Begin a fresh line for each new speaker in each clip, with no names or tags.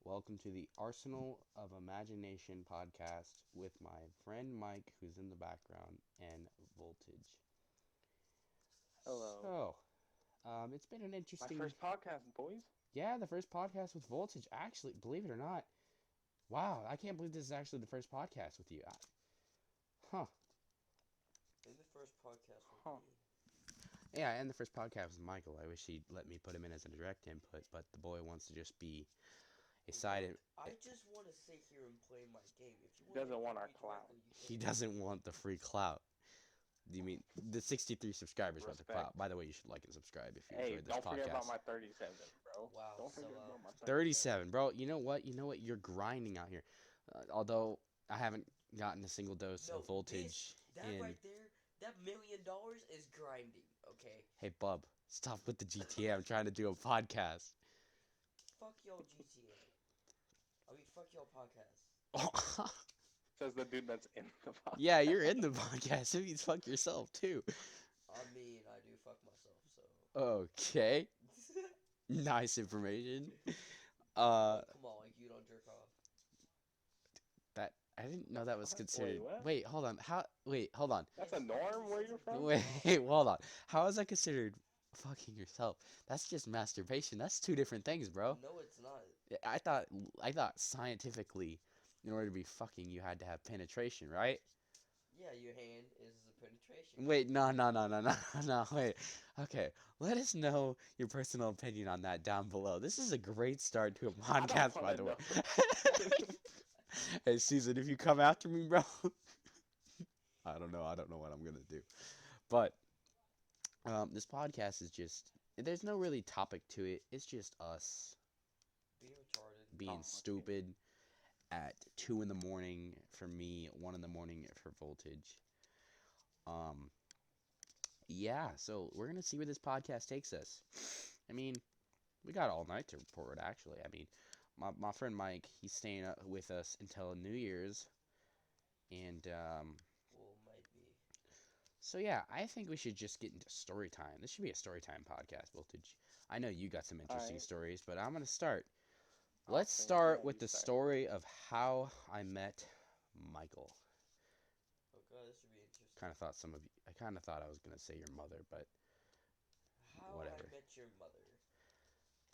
Welcome to the Arsenal of Imagination podcast with my friend Mike, who's in the background, and Voltage.
Hello.
It's been an
My
interesting,
first podcast, boys.
yeah, the first podcast with Voltage. Actually, believe it or not, wow, I can't believe this is actually the first podcast with you. Huh.
In the first podcast with
Huh.
me.
Yeah, and the first podcast with Michael. I wish he'd let me put him in as a direct input, but the boy wants to just be a side.
What? I just want to sit here and play my game. If you
He
want to
doesn't want
input
our
me
clout.
directly, you
He
can.
doesn't want the free clout. Do you mean the 63 subscribers want the clout?
Respect.
By the way, you should like and subscribe if you
Hey,
enjoyed this
don't forget about
podcast.
my 37, bro.
Wow,
Don't
so,
forget about my
37, bro. You know what? You're grinding out here. Although I haven't gotten a single dose
No,
of voltage
that
in.
right there, that $1 million is grinding, okay?
Hey, bub, stop with the GTA. I'm trying to do a podcast.
Fuck y'all GTA. I mean, fuck y'all podcast.
Says the dude that's in the podcast.
Yeah, you're in the podcast. It means fuck yourself too.
I mean, I do fuck myself, so.
Okay, nice information.
Like, come on, like, you don't jerk off.
That I didn't know that was
What?
considered.
Wait, what?
Wait, hold on. How? Wait, hold on.
That's a norm where you're from?
Wait, hold on. How is that considered fucking yourself? That's just masturbation. That's two different things, bro.
No, it's not.
I thought scientifically, in order to be fucking, you had to have penetration, right?
Yeah, your hand is the penetration.
Wait, no, no, no, no, no, no, wait. Okay, let us know your personal opinion on that down below. This is a great start to a
I don't
podcast, by
wanna
the way. Hey, Susan, if you come after me, bro, I don't know. I don't know what I'm gonna do. But this podcast is just there's no really topic to it. It's just us
Being retarded.
being
okay.
stupid at 2 in the morning for me, 1 in the morning for voltage. Um, yeah. So we're gonna see where this podcast takes us. I mean, we got all night to record. Actually, I mean, my friend Mike, he's staying with us until New Year's, and
Well, might be.
so yeah, I think we should just get into story time. This should be a story time podcast, Voltage. I know you got some interesting
Alright.
stories, but I'm gonna start. Let's
Okay,
start
yeah,
with
you
the
start.
story of how I met Michael.
Oh god, this should be interesting.
I kind of thought I was gonna say your mother, but
How
whatever.
I met your mother.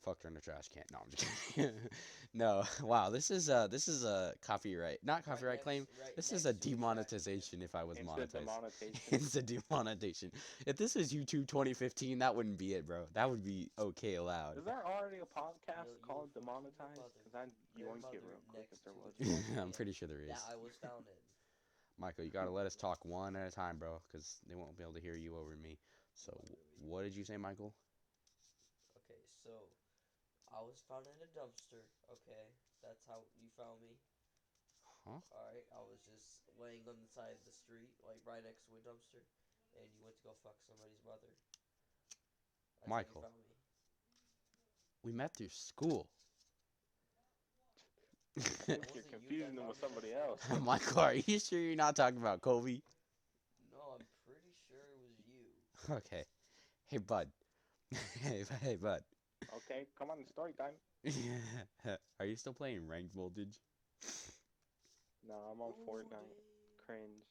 Fucked her in the trash can. No, I'm just kidding. No, wow, this is a copyright, not copyright claim. This is a demonetization. If I was
Instant
monetized,
demonetization.
it's a demonetization. If this is YouTube 2015, that wouldn't be it, bro. That would be okay
Is
allowed.
there already a podcast
You
called
fucking
Demonetized?
mother.
Because you
Your
want to get
mother
real quick if
next
there
to
was.
the
I'm pretty sure there is.
that I was found in.
Michael, you gotta let us talk one at a time, bro, because they won't be able to hear you over me. So, what did you say, Michael?
Okay, so I was found in a dumpster. Okay, that's how you found me.
Huh?
Alright, I was just laying on the side of the street, like right next to a dumpster, and you went to go fuck somebody's mother. That's
Michael.
how you found me.
We met through school.
I think you're confusing them with somebody else.
Michael, are you sure you're not talking about Kobe?
No, I'm pretty sure it was you.
Okay. Hey, bud. Hey, bud.
Okay, come on, story time.
Are you still playing ranked voltage?
No, I'm on Fortnite. Cringe.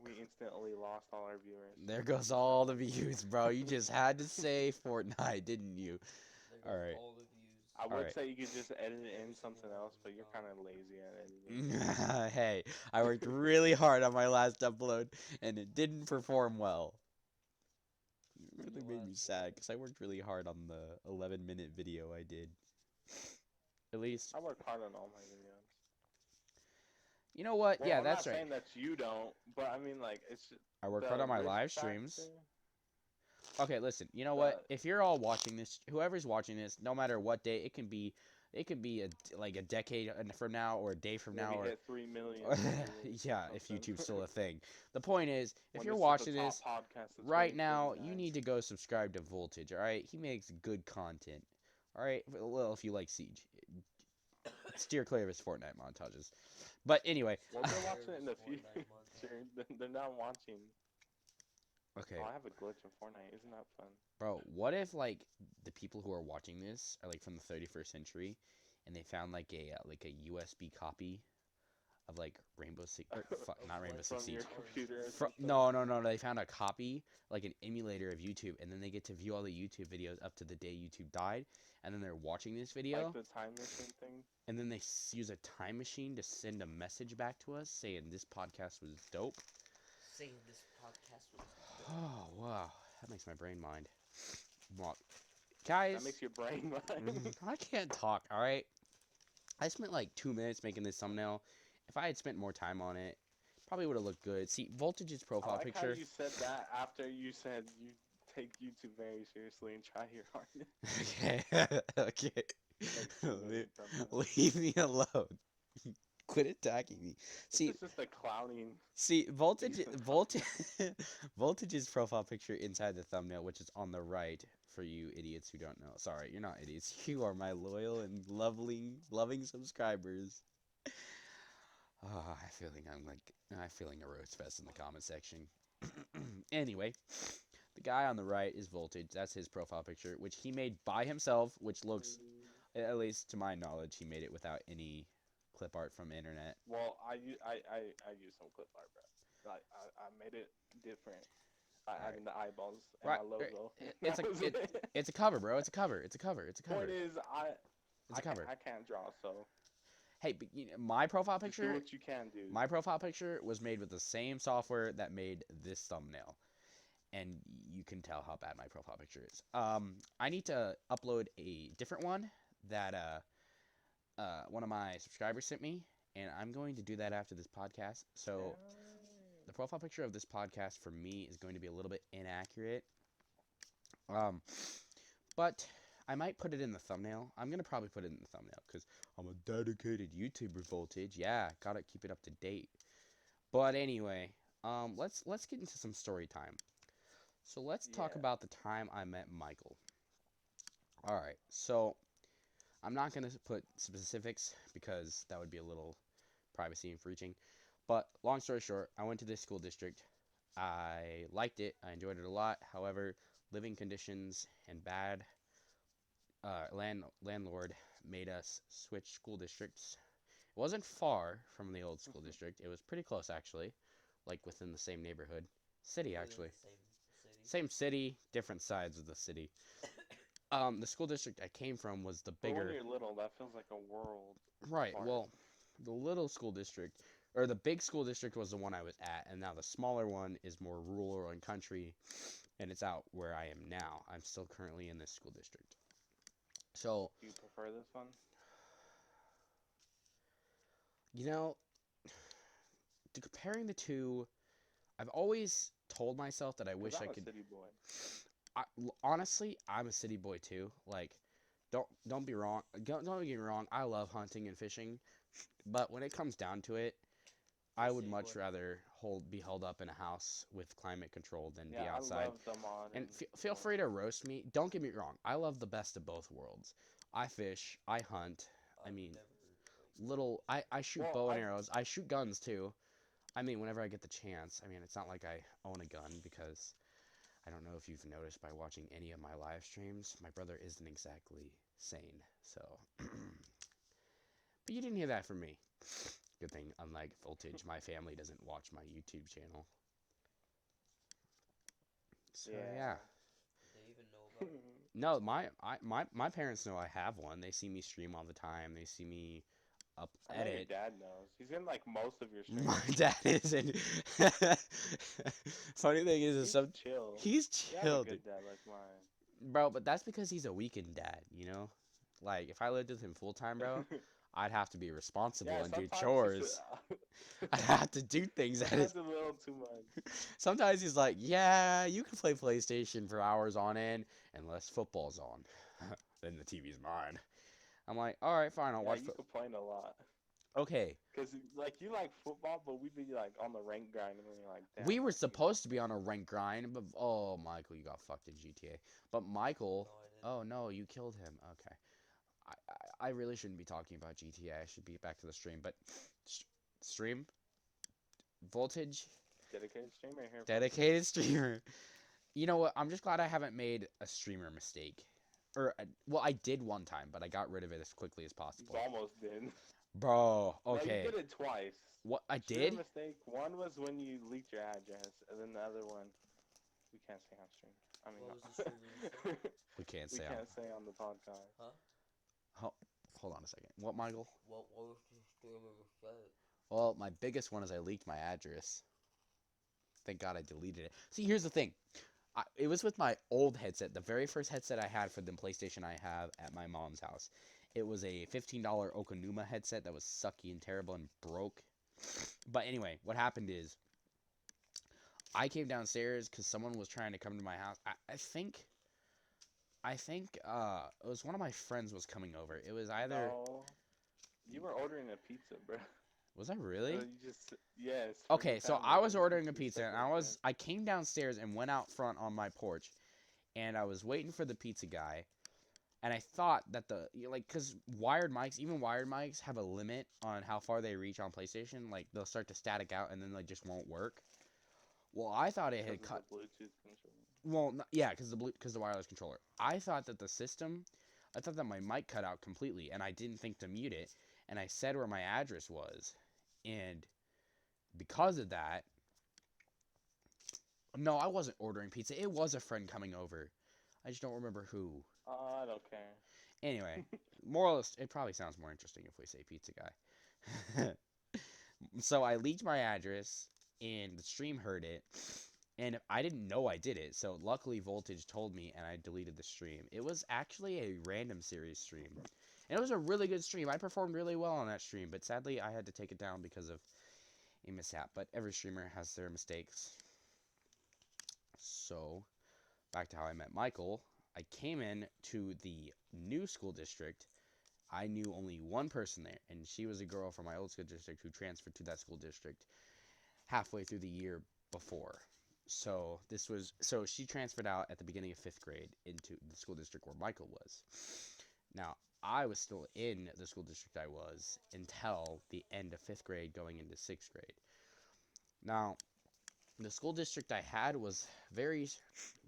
We instantly lost all our viewers.
There goes all the views, bro. You just had to say Fortnite, didn't you?
There
All
goes
right.
all the views.
I would
Alright.
say you could just edit in
Every
something
single
else,
one
but you're
was
kind
gone.
of lazy at editing.
Hey, I worked really hard on my last upload, and it didn't perform well. It really made me sad, because I worked really hard on the 11-minute video I did. At least,
I work hard on all my videos.
you know what?
Well,
Yeah,
I'm
that's
not
right.
saying that you don't, but I mean, like, it's
I work
the
hard on my
risk
live streams.
factor.
Okay, listen. You know what?
The
If you're all watching this, whoever's watching this, no matter what day, it could be like a decade from now, or a day from now,
maybe
or
hit 3 million viewers or
yeah, if
something.
YouTube's still a thing. The point is, if
When
you're
this
watching
is the
this
top podcast of
right now, you
2029.
need to go subscribe to Voltage. All right, he makes good content. All right, well, if you like Siege, steer clear of his Fortnite montages. But anyway,
Well, they're watching it in the
Fortnite
future.
montage.
They're not watching.
okay,
Oh, I have a glitch in Fortnite. Isn't that fun?
bro, what if like the people who are watching this are like from the 31st century, and they found like a USB copy of like Rainbow Six, or not Rainbow Six
From your
Siege.
computer or something.
No. They found a copy, like an emulator of YouTube, and then they get to view all the YouTube videos up to the day YouTube died, and then they're watching this video,
Like the time machine thing.
and then they use a time machine to send a message back to us saying this podcast was dope.
Saying this podcast was dope.
Oh wow, that makes my brain mind. Well, guys,
That makes your brain mind.
I can't talk. All right, I spent like 2 minutes making this thumbnail. If I had spent more time on it, probably would have looked good. See, Voltage's
I
profile
like
picture.
how you said that after you said you take YouTube very seriously and try your hardest.
Okay, okay.
Like,
leave,
thumbnail.
leave me alone. Quit attacking me. See,
This is just a clowning.
Voltage,
decent
Voltage's profile picture inside the thumbnail, which is on the right for you idiots who don't know. Sorry, you're not idiots. You are my loyal and loving subscribers. Oh, I'm feeling a roast fest in the comment section. Anyway, the guy on the right is Voltage. That's his profile picture, which he made by himself, which looks, at least to my knowledge, he made it without any clip art from internet.
Well, I use some clip art, bro. I made it different. I added the eyeballs and
Right,
my logo.
It's
That was it.
it's a cover, bro. It's a cover. It's a cover. It's a cover.
Point is,
It's a cover.
I can't draw, so
Hey, but, my profile
just do
picture,
what you can do.
my profile picture was made with the same software that made this thumbnail, and you can tell how bad my profile picture is. I need to upload a different one that one of my subscribers sent me, and I'm going to do that after this podcast. So the profile picture of this podcast for me is going to be a little bit inaccurate. But I might put it in the thumbnail. I'm gonna probably put it in the thumbnail because I'm a dedicated YouTuber, Voltage. Yeah, gotta keep it up to date. But anyway, let's get into some story time. So let's talk
Yeah.
about the time I met Michael. All right, so I'm not gonna put specifics because that would be a little privacy infringing. But long story short, I went to this school district. I liked it. I enjoyed it a lot. However, living conditions and bad landlord made us switch school districts. It wasn't far from the old school district. It was pretty close, actually, like within the same neighborhood. City,
Within
actually.
the same city.
Same city, different sides of the city. The school district I came from was the
But when
bigger.
you're little, that feels like a world.
Right,
apart.
well, the little school district, or the big school district was the one I was at, and now the smaller one is more rural and country, and it's out where I am now. I'm still currently in this school district. So,
Do you prefer this one?
you know, comparing the two, I've always told myself that I
'Cause
wish
I'm
I
a
could.
city boy.
Honestly, I'm a city boy too. Like, don't be wrong. Don't get me wrong. I love hunting and fishing, but when it comes down to it, I would
City
much
boy.
rather be held up in a house with climate control than
Yeah,
be
I
outside.
love the mod.
And feel free to roast me. Don't get me wrong. I love the best of both worlds. I fish. I hunt. I
I've
mean,
never, like,
I shoot
Well,
bow and
I-
arrows. I shoot guns too. I mean, whenever I get the chance. I mean, it's not like I own a gun because I don't know if you've noticed by watching any of my live streams, my brother isn't exactly sane. So, but you didn't hear that from me. Good thing, unlike Voltage, my family doesn't watch my YouTube channel. So yeah.
they even know about it.
No, my parents know I have one. They see me stream all the time. They see me
I know your
edit.
dad knows. He's in like most of your streams.
My dad isn't. Funny thing is,
He's
some
chill.
he's
You have
chill,
a
dude.
good dad like mine.
Bro. But that's because he's a weekend dad. You know, like if I lived with him full time, bro, I'd have to be responsible and do
sometimes
chores. I'd have to do things that
That's
is.
a little too much.
Sometimes he's like, "Yeah, you can play PlayStation for hours on end unless football's on. Then the TV's mine." I'm like, "All right, fine. I'll
Yeah,
watch
you
football."
complain a lot.
Okay,
Cause like you like football, but we'd be like on the rank grind, and then you're like, damn.
we were
like, you-
supposed to be on a rank grind, but oh, Michael, you got fucked in GTA. But Michael,
No, I didn't.
oh no, you killed him. Okay, I really shouldn't be talking about GTA. I should be back to the stream. But stream, Voltage,
Dedicated streamer here.
dedicated streamer. You know what? I'm just glad I haven't made a streamer mistake. Well, I did one time, but I got rid of it as quickly as
You
possible.
almost did.
Bro,
No, you
okay.
did it twice.
What I
Sheer
did?
mistake. One was when you leaked your address, and then the other one, we can't say on stream. I mean,
What was the stream mistake?
We can't
we
say.
can't say on the podcast.
Huh?
Hold on a second. What, Michael?
What was the stream mistake?
Well, my biggest one is I leaked my address. Thank God I deleted it. See, here's the thing. It was with my old headset, the very first headset I had for the PlayStation I have at my mom's house. It was a $15 Okanuma headset that was sucky and terrible and broke. But anyway, what happened is I came downstairs because someone was trying to come to my house. I think it was one of my friends was coming over. It was either
No, you were ordering a pizza, bro.
Was I really?
You just yes. for
Okay,
your
so
family,
I was
like,
ordering a
your
pizza and
separate friends.
I came downstairs and went out front on my porch and I was waiting for the pizza guy and I thought that cuz wired mics, even wired mics have a limit on how far they reach on PlayStation, like they'll start to static out and then they just won't work. Well, I thought it had
Because
cut
of the Bluetooth controller.
well, yeah, cuz the wireless controller. I thought that my mic cut out completely and I didn't think to mute it and I said where my address was and because of that, no, I wasn't ordering pizza. It was a friend coming over. I just don't remember who.
I don't care.
Anyway, it probably sounds more interesting if we say pizza guy. So I leaked my address, and the stream heard it, and I didn't know I did it. So luckily, Voltage told me, and I deleted the stream. It was actually a random series stream, and it was a really good stream. I performed really well on that stream, but sadly, I had to take it down because of a mishap. But every streamer has their mistakes. So, back to how I met Michael. I came in to the new school district. I knew only one person there, and she was a girl from my old school district who transferred to that school district halfway through the year before. So she transferred out at the beginning of 5th grade into the school district where Michael was. Now, I was still in the school district I was until the end of 5th grade going into 6th grade. Now, the school district I had was very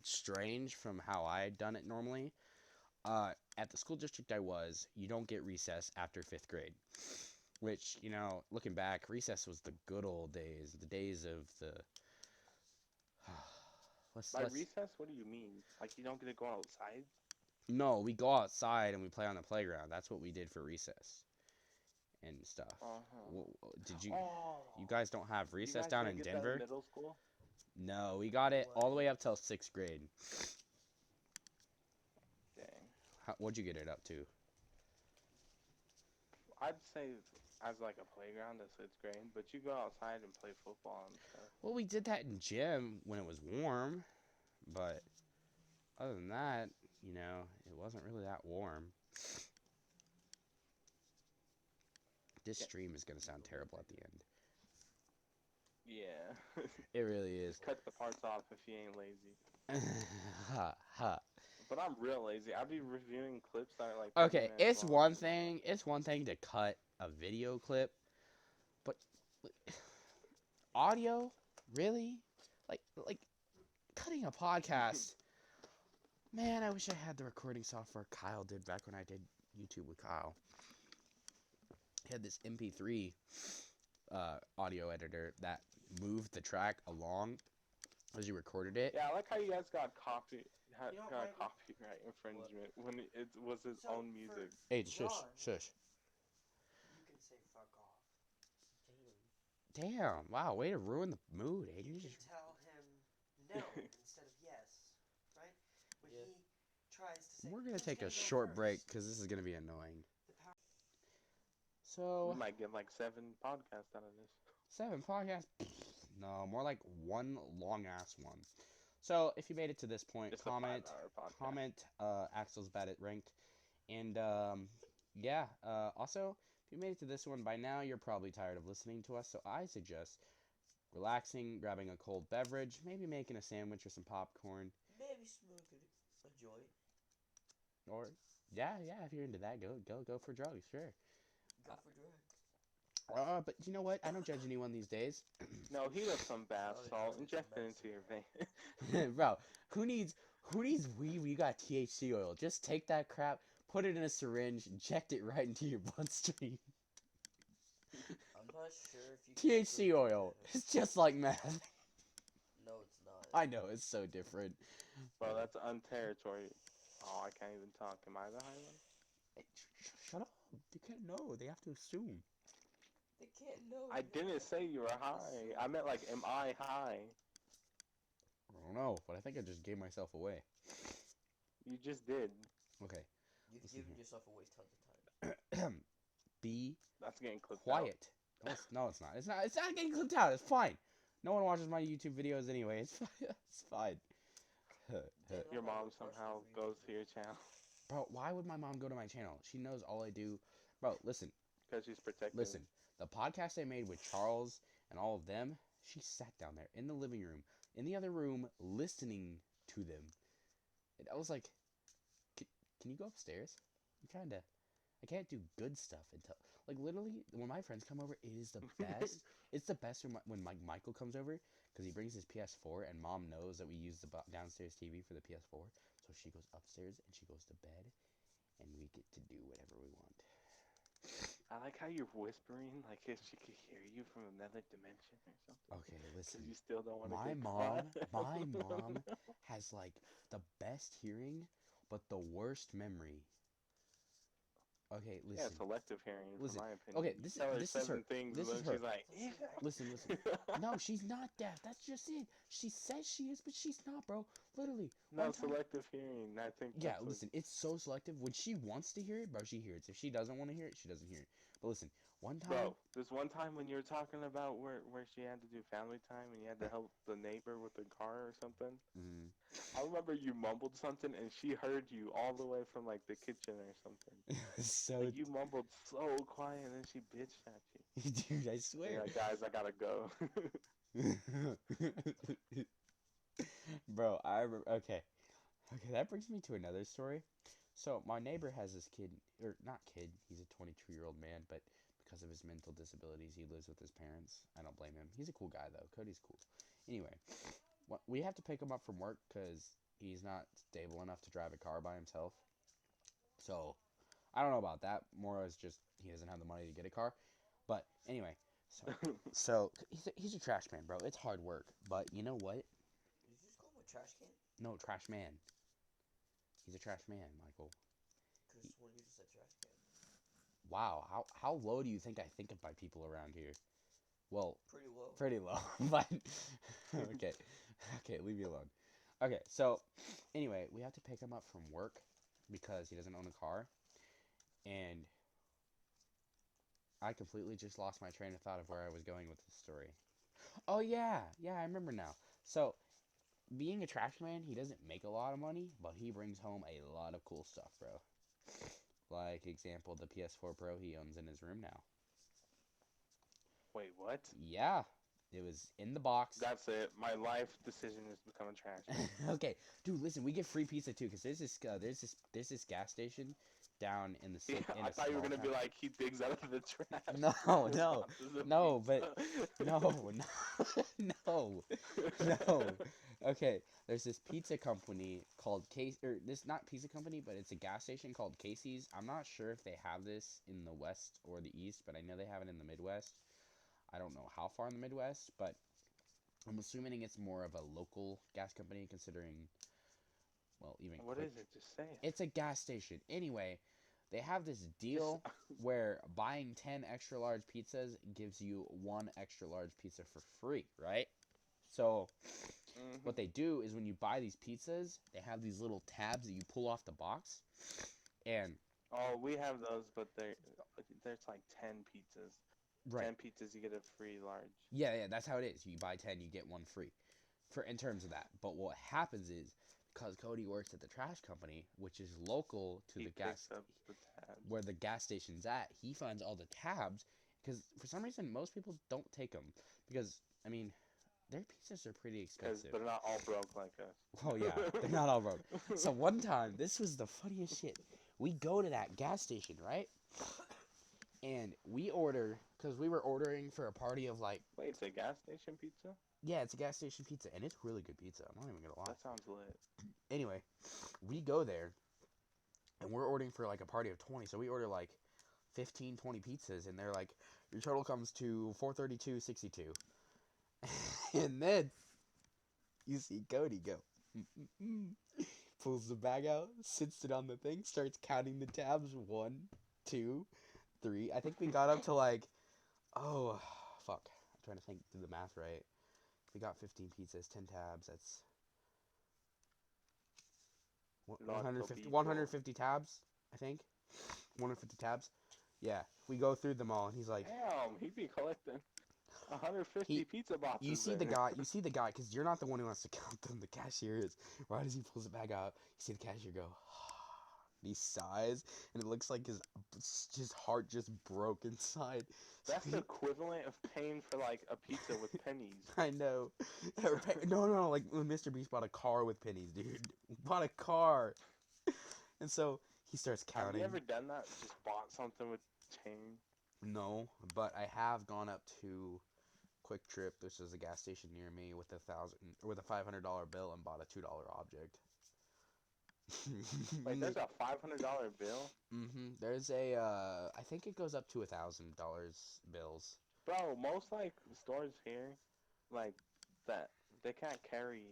strange from how I had done it normally. At the school district I was, you don't get recess after 5th grade. Which, looking back, recess was the good old days. The days of the...
By recess, what do you mean? Like you don't get to go outside?
No, we go outside and we play on the playground. That's what we did for recess and stuff. Did you...
Oh,
You guys don't have
you
recess
guys
down
didn't
in
get that
Denver?
middle school?
No, we got it all the way up till 6th grade.
Dang.
What'd you get it up to?
I'd say as like a playground at 6th grade, but you go outside and play football and stuff.
Well, we did that in gym when it was warm, but other than that, it wasn't really that warm. This stream is gonna sound terrible at the end.
Yeah.
It really is.
Just cut the parts off if you ain't lazy.
Ha ha.
But I'm real lazy. I'd be reviewing clips that are like 30
Okay,
minutes
it's
long.
one thing. It's one thing to cut a video clip, but audio, really, like cutting a podcast. Man, I wish I had the recording software Kyle did back when I did YouTube with Kyle. He had this MP3 audio editor that moved the track along as you recorded it.
Yeah, I like how you guys got copyright
Michael?
infringement when it was his own music.
Hey,
John.
shush.
You can say fuck off.
Damn, wow, way to ruin the mood, Aiden.
You can tell him no instead of yes, right? When
Yeah.
he tries to say,
We're gonna
"Who's
take a
gonna go
short
first?"
break because this is gonna be annoying.
The power-
So
We might get like 7 podcasts out of this.
7 podcasts? No, more like one long ass one. So if you made it to this point,
It's a
comment,
5-hour podcast.
Axel's bad at ranked, and yeah. Also, if you made it to this one by now, you're probably tired of listening to us. So I suggest relaxing, grabbing a cold beverage, maybe making a sandwich or some popcorn,
Maybe smoking a joint.
or yeah. If you're into that, go for drugs, sure.
Go for drugs.
But you know what? I don't judge anyone these days.
No, heat up some bath
Oh,
salt,
yeah,
inject it
it's
into your vein.
Bro, who Who needs weed when you got THC oil? Just take that crap, put it in a syringe, inject it right into your bloodstream.
I'm not sure if you can actually
THC
do
oil.
that.
It's just like meth.
No, it's not.
I know, it's so different.
Bro, that's unterritory. Oh, I can't even talk. Am I the high one?
Hey, shut up. You can't know. They have to assume.
They can't know.
I didn't say you were high. I meant like, am I high?
I don't know, but I think I just gave myself away.
You just did.
Okay.
You've
Listen
given
here.
yourself away tons of times.
Be
That's getting clipped
quiet. No, it's not. It's not. It's not getting clipped out. It's fine. No one watches my YouTube videos anyway. It's fine. It's fine.
out. Your mom somehow goes to your channel
Bro, why would my mom go to my channel? She knows all I do. Bro, listen.
because she's protective.
Listen. The podcast I made with Charles and all of them, she sat down there in the living room, in the other room, listening to them. And I was like, can you go upstairs? I can't do good stuff until, like, literally, when my friends come over, it is the best. It's the best when Michael comes over, because he brings his PS4, and Mom knows that we use the downstairs TV for the PS4, so she goes upstairs, and she goes to bed, and we get to do whatever we want.
I like how you're whispering like if she could hear you from another dimension or something.
Okay, listen.
Because you still don't want to
My
get
mom,
caught.
my mom has, like, the best hearing, but the worst memory. Okay,
Yeah,
listen.
selective hearing,
Listen,
from my opinion.
okay,
You
this is-
tell her
this is
7
her.
things,
This
and
is
then
her.
she's like,
Listen. No, she's not deaf. That's just it. She says she is, but she's not, bro. Literally.
No,
one time-
selective hearing. I think.
Yeah,
that's what-
listen, it's so selective. When she wants to hear it, bro, she hears it. If she doesn't want to hear it, she doesn't hear it. But listen, one time.
Bro, there's one time when you were talking about where she had to do family time and you had to help the neighbor with the car or something.
Mhm.
I remember you mumbled something and she heard you all the way from like the kitchen or something.
So,
Like you mumbled so quiet and then she bitched at you.
dude, I
You're
swear.
like, guys, I gotta go.
Bro, I remember. Okay, that brings me to another story. So my neighbor has this kid, or not kid. He's a 22-year-old man, but because of his mental disabilities, he lives with his parents. I don't blame him. He's a cool guy though. Cody's cool. Anyway, we have to pick him up from work because he's not stable enough to drive a car by himself. So I don't know about that. More as just he doesn't have the money to get a car. But anyway, so he's a trash man, bro. It's hard work, but you know what?
Did you just call him a trash can?
No, trash man. He's a trash man, Michael.
Because when you just said trash can.
Wow, how low do you think I think of my people around here? Well,
Pretty low.
pretty low, but okay, leave me alone. Okay, so anyway, we have to pick him up from work because he doesn't own a car, and I completely just lost my train of thought of where I was going with this story. Oh yeah, I remember now. So, being a trash man, he doesn't make a lot of money, but he brings home a lot of cool stuff, bro. Like, example, the PS4 Pro he owns in his room now.
Wait, what?
Yeah, it was in the box.
That's it. My life decision is becoming trash.
Okay, dude, listen, we get free pizza too, cause there's this gas station down in the city.
Yeah, I thought you were gonna be like, he digs out of the trash.
No, but no. Okay, there's this pizza company called this not pizza company, but it's a gas station called Casey's. I'm not sure if they have this in the West or the East, but I know they have it in the Midwest. I don't know how far in the Midwest, but I'm assuming it's more of a local gas company considering, well, even
What is it? Just say it.
It's a gas station. Anyway, they have this deal where buying 10 extra large pizzas gives you 1 extra large pizza for free, right? So what they do is when you buy these pizzas, they have these little tabs that you pull off the box, and
Oh, we have those, but there's like 10 pizzas.
right.
10 pizzas, you get a free large.
Yeah, that's how it is. You buy 10, you get 1 free. In terms of that. But what happens is, because Cody works at the trash company, which is local to
He
the gas,
picks up the tabs.
where the gas station's at, he finds all the tabs, because for some reason most people don't take them, because, I mean, their pizzas are pretty
Because
expensive.
they're not all broke like us.
Oh yeah, they're not all broke. So one time, this was the funniest shit. We go to that gas station, right? And we order because we were ordering for a party of like,
Wait, it's a gas station pizza?
yeah, it's a gas station pizza, and it's really good pizza. I'm not even gonna lie.
That sounds lit.
Anyway, we go there, and we're ordering for like a party of 20, so we order like 15, 20 pizzas, and they're like, your total comes to 432.62. And then you see Cody go, pulls the bag out, sits it on the thing, starts counting the tabs. 1, 2, 3. I think we got up to like, oh, fuck. I'm trying to think, do the math right. We got 15 pizzas, 10 tabs. That's 150 tabs, I think. 150 tabs. Yeah, we go through them all, and he's like,
Damn, he'd be collecting 150 pizza boxes.
you see the guy, because you're not the one who wants to count them. The cashier is. Right as he pulls it back out, you see the cashier go, he sighs, and it looks like his heart just broke inside.
That's the equivalent of paying for like a pizza with pennies.
I know. No, like when Mr. Beast bought a car with pennies, dude. Bought a car. And so he starts counting.
Have you ever done that? Just bought something with change?
No, but I have gone up to Quick Trip, which is a gas station near me, with a $500 bill and bought a $2 object.
Wait, there's a $500 bill?
There's a I think it goes up to $1,000 bills.
Bro, most like stores here, like that, they can't carry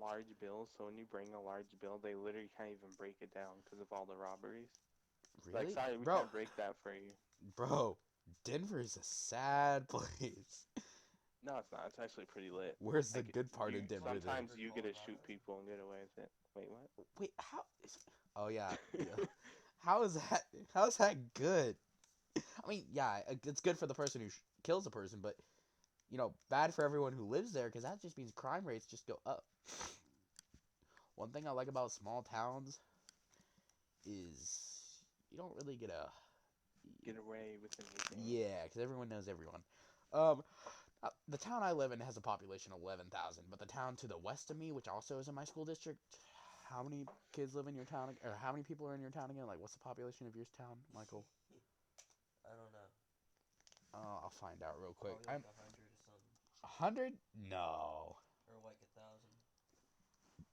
large bills. So when you bring a large bill, they literally can't even break it down because of all the robberies.
Really?
Like, sorry, we
Bro,
can't break that for you.
Bro, Denver is a sad place.
No, it's not. It's actually pretty lit.
Where's the
Like,
good part of Denver?
Sometimes you get to shoot people and get away with it. Wait, what?
Wait, how? Oh yeah. How is that? How's that good? I mean, yeah, it's good for the person who kills a person, but bad for everyone who lives there, because that just means crime rates just go up. One thing I like about small towns is you don't really get
away with anything.
Yeah, because everyone knows everyone. The town I live in has a population of 11,000, but the town to the west of me, which also is in my school district, how many kids live in your town, or how many people are in your town again? Like, what's the population of your town, Michael?
I don't know.
I'll find out real quick.
Probably like 100 or something.
100? No.
Or like 1,000.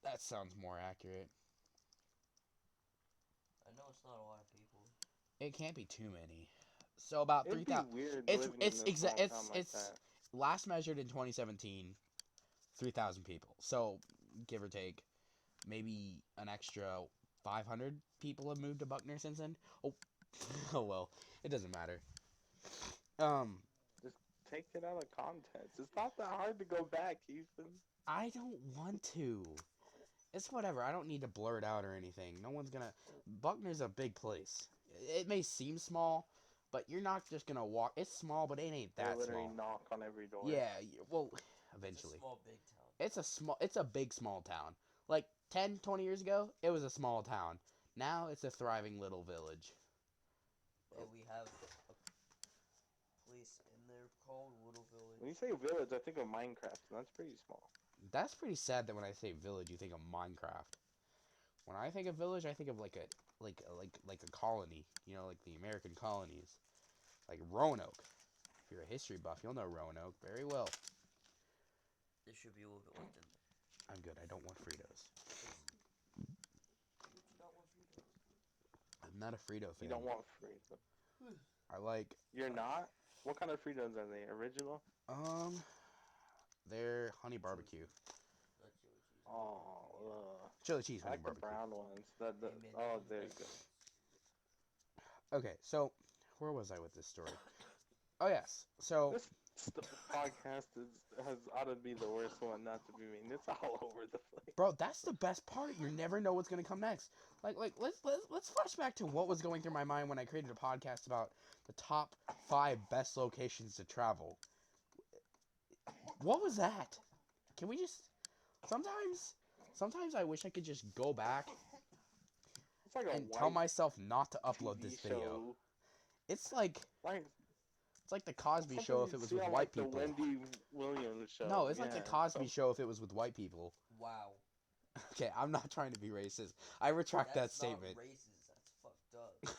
That sounds more accurate.
I know it's not a lot of people.
It can't be too many. So about 3,000. It's last measured in 2017, 3,000 people. So give or take, maybe an extra 500 people have moved to Buckner since then. Oh well, it doesn't matter.
Just take it out of context. It's not that hard to go back, Ethan.
I don't want to. It's whatever. I don't need to blur it out or anything. No one's gonna. Buckner's a big place. It may seem small, but you're not just gonna walk. It's small, but it ain't that
literally
small.
Knock on every door.
Yeah. Well, eventually.
It's a small, big town.
It's a big small town. Like 10, 20 years ago, it was a small town. Now it's a thriving little village.
And we have a place in there called Little Village.
When you say village, I think of Minecraft, and that's pretty small.
That's pretty sad that when I say village, you think of Minecraft. When I think of village, I think of like a colony. Like the American colonies, like Roanoke. If you're a history buff, you'll know Roanoke very well.
There should be a little bit left in there.
I'm good. I don't want Fritos.
You don't want Fritos?
I'm not a Frito fan.
You don't want Fritos.
I like.
You're not? What kind of Fritos are they? Original?
They're honey barbecue.
Not chili cheese.
Oh,
Chili cheese
I
honey
like the
barbecue.
brown ones. There you go.
Okay, so where was I with this story? Oh yes, so
This podcast has ought to be the worst one, not to be mean. It's all over the place.
bro, that's the best part. You never know what's gonna come next. Like let's flash back to what was going through my mind when I created a podcast about the top 5 best locations to travel. What was that? Can we just sometimes I wish I could just go back
It's like a
and tell myself not to upload this
TV
video.
show.
It's like the Cosby
Something
Show if
you'd
it was
see
with
on,
white
like,
people.
The Wendy Williams show.
No, it's like the
Yeah,
Cosby Show if it was with white people.
Wow.
Okay, I'm not trying to be racist. I retract that
That's not
statement.
racist. That's fucked up.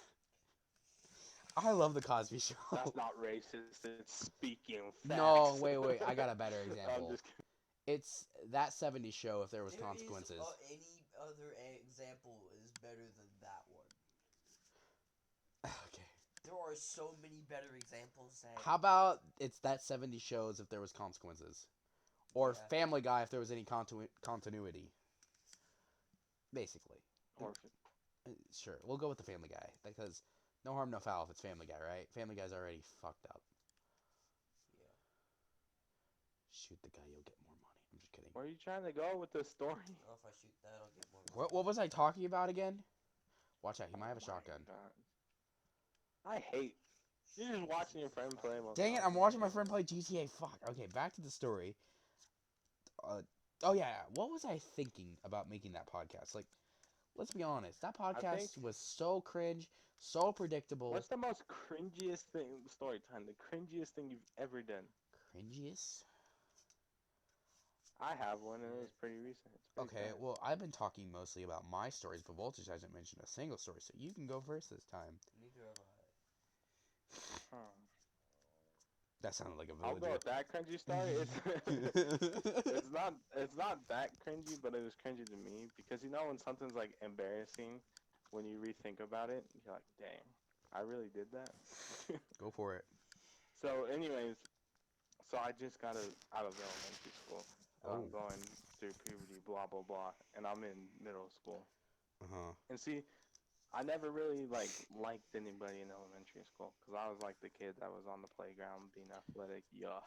I love the Cosby Show.
That's not racist. It's speaking facts.
No, wait. I got a better
I'm
example.
just kidding.
It's that '70s show if there was
There
consequences.
is any other example is better than that one.
Okay.
There are so many better examples that.
How about it's that '70s shows if there was consequences, or
Yeah.
Family Guy if there was any continuity. Basically,
Orphan.
sure, we'll go with the Family Guy because no harm, no foul if it's Family Guy, right? Family Guy's already fucked up.
Yeah.
Shoot the guy, you'll get more money. I'm just kidding.
Where are you trying to go with this story?
Well, if I shoot that, I'll get more.
What was I talking about again? Watch out, he might have a
Oh my
shotgun.
God. I hate. You're just watching your friend play. while
Dang it, I'm
talking.
watching my friend play GTA. Fuck. Okay, back to the story. Oh yeah, what was I thinking about making that podcast? Like, let's be honest, that podcast
think-
was so cringe, so predictable.
What's the most cringiest thing? Story time. The cringiest thing you've ever done.
Cringiest?
I have one, and it was pretty recent. It's pretty
Okay,
sad.
well, I've been talking mostly about my stories, but Voltage hasn't mentioned a single story, so you can go first this time.
Neither have I.
Huh.
That sounded like a
I'll go
villager.
with that cringy story. It's not that cringy, but it was cringy to me because you know when something's like embarrassing, when you rethink about it, you're like, dang, I really did that.
Go for it.
So, anyways, so I just got out of elementary school.
Oh.
I'm going through puberty, blah blah blah, and I'm in middle school.
Uh-huh.
And see, I never really liked anybody in elementary school because I was like the kid that was on the playground being athletic. Yeah.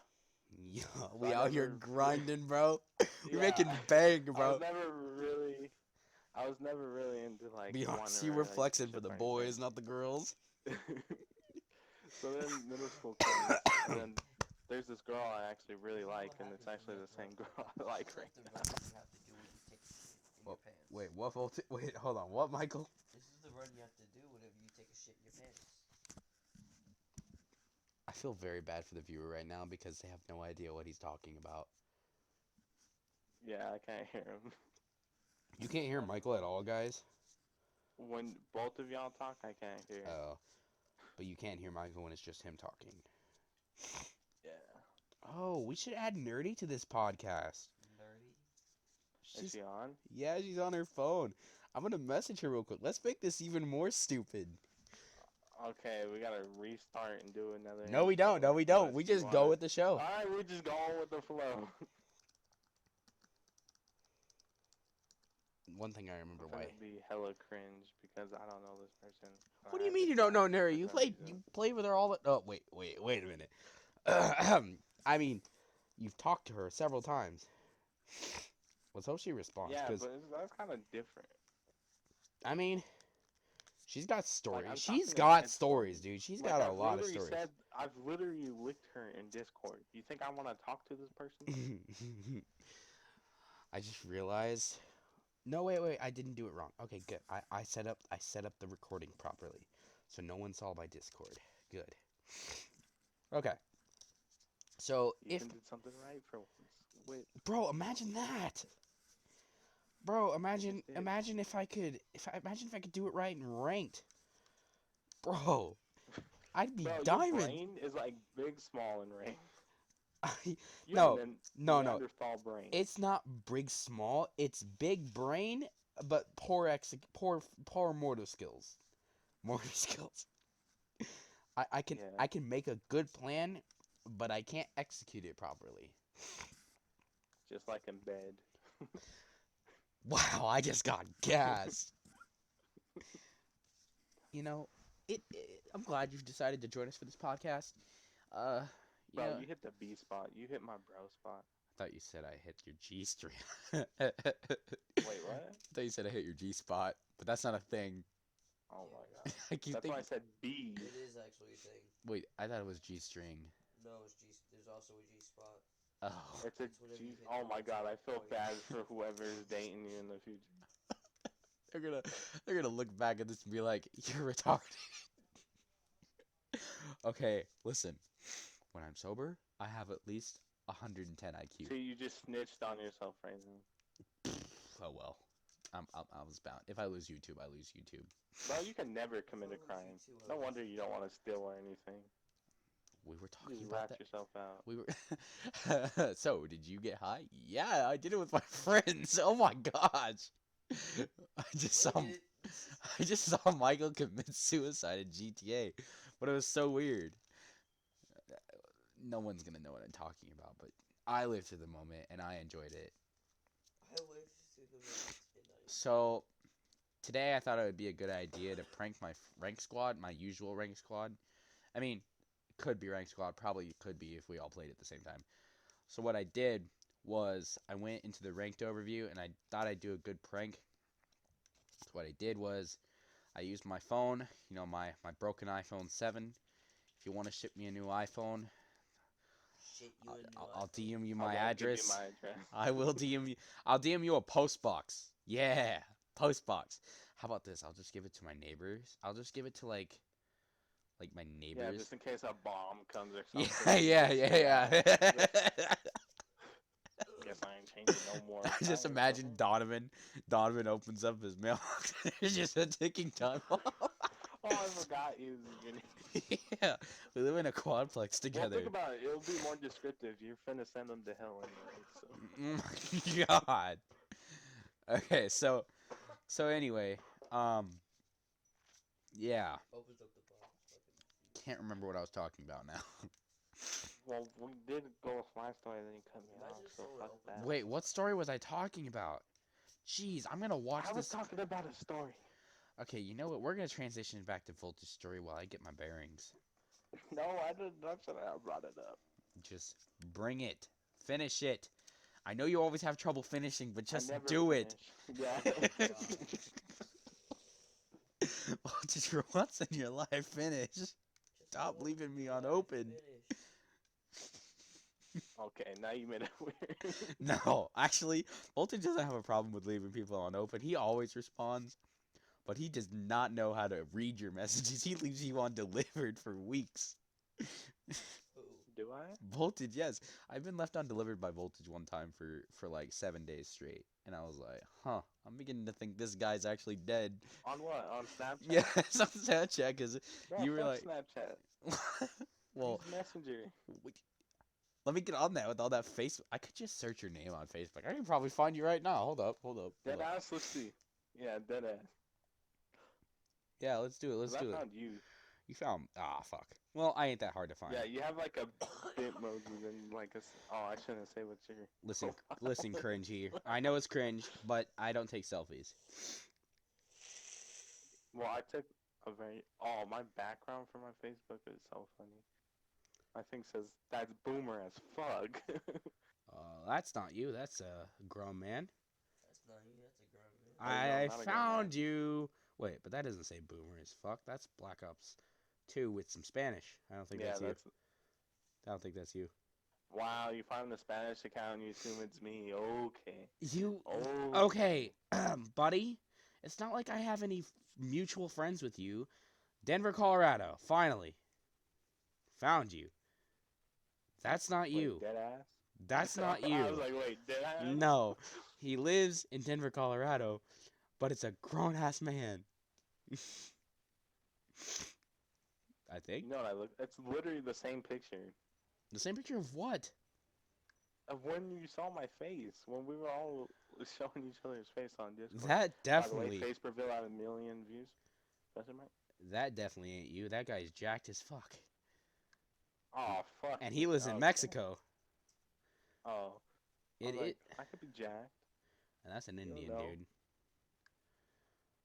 Yeah, we
I
out here
never-
grinding, bro. We're
Yeah.
making bang,
I
bro.
was never really into like.
Be
one
honest, you were flexing for
relationship
the
or
boys, not the girls.
anything. So then middle school comes, and then there's this girl I actually really like, and it's actually the same girl I like right
the
now.
run you have to do when you take a shit in
Well,
your pants.
Wait, what Voltage? Wait, hold on. What, Michael?
This is the run you have to do whenever you take a shit in your pants.
I feel very bad for the viewer right now because they have no idea what he's talking about.
Yeah, I can't hear him.
You can't hear Michael at all, guys?
When both of y'all talk, I can't hear.
Oh. But you can't hear Michael when it's just him talking.
Yeah.
Oh, we should add Nerdy to this podcast.
Nerdy.
Is
She's,
she on?
yeah, she's on her phone. I'm gonna message her real quick. Let's make this even more stupid.
Okay, we gotta restart and do another.
No, we don't. No, we don't. We just go with the show.
Alright, we just go on with the flow.
One thing I remember
It's
why.
gonna be hella cringe because I don't know this person.
What do you mean you don't know Nerdy? You played with her all the. Oh, wait a minute. I mean, you've talked to her several times. Let's hope she responds.
Yeah,
'Cause,
but that's kind of different.
I mean, she's got stories.
I'm
She's
talking
got
about
stories, dude. She's
Like,
got a
I've
lot of
literally
stories.
I've literally licked her in Discord. You think I want to talk to this person?
I just realized. No, wait. I didn't do it wrong. Okay, good. I set up the recording properly, so no one saw my Discord. Good. Okay. So
Ethan did something right for once. Wait,
bro, imagine that. Bro, imagine
did.
if I could do it right in ranked. Bro, I'd be
bro,
diamond.
your brain is like big, small, and range. You
No,
have a
no.
Neanderthal brain.
It's not big small. It's big brain, but poor motor skills. Motor skills. I can make a good plan, but I can't execute it properly.
Just like in bed.
Wow, I just got gassed. You know, I'm glad you've decided to join us for this podcast.
Bro,
know,
you hit the B spot. You hit my bro spot.
I thought you said I hit your G string.
Wait, what?
I thought you said I hit your G spot, but that's not a thing.
Oh
Yeah,
my god.
I keep
That's why
thinking.
I said B.
It is actually a thing.
Wait, I thought it was G string.
No, it's G. There's also a G spot.
Oh,
It's a
It's whenever you
G.
hit
Oh
the
my
right
god, I
spot.
feel
Oh, yeah.
bad for whoever's dating you in the future.
they're gonna look back at this and be like, "You're retarded." Okay, listen. When I'm sober, I have at least 110 IQ.
See, you just snitched on yourself right now.
Oh well. I was bound. If I lose YouTube, I lose YouTube.
Bro, you can never commit a
Well,
crime.
you too,
No
I
wonder
lose
you don't
YouTube.
want to steal or anything.
We were
You
talking
just
about
rat
that.
yourself out.
We were. So, did you get high? Yeah, I did it with my friends. Oh my gosh. I just saw.
Wait, did it?
I just saw Michael commit suicide in GTA, but it was so weird. No one's gonna know what I'm talking about, but I lived through the moment and I enjoyed it.
I lived through the moment and I.
So today I thought it would be a good idea to prank my rank squad, my usual rank squad. I mean, it could be rank squad, probably could be if we all played at the same time. So what I did was I went into the ranked overview and I thought I'd do a good prank. So what I did was I used my phone, my broken iPhone 7. If you want to ship me a new iPhone,
Shit, you a new
I'll
iPhone.
DM you
I
my
won't give you
address.
my address.
I will DM you. I'll DM you a post box. Yeah, post box. How about this? I'll just give it to my neighbors. I'll just give it to like my
Yeah,
neighbors.
just in case a bomb comes or
Yeah,
something.
yeah.
Guess I ain't changing no more.
I just
tires,
imagine
huh?
Donovan. Donovan opens up his mailbox. There's just a ticking time bomb.
Oh, I forgot you.
Yeah, we live in a quadplex
Well,
together.
think about it. It'll be more descriptive. You're finna send them to hell anyway. So.
Oh my god. Okay, so anyway, yeah,
Opens up the box. Fucking.
can't remember what I was talking about now.
Well, we did go with my story, then you cut me
Imagine
off.
if
So
someone
fuck
opened
that.
Wait, what story was I talking about? Jeez, I'm gonna watch
I was
this.
talking about a story.
Okay, you know what? We're gonna transition back to Voltage story while I get my bearings.
No, I didn't. That's why I brought it up.
Just bring it. Finish it. I know you always have trouble finishing, but just
I never
do it.
finish. Yeah.
Voltage for once in your life, finish.
Just
Stop
one
leaving me
life
unopened.
finish.
Okay, now you made it weird.
No, actually, Voltage doesn't have a problem with leaving people unopened. He always responds, but he does not know how to read your messages. He leaves you undelivered for weeks.
Who?
Do I?
Voltage, yes. I've been left undelivered by Voltage one time for like 7 days straight. And I was like, huh, I'm beginning to think this guy's actually dead.
On what? On Snapchat?
Yeah, it's on Snapchat because
Bro,
you were
fuck
like,
Snapchat.
well,
Use Messenger.
let me get on that with all that face. I could just search your name on Facebook. I can probably find you right now. Hold up, hold up.
Dead
Hold up.
ass. Let's see. Yeah, dead ass.
Yeah, let's do it. Let's
'Cause
do
I
it.
found you.
You found. Ah, fuck. Well, I ain't that hard to find.
Yeah, you have like a Bitmoji and like a. Oh, I shouldn't say what you're.
Listen, listen, cringe here. I know it's cringe, but I don't take selfies.
Well, I took a very. Oh, my background for my Facebook is so funny. My thing says that's boomer as fuck.
That's not you. That's a grown man.
That's not you. That's a grown man.
no,
I
not a grown
found
man.
you. Wait, but that doesn't say boomer as fuck. That's Black Ops 2 with some Spanish. I don't think
Yeah,
that's you.
that's.
I don't think that's you.
Wow, you found the Spanish account and you assume it's me. Okay.
You.
Oh.
Okay, buddy. It's not like I have any mutual friends with you. Denver, Colorado. Finally. Found you. That's not you.
Wait, dead ass?
That's not
I
you.
was like, wait, dead ass?
No. He lives in Denver, Colorado, but it's a grown ass man. I think.
You know what I look? It's literally the same picture
The same picture of what?
of when you saw my face when we were all showing each other's face on Discord.
That
By the way,
definitely.
face per view at 1 million views. Question mark?
That definitely ain't you. That guy's jacked as fuck.
Oh fuck.
And he lives in
Okay.
Mexico.
Oh. I was
It
like, I could be jacked.
and that's an Indian
know.
dude.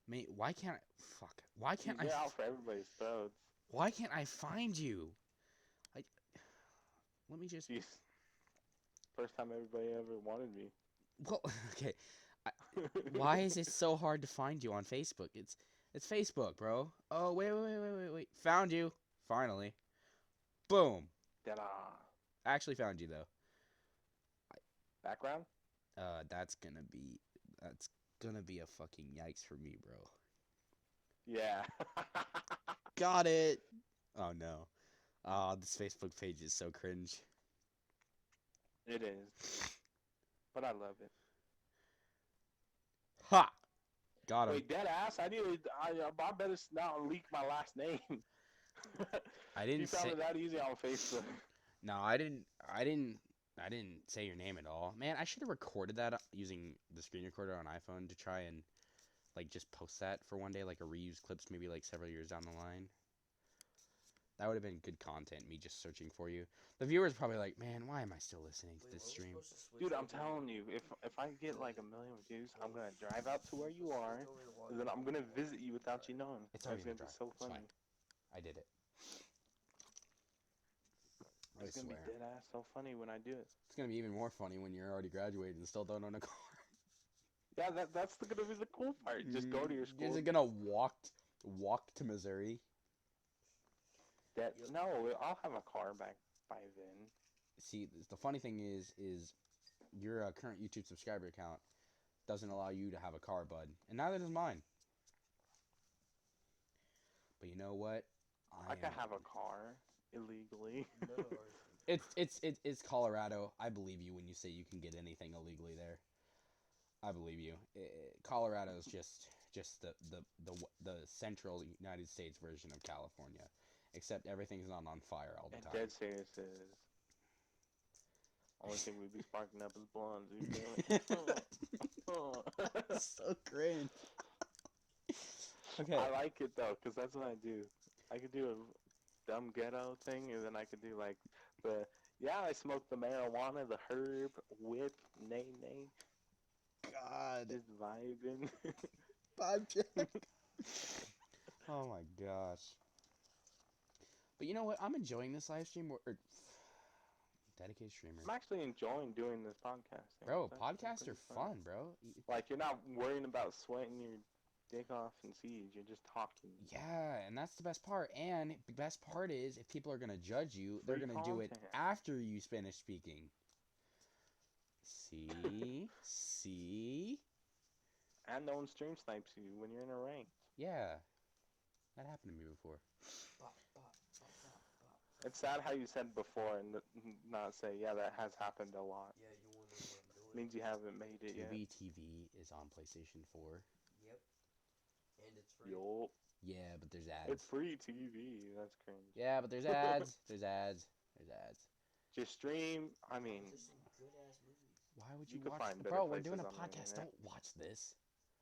Mate, why can't I fuck? Why can't
You're
I
out for everybody's throats.
why can't I find you? I let me just
Jeez. First time everybody ever wanted me.
well okay. Why is it so hard to find you on Facebook? It's Facebook, bro. Oh wait. Found you. Finally. Boom.
Ta-da.
I actually found you though.
Background?
That's gonna be a fucking yikes for me, bro.
Yeah.
Got it. Oh no. This Facebook page is so cringe.
It is. But I love it.
Ha! Got him.
Wait, dead ass. I better not leak my last name.
I
You
didn't
found
say.
it that easy on Facebook.
No, I didn't. I didn't say your name at all. Man, I should have recorded that using the screen recorder on iPhone to try and like just post that for one day, like a reused clips, maybe like several years down the line. That would have been good content. Me just searching for you. The viewers probably like, man, why am I still listening to
Wait,
this
weren't we
stream?
supposed to switch
Dude, I'm
over
telling you, if I get like 1,000,000 views, I'm gonna drive out to where you are, and then I'm gonna visit you without you knowing.
It's already
It's
in the
gonna be
drive.
so
It's
funny.
fine. I did it. I
It's gonna be
swear.
dead ass so funny when I do it.
It's gonna be even more funny when you're already graduated and still don't own a car.
Yeah, that's gonna be the cool part. Just go to your
You're
school.
just gonna walk to Missouri.
That
Yep.
no, I'll have a car back by then.
See, the funny thing is your current YouTube subscriber account doesn't allow you to have a car, bud, and neither does mine. But you know what?
I can have a car illegally.
None of ours.
It's Colorado. I believe you when you say you can get anything illegally there. I believe you. Colorado is just the central United States version of California, except everything's not on fire all the
And
time.
dead serious is. Only thing we'd be sparking up is blondes. We'd be like,
So cringe. Okay.
I like it though, cause that's what I do. I could do a dumb ghetto thing, and then I could do like I smoke the marijuana, the herb, whip, nay,
God.
just vibing.
Bob Jack. Oh my gosh. But you know what? I'm enjoying this live stream. Or dedicated streamer.
I'm actually enjoying doing this podcast.
Bro,
It's actually
podcasts
pretty
are fun, bro.
Like you're not worrying about sweating your dick off in siege. You're just talking.
Yeah, and that's the best part. And the best part is, if people are gonna judge you, they're
Free
gonna do it
content.
after you finish speaking. See.
And no one stream snipes you when you're in a rank.
Yeah, that happened to me before.
Bop, bop, bop, bop, bop.
It's sad how you said before and not say, yeah, that has happened a lot.
Yeah, you wonder what I'm doing.
Means you haven't made it yet.
Tubi TV is on PlayStation 4.
Yep. And it's free.
Yo,
Yeah, but there's
it's
ads.
free TV. That's cringe.
Yeah, but there's ads. There's ads. There's ads.
Just stream. I mean,
There's some good ass movies.
Why would
You
you
could
watch?
find better
Bro, we're doing a
places on the
podcast.
internet.
Don't watch this.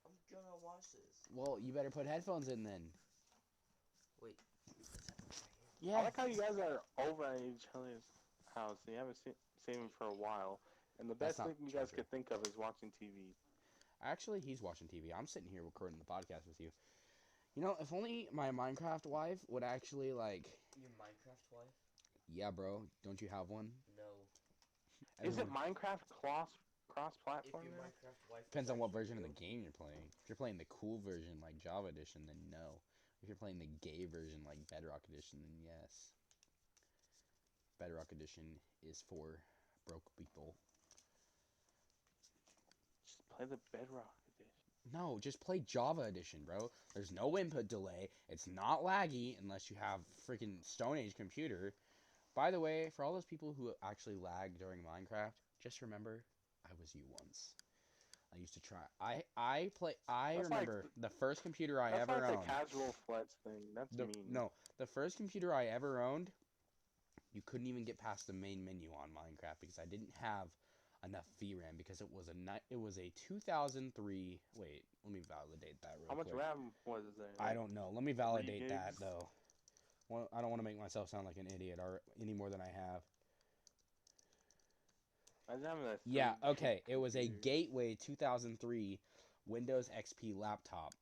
I'm gonna watch this.
Well, you better put headphones in then.
Wait.
Yeah.
I like how you guys are over at each other's house. You haven't seen him for a while. And the
That's
best
not
thing you guys
true.
could think of is watching TV.
Actually, he's watching TV. I'm sitting here recording the podcast with you. You know, if only my Minecraft wife would actually like.
Your Minecraft wife?
Yeah, bro. Don't you have one?
No.
Is it
Everyone-
Minecraft
If
cross-platform
your
now?
Minecraft wife
Depends
was
on what
actually
version of
real,
the game you're playing. If you're playing the cool version like Java Edition, then no. If you're playing the gay version like Bedrock Edition, then yes. Bedrock Edition is for broke people.
Just play the Bedrock edition.
No, just play Java Edition, bro. There's no input delay. It's not laggy unless you have freaking Stone Age computer. By the way, for all those people who actually lag during Minecraft, just remember, I was you once. I used to try. I
That's like
remember the first computer I
That's
ever
like
owned.
the casual flex thing. That's mean.
No, the first computer I ever owned, you couldn't even get past the main menu on Minecraft because I didn't have enough VRAM because it was a 2003. Wait, let me validate that real
How much
quick.
RAM was there?
I don't know. Let me validate that
gigs?
though. Well, I don't want to make myself sound like an idiot or any more than I have.
I was having a
Yeah,
3
okay.
gig
It was a
computer.
Gateway 2003 Windows XP laptop.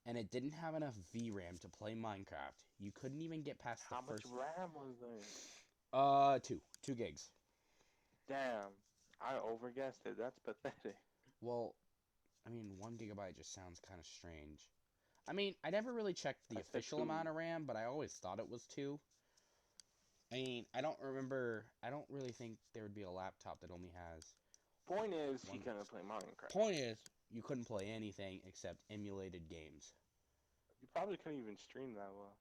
And it didn't have enough VRAM to play Minecraft. You couldn't even get past the
How much
first
RAM was there?
2 gigs.
Damn, I overguessed it. That's pathetic.
Well, I mean, 1 gigabyte just sounds kind of strange. I mean, I never really checked the
I said
official
2.
amount of RAM, but I always thought it was 2. I mean, I don't really think there would be a laptop that only has.
Point is, he
One-
couldn't play Minecraft.
Point is, you couldn't play anything except emulated games.
You probably couldn't even stream that well.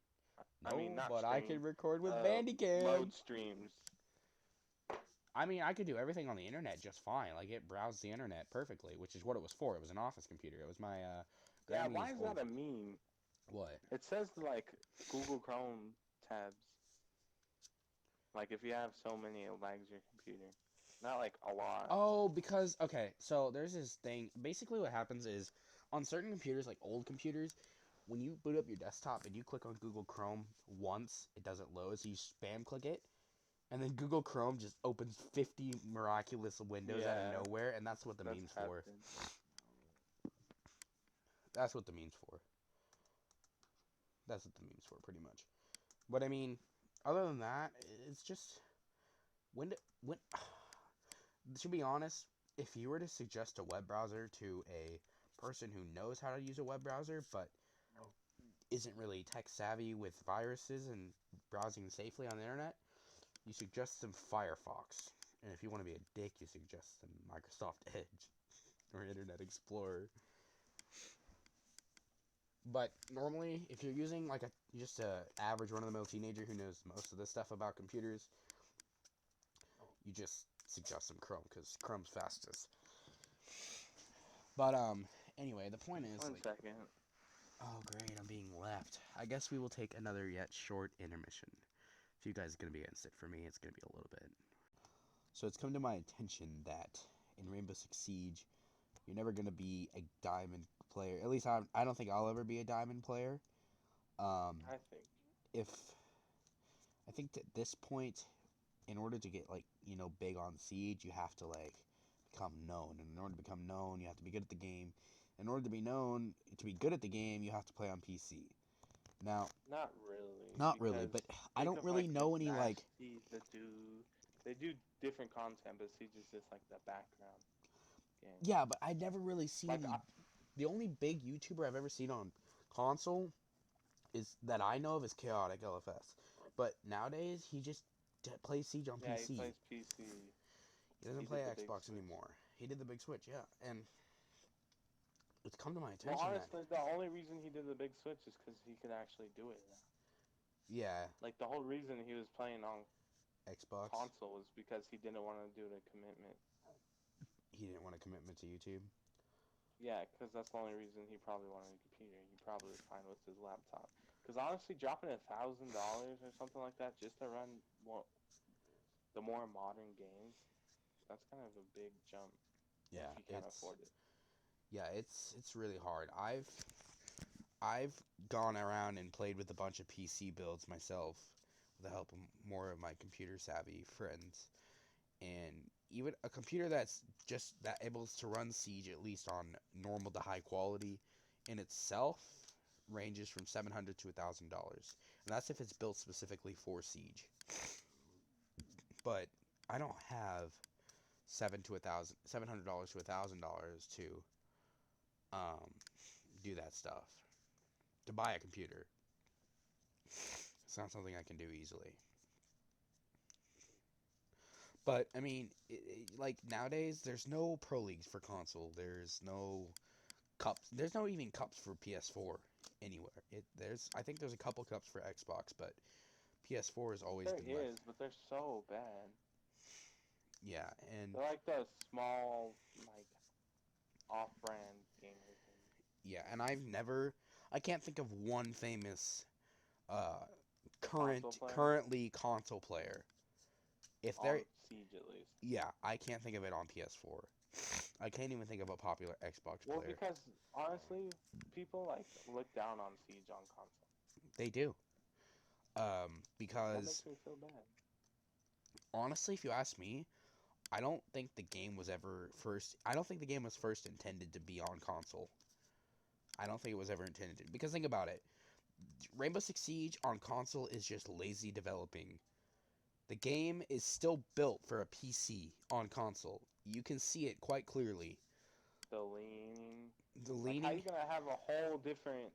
No,
I mean, not
but I
stream,
could record with
uh,
Bandicam.
load streams.
I mean, I could do everything on the internet just fine. Like, it browsed the internet perfectly, which is what it was for. It was an office computer. It was my
Yeah, why
Grammy's
is
old.
that a meme?
What?
It says like Google Chrome tabs. Like if you have so many, it lags your computer. Not like a lot.
Oh, because okay, so there's this thing. Basically, what happens is on certain computers, like old computers, when you boot up your desktop and you click on Google Chrome once, it doesn't load. So you spam click it, and then Google Chrome just opens 50 miraculous windows out
Yeah,
of nowhere, and that's what the
that's
meme's for.
happened.
That's what the meme's for. That's what the meme's for, pretty much. But I mean, other than that, it's just when to be honest, if you were to suggest a web browser to a person who knows how to use a web browser but isn't really tech savvy with viruses and browsing safely on the internet, you suggest them Firefox. And if you want to be a dick, you suggest them Microsoft Edge or Internet Explorer. But normally, if you're using like just a average run-of-the-mill teenager who knows most of this stuff about computers, you just suggest them Chrome because Chrome's fastest. But anyway, the point is,
One
like,
second.
oh great, I'm being left. I guess we will take another yet short intermission. If you guys are gonna be against it, for me, it's gonna be a little bit. So it's come to my attention that in Rainbow Six Siege, you're never gonna be a diamond player. At least I don't think I'll ever be a diamond player.
I think.
If I think at this point, in order to get like big on Siege, you have to like become known, and in order to become known, you have to be good at the game. In order to be known, to be good at the game, you have to play on PC. Now,
Not really.
not really,
Because
but I
think
don't
of
really
like the
know any like.
Nasties that they do different content, but Siege is just like the background game.
Yeah, but I'd never really seen
Like
any. The only big YouTuber I've ever seen on console is that I know of is Chaotic LFS. But nowadays, he just plays Siege on
yeah, he
PC.
plays PC.
He doesn't
He
play
did the big
Xbox
switch.
anymore. He did the big switch, yeah, and it's come to my
Well,
attention that
honestly, the only reason he did the big switch is because he could actually do it now.
yeah,
Like the whole reason he was playing on
Xbox.
console was because he didn't want to do the commitment.
He didn't want a commitment to YouTube.
Yeah, because that's the only reason he probably wanted a computer. He probably was fine with his laptop. Because honestly, dropping $1,000 or something like that just to run the more modern games, that's kind of a big jump if
Yeah,
you can't afford it.
it's really hard. I've gone around and played with a bunch of PC builds myself with the help of more of my computer savvy friends. And even a computer that's just that able to run Siege at least on normal to high quality in itself ranges from $700 to $1,000, and that's if it's built specifically for Siege. But I don't have $700 to $1,000 to um, do that stuff. To buy a computer, it's not something I can do easily. But I mean, like nowadays, there's no pro leagues for console. There's no cups. There's no even cups for PS4 anywhere. I think there's a couple cups for Xbox, but PS4 has always
There
been left.
is, but they're so bad.
Yeah, and
They're like the small, like, off-brand gamer things.
yeah, and I can't think of one famous uh
Console player
currently console player. If
on
they're
Siege at least.
Yeah, I can't think of it on PS4. I can't even think of a popular Xbox
Well,
player.
because honestly, people like look down on Siege on console.
They do.
That
Because
makes me feel bad.
honestly, if you ask me, I don't think the game was ever first. I don't think the game was first intended to be on console. I don't think it was ever intended to. Because think about it, Rainbow Six Siege on console is just lazy developing. The game is still built for a PC on console. You can see it quite clearly.
The leaning.
The
Like, how
leaning.
you gonna have a whole different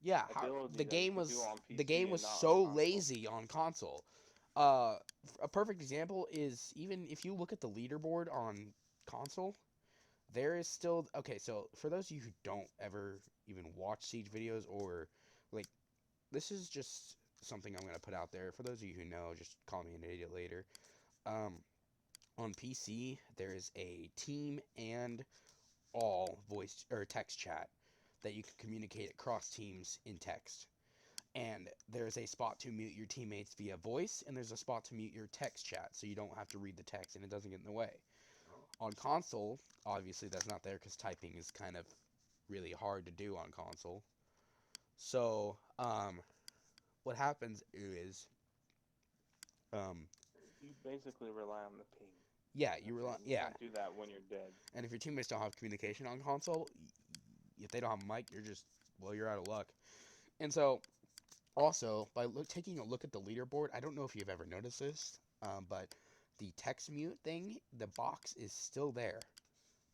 Yeah,
ability
the
that you
game
could do
was
on PC
the game
and
was
not on
so
console?
lazy on console. Uh, a perfect example is even if you look at the leaderboard on console, there is still okay. So for those of you who don't ever even watch Siege videos or like, this is just something I'm gonna put out there. For those of you who know, just call me an idiot later. Um, On PC, there is a team and all voice or text chat that you can communicate across teams in text. And there's a spot to mute your teammates via voice, and there's a spot to mute your text chat so you don't have to read the text and it doesn't get in the way. On console, obviously that's not there because typing is kind of really hard to do on console. So, what happens is, um,
You basically rely on the ping.
yeah, you rely,
You
yeah,
can't do that when you're dead.
and if your teammates don't have communication on console, if they don't have a mic, you're just, well, you're out of luck. And so, also, by taking a look at the leaderboard, I don't know if you've ever noticed this, but the text mute thing, the box is still there,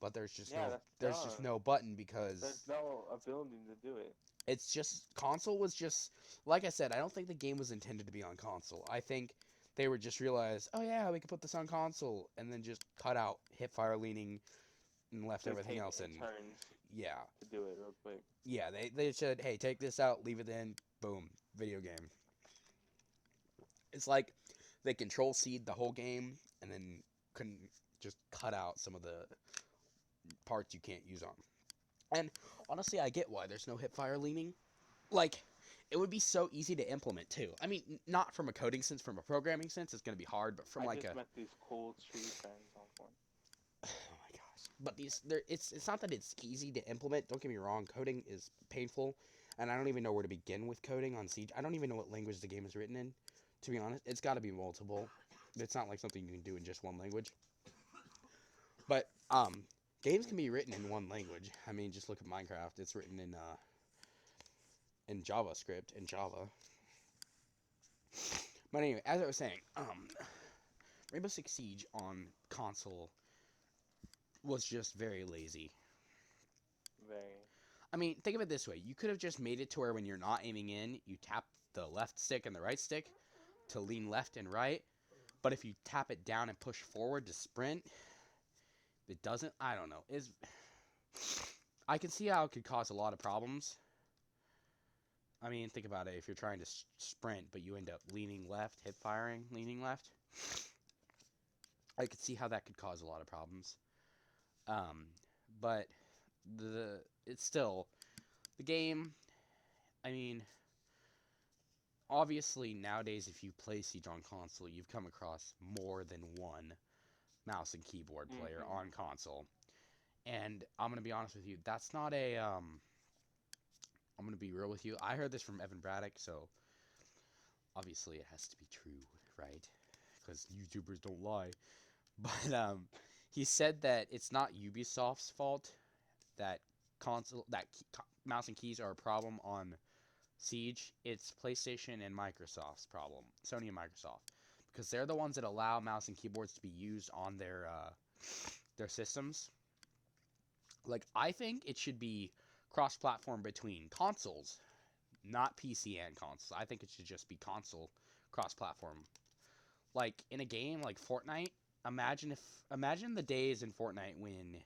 but there's just
Yeah,
no
that's
there's just
dumb.
no button because
There's no ability to do it.
it's just console was just like I said, I don't think the game was intended to be on console. I think they were just realized, oh yeah, we could put this on console, and then just cut out hip fire leaning and left
Just
everything
take
else in.
turns
Yeah,
to do it real quick.
yeah, they said, hey, take this out, leave it in, boom, video game. It's like they control seed the whole game and then couldn't just cut out some of the parts you can't use on. And honestly, I get why there's no hip fire leaning. Like, it would be so easy to implement too. I mean, not from a coding sense, from a programming sense, it's gonna be hard. But from
I
like
just
a
met these cool tree friends on one.
oh my gosh, but it's not that it's easy to implement. Don't get me wrong, coding is painful, and I don't even know where to begin with coding on Siege. I don't even know what language the game is written in. To be honest, it's got to be multiple. It's not like something you can do in just one language. But games can be written in one language. I mean, just look at Minecraft. It's written in JavaScript in Java. But anyway, as I was saying, Rainbow Six Siege on console was just very lazy.
Very.
I mean, think of it this way: you could have just made it to where when you're not aiming in, you tap the left stick and the right stick to lean left and right. But if you tap it down and push forward to sprint, it doesn't. I don't know. I can see how it could cause a lot of problems. I mean, think about it. If you're trying to sprint, but you end up leaning left, hip firing, leaning left, I could see how that could cause a lot of problems. But it's still the game. I mean, obviously nowadays, if you play Siege on console, you've come across more than one mouse and keyboard player on console. And I'm gonna be honest with you, that's not a I'm gonna be real with you. I heard this from Evan Braddock, so obviously it has to be true, right? Because YouTubers don't lie. But he said that it's not Ubisoft's fault that mouse and keys are a problem on Siege. It's PlayStation and Microsoft's problem, Sony and Microsoft, because they're the ones that allow mouse and keyboards to be used on their systems. Like, I think it should be cross-platform between consoles, not PC and consoles. I think it should just be console cross-platform. Like in a game like Fortnite, imagine the days in Fortnite when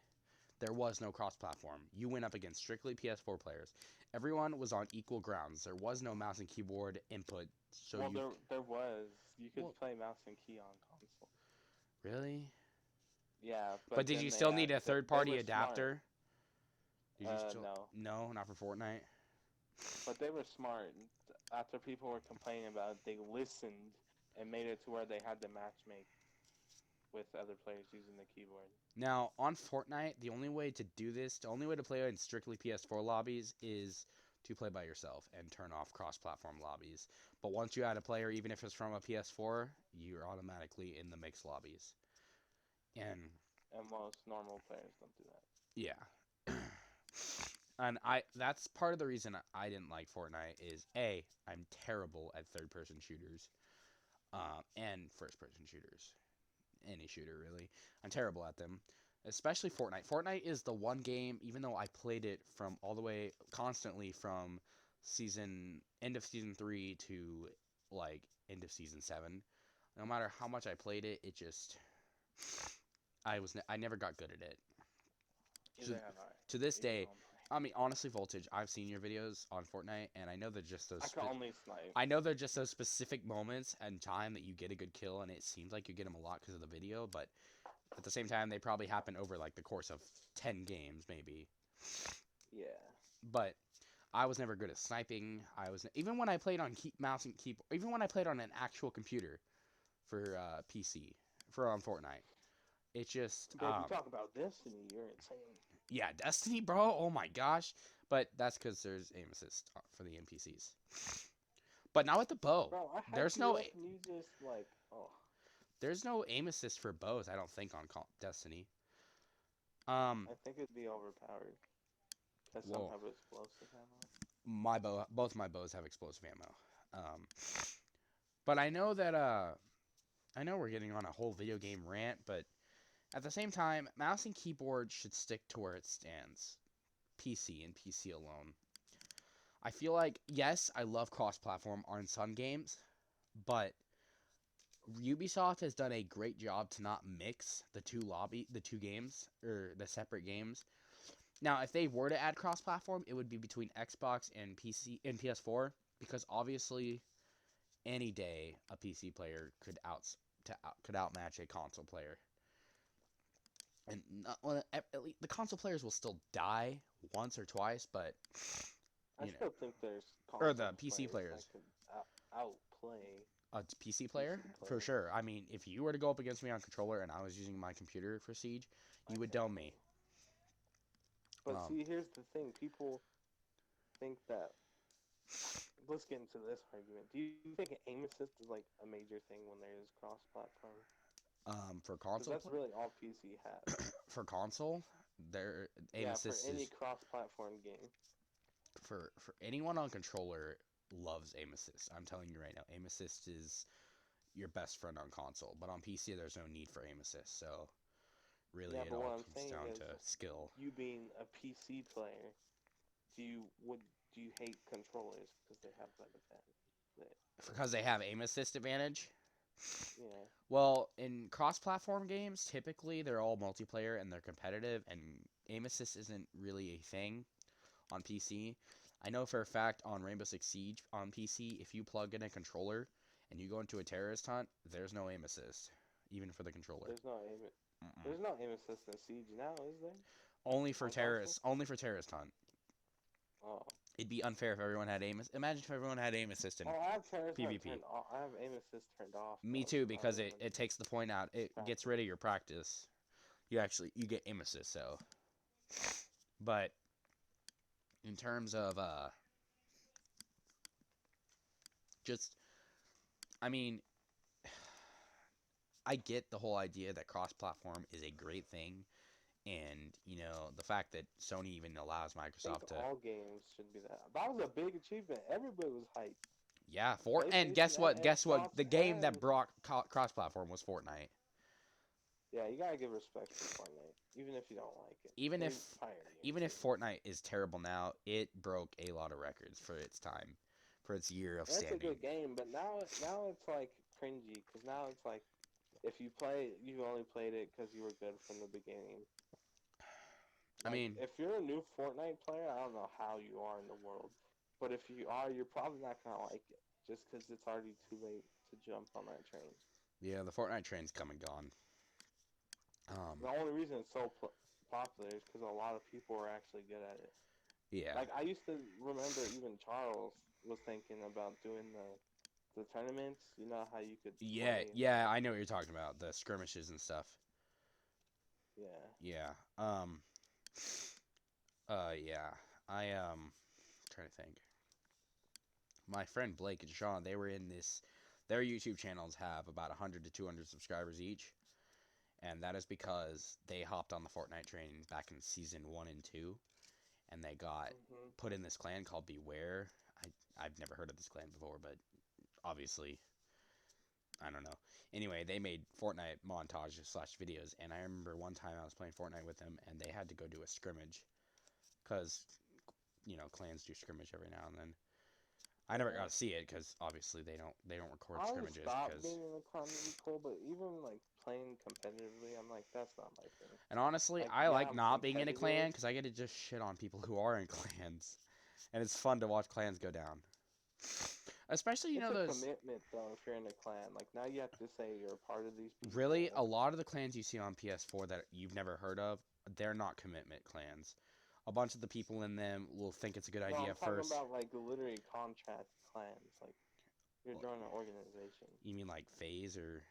there was no cross-platform. You went up against strictly PS4 players. Everyone was on equal grounds. There was no mouse and keyboard input. So
well, there was. You could
Well-
play mouse and key on console.
Really?
Yeah,
But did
then
you
they
still need a
they
third-party
were
adapter? Did you
No.
No, not for Fortnite.
But they were smart. After people were complaining about it, they listened and made it to where they had to matchmake with other players using the keyboard.
Now, on Fortnite, the only way to do this, the only way to play in strictly PS4 lobbies is to play by yourself and turn off cross-platform lobbies. But once you add a player, even if it's from a PS4, you're automatically in the mixed lobbies. And
most normal players don't do that.
yeah. And that's part of the reason I didn't like Fortnite is I'm terrible at third-person shooters, and first-person shooters. Any shooter really. I'm terrible at them, especially Fortnite. Fortnite is the one game, even though I played it from all the way constantly from end of season 3 to like end of season 7. No matter how much I played it, it just I never got good at it.
Either have I.
To this
Even
day,
though I'm playing.
I mean, honestly, Voltage, I've seen your videos on Fortnite, and I know they're just those.
I can only snipe.
I know they're just those specific moments and time that you get a good kill, and it seems like you get them a lot because of the video. But At the same time, they probably happen over like the course of 10 games, maybe.
Yeah.
But I was never good at sniping. Even when I played on mouse and keyboard, even when I played on an actual computer for PC for on Fortnite, it just
But if you talk about Destiny, you're insane.
yeah, Destiny, bro. Oh my gosh. But that's because there's aim assist for the NPCs. But not with the bow.
Bro, I
There's
hyped you
no
up and you just like, oh.
there's no aim assist for bows. I don't think on Destiny.
I think it'd be overpowered. Because some
Whoa.
have explosive ammo.
Both my bows have explosive ammo. Um, but I know that I know we're getting on a whole video game rant, but at the same time, mouse and keyboard should stick to where it stands. PC and PC alone. I feel like, yes, I love cross-platform on some games, but Ubisoft has done a great job to not mix the two games, or the separate games. Now, if they were to add cross-platform, it would be between Xbox and PC and PS4, because obviously, any day a PC player could outmatch a console player. And not, well, at least the console players will still die once or twice, but
I
you know,
still think there's
or the
console
PC players.
that could outplay
A PC player,
PC
for
players.
sure. I mean, if you were to go up against me on controller and I was using my computer for Siege, you would dome me.
But see, here's the thing. People think that... Let's get into this argument. Do you think aim assist is like a major thing when there is cross-platform?
For
Because
console,
that's really all PC has.
for console, their aim assist
for any
is
cross-platform game.
for anyone on controller loves aim assist. I'm telling you right now, aim assist is your best friend on console. But on PC, there's no need for aim assist. So really,
Yeah,
it
but what
all
I'm
comes
saying
down
is,
to skill.
you being a PC player, do you hate controllers because they have that advantage?
Because they have aim assist advantage.
Yeah.
Well, in cross-platform games, typically they're all multiplayer and they're competitive, and aim assist isn't really a thing on PC. I know for a fact on Rainbow Six Siege on PC, if you plug in a controller and you go into a terrorist hunt, there's no aim assist, even for the controller.
There's no aim.
Mm-mm.
There's no aim assist in Siege now, is there?
Only for
On
terrorists.
console?
Only for terrorist hunt.
Oh.
It'd be unfair if everyone had aim. Imagine if everyone had aim assist in
Oh, I have terrorist hunt
PvP.
turned off. I have aim assist turned off.
Me
though,
too,
so I
because
don't
it
even
takes the point out. It gets
practice.
rid of your practice. You get aim assist. So, but in terms of just, I mean, I get the whole idea that cross-platform is a great thing, and the fact that Sony even allows
I
Microsoft
think
to,
all games should be that. That was a big achievement. Everybody was hyped.
yeah, and guess
PlayStation and
what? Guess what?
Xbox
The game that
and...
brought cross-platform was Fortnite.
Yeah, you gotta give respect to Fortnite, even if you don't like it.
Even
They
if
pioneered
even if
it.
Fortnite is terrible now, it broke a lot of records for its time, for its year of
That's a
standing.
good game, but now it's like cringy, because now it's like, if you play, you only played it because you were good from the beginning.
I
Like,
mean,
if you're a new Fortnite player, I don't know how you are in the world, but if you are, you're probably not gonna like it, just because it's already too late to jump on that train.
yeah, the Fortnite train's come and gone.
The only reason it's so popular is because a lot of people are actually good at it.
Yeah,
Like, I used to remember even Charles was thinking about doing the tournaments. You know how you could play.
yeah, I know what you're talking about, the skirmishes and stuff.
Yeah.
Yeah, yeah, trying to think. My friend Blake and Sean, they were in this. Their YouTube channels have about 100 to 200 subscribers each, and that is because they hopped on the Fortnite train back in season 1 and 2, and they got put in this clan called Beware. I've never heard of this clan before, but obviously, I don't know. Anyway, they made Fortnite montages / videos, and I remember one time I was playing Fortnite with them, and they had to go do a scrimmage, because, clans do scrimmage every now and then. I never got to see it, because obviously they don't record
I always
scrimmages.
thought
Cause...
being in a clan would be cool, but even like playing competitively, I'm like, that's not my thing.
And honestly,
Like,
I
yeah,
like
I'm
not being in a clan,
competitive.
because I get to just shit on people who are in clans, and it's fun to watch clans go down. Especially,
It's a
those.
commitment though. If you're in a clan, like now you have to say you're a part of these people.
Really, a lot of the clans you see on PS4 that you've never heard of, they're not commitment clans. A bunch of the people in them will think it's a good
No,
idea
I'm
at
talking
first.
about like literally contract clans. Like you're
Well,
joining an organization.
you mean like FaZe or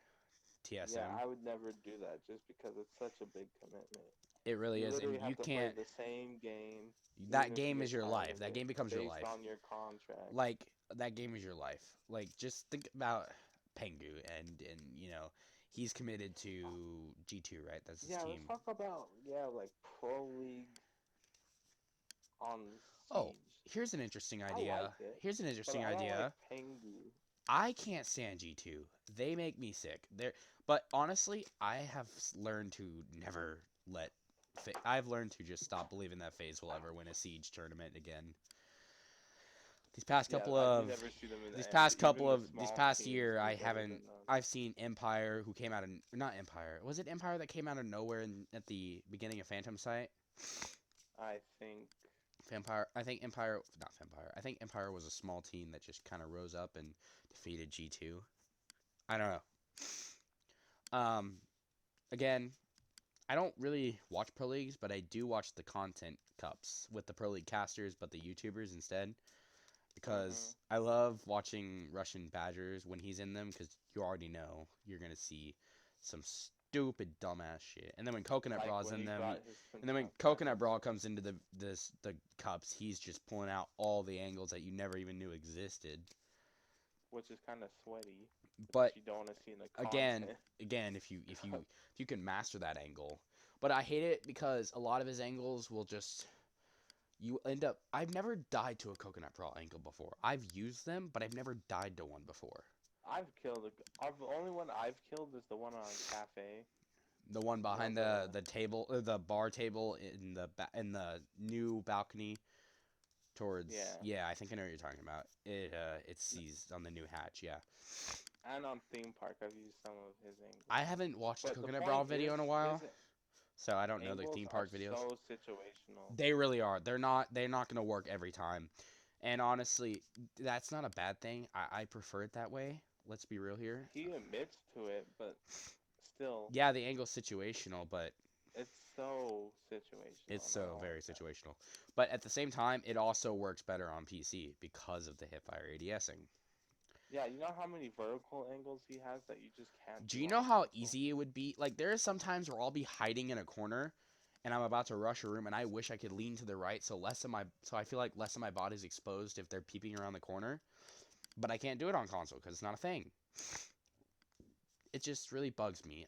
Yeah,
TSM?
I would never do that just because it's such a big commitment.
It really
You
is, and
literally
you
have to play
can't.
the same game, even
That
if you
game
get
is your
tired
life.
of
That
it,
game becomes your
based
life.
on your contract.
Like that game is your life. Like just think about Pengu, and he's committed to G2, right? That's his
Yeah, let's
team.
talk about like Pro League on
Oh,
Siege.
here's an interesting
I like
idea.
it,
Here's an
but
interesting
I don't like
idea.
Pengu.
I can't stand G2. They make me sick. But honestly, I have learned to never let. I've learned to just stop believing that FaZe will ever win a Siege tournament again. These past
Yeah,
couple
you
of
never see them in the
these
end.
past
Even
couple
the
of this
small
past
teams
year,
do
I
better
haven't.
than them.
I've seen Empire who came out of not Empire. Was it Empire that came out of nowhere at the beginning of Phantom Sight?
I think.
Vampire. I think Empire. Not Vampire. I think Empire was a small team that just kind of rose up and defeated G2. I don't know. Again, I don't really watch pro leagues, but I do watch the content cups with the pro league casters, but the YouTubers instead,
Mhm.
because I love watching Russian Badgers when he's in them, because you already know you're gonna see some stupid dumbass shit. And then when Coconut
Like
Brawl's
when
in
he
them,
got his
and then when
contract,
Coconut Brawl comes into the cups, he's just pulling out all the angles that you never even knew existed.
which is kind of sweaty,
But
which you don't want to see in the
again,
content.
again, if you can master that angle. But I hate it because a lot of his angles will just you end up. I've never died to a Coconut Brawl angle before. I've used them, but I've never died to one before.
The only one I've killed is the one on Cafe.
The one
You know
behind the table, the bar table in the new balcony towards.
Yeah,
Yeah, I think I know what you're talking about. It sees on the new hatch. Yeah,
and on Theme Park I've used some of his angles.
I haven't watched a
But the
Coconut Brawl
point
video
is,
in a
his
while, so I don't know the
angles
theme
are
park videos.
so situational.
They really are. They're not gonna work every time. And honestly, that's not a bad thing. I prefer it that way. Let's be real here.
He admits to it, but still,
Yeah, the angle's situational, but
it's so situational.
it's
And I
so
don't
very
like that.
situational. But at the same time, it also works better on PC because of the hipfire ADSing.
Yeah, you know how many vertical angles he has that you just can't
Do
do
you
on
know how
console?
easy it would be? Like, there are some times where I'll be hiding in a corner and I'm about to rush a room and I wish I could lean to the right so I feel like less of my body's exposed if they're peeping around the corner. But I can't do it on console because it's not a thing. It just really bugs me.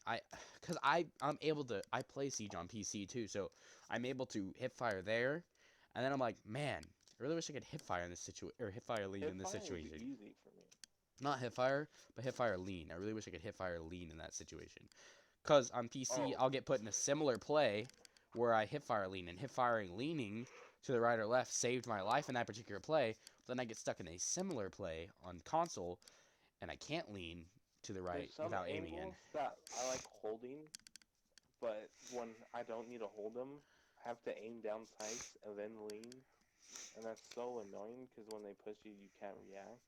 Because I'm able to I play Siege on PC too, so I'm able to hip fire there, and then I'm like, man, I really wish I could hip fire in this situation or hip fire lean in this
Hipfire is
situation.
easy for me.
Not hip fire, but hip fire lean. I really wish I could hip fire lean in that situation. Cause on PC
Oh,
I'll get put in a similar play where I hip fire lean, and hip firing leaning to the right or left saved my life in that particular play. But then I get stuck in a similar play on console, and I can't lean to the right
there's some
without aiming in.
angles that I like holding, but when I don't need to hold them, I have to aim down sights and then lean, and that's so annoying because when they push you, you can't react.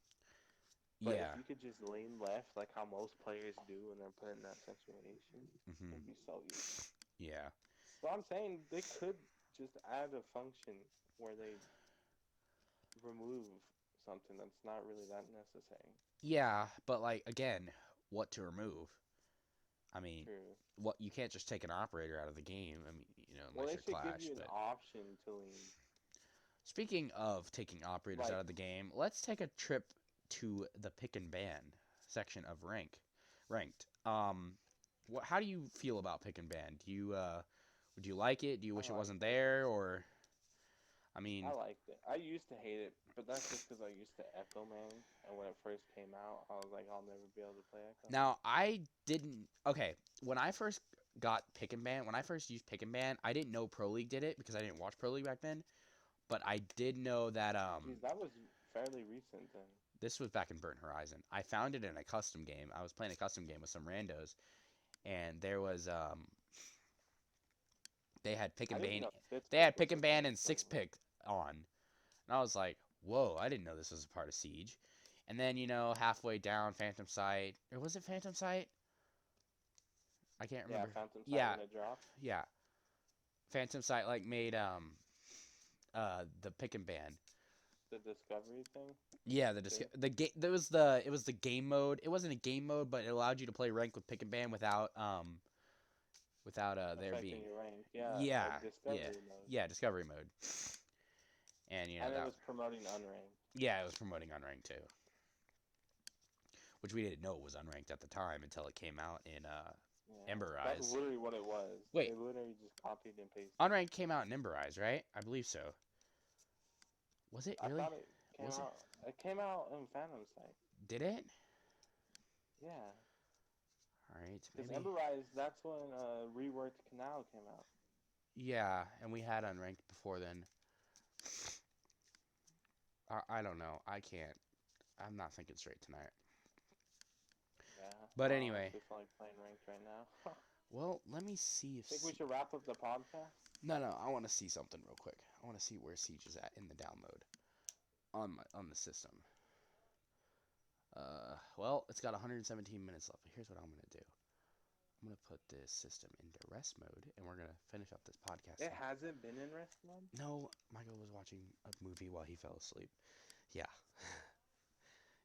But if
Yeah.
you could just lean left, like how most players do when they're put in that situation,
Hmm.
it'd be so easy.
Yeah.
So I'm saying they could just add a function where they remove something that's not really that necessary.
Yeah, but like again, what to remove? I mean,
True.
what you can't just take an operator out of the game. I mean,
Well,
unless
they
you're
should give
Clash.
you an
But
option to lean.
speaking of taking operators
Like,
out of the game, let's take a trip to the pick and ban section of ranked. How do you feel about pick and ban? Would you like it? Do you
I
wish it
like
wasn't
it.
there? Or I
I
mean,
liked it. I used to hate it, but that's just because I used to Echo Man, and when it first came out, I was like, I'll never be able to play Echo.
now I didn't. Okay, when I first got pick and ban, when I first used pick and ban, I didn't know Pro League did it because I didn't watch Pro League back then. But I did know that
Geez, that was fairly recent then.
this was back in Burnt Horizon. I found it in a custom game. I was playing a custom game with some randos, and there was they had pick
I
and
didn't
ban.
know Fifth
They
Pick
had
was
pick
a
and ban
thing
and
until
six pick on, and I was like, whoa! I didn't know this was a part of Siege. And then, halfway down Phantom Sight, or was it Phantom Sight? I can't
Yeah,
remember.
Phantom Sight
Yeah,
when it dropped.
yeah. Phantom Sight like made the pick and ban.
The Discovery thing.
Yeah,
Too?
the game it was the game mode. It wasn't a game mode, but it allowed you to play rank with pick and ban without there
Affecting
being
your rank. Yeah,
yeah,
like
yeah.
Discovery mode.
Yeah, discovery mode. And
And it
that
was promoting unranked.
yeah, it was promoting unranked too. Which we didn't know it was unranked at the time until it came out in
Yeah.
Ember
That's
Eyes.
literally what it was.
Wait.
They literally just copied and pasted.
Unranked came out in Ember Eyes, right? I believe so. Was it
I
really?
thought it came
Was it?
out. It came out in Phantom Sight.
Did it?
Yeah.
All right,
Because
maybe.
Ember Rise, that's when Reworked Canal came out.
Yeah, and we had unranked before then. I don't know. I can't. I'm not thinking straight tonight.
Yeah.
But
I
anyway.
honestly feel like playing ranked right now.
Well, let me see if.
Think we should wrap up the podcast?
No. I want to see something real quick. I want to see where Siege is at in the download on the system. Well, it's got 117 minutes left. Here's what I'm gonna do. I'm gonna put this system into rest mode, and we're gonna finish up this podcast.
It hasn't been in rest mode?
No, Michael was watching a movie while he fell asleep. Yeah.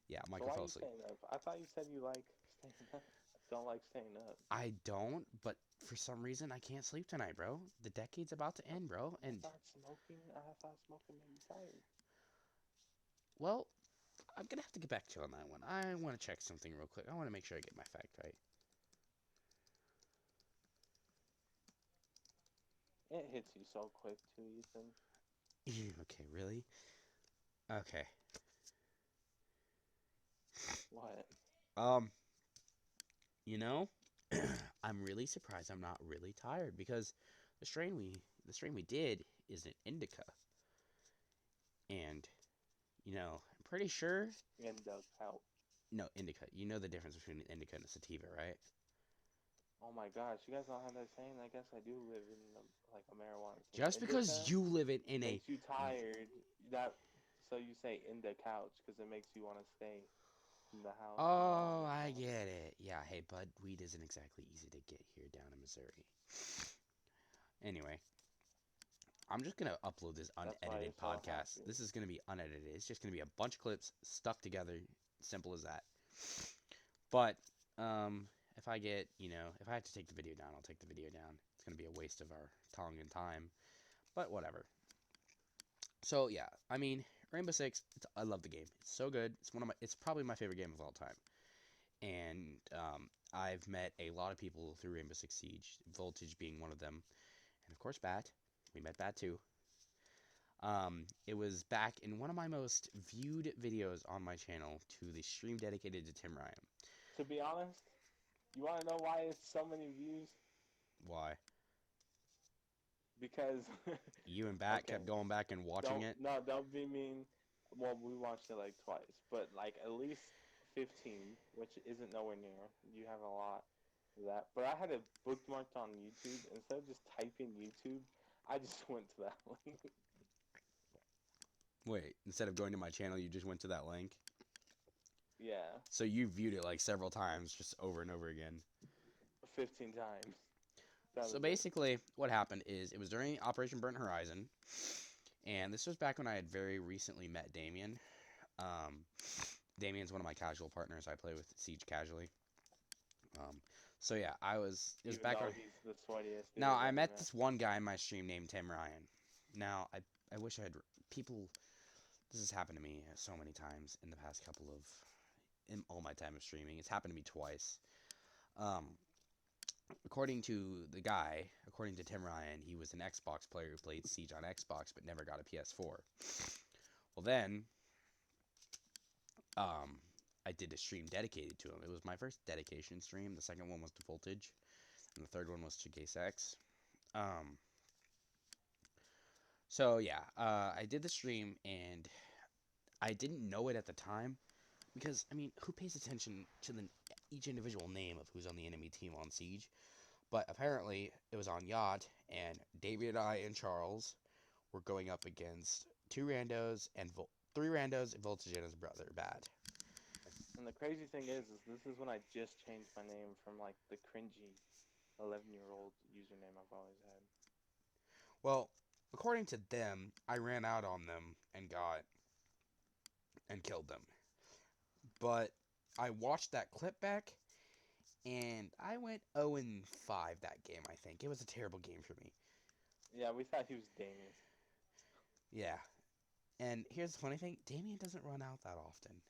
Yeah, Michael
So why
fell
are you
asleep.
staying up? I thought you said you like staying up. Don't like staying up.
I don't, but for some reason I can't sleep tonight, bro. The decade's about to end, bro. And
I thought smoking made you tired.
well, I'm gonna have to get back to you on that one. I want to check something real quick. I want to make sure I get my fact right.
It hits you so quick too, Ethan.
Okay, really? Okay.
What?
You know, I'm really surprised I'm not really tired because the strain we did is an indica. And I'm pretty sure
And does help.
no, indica. You know the difference between an indica and a sativa, right?
Oh my gosh, you guys don't have that saying? I guess I do live in like a marijuana scene.
Just because
Indica
you live in a
makes you tired. So you say in the couch because it makes you want to stay in the house.
Oh, I get it. Yeah, hey, bud, weed isn't exactly easy to get here down in Missouri. Anyway, I'm just going to upload this
why
unedited
you're so
podcast.
happy.
This is going to be unedited. It's just going to be a bunch of clips stuck together. Simple as that. But, if I have to take the video down, I'll take the video down. It's going to be a waste of our tongue and time. But whatever. So, yeah, I mean, Rainbow Six, I love the game. It's so good. It's probably my favorite game of all time. And I've met a lot of people through Rainbow Six Siege, Voltage being one of them, and of course Bat. We met Bat too. It was back in one of my most viewed videos on my channel to the stream dedicated to Tim Ryan.
To be honest, you want to know why it's so many views?
Why?
Because
You and Bat
Okay.
kept going back and watching it?
No, don't be mean. Well, we watched it like twice, but like at least 15, which isn't nowhere near. You have a lot of that. But I had it bookmarked on YouTube. Instead of just typing YouTube, I just went to that link.
Wait, instead of going to my channel, you just went to that link?
Yeah,
So you viewed it like several times, just over and over again.
15 times. That
So
was it.
basically, what happened is it was during Operation Burnt Horizon, and this was back when I had very recently met Damien. Damien's one of my casual partners. I play with Siege casually. So yeah, it was
Even
back
though
when.
he's the sweatiest. dude
Now
I've
I
ever
met this one guy in my stream named Tim Ryan. Now I wish I had people. This has happened to me so many times in the past in all my time of streaming. It's happened to me twice. According to Tim Ryan, he was an Xbox player who played Siege on Xbox but never got a PS4. Well then, I did a stream dedicated to him. It was my first dedication stream. The second one was to Voltage, and the third one was to Case X. So yeah, I did the stream, and I didn't know it at the time, because, I mean, who pays attention to each individual name of who's on the enemy team on Siege? But apparently, it was on Yacht, and David, I, and Charles were going up against three randos, and Voltage and his brother, Bad.
And the crazy thing is this is when I just changed my name from like the cringy 11-year-old username I've always had.
Well, according to them, I ran out on them and killed them. But I watched that clip back, and I went 0-5 that game, I think. It was a terrible game for me.
Yeah, we thought he was Damien.
Yeah. And here's the funny thing, Damien doesn't run out that often.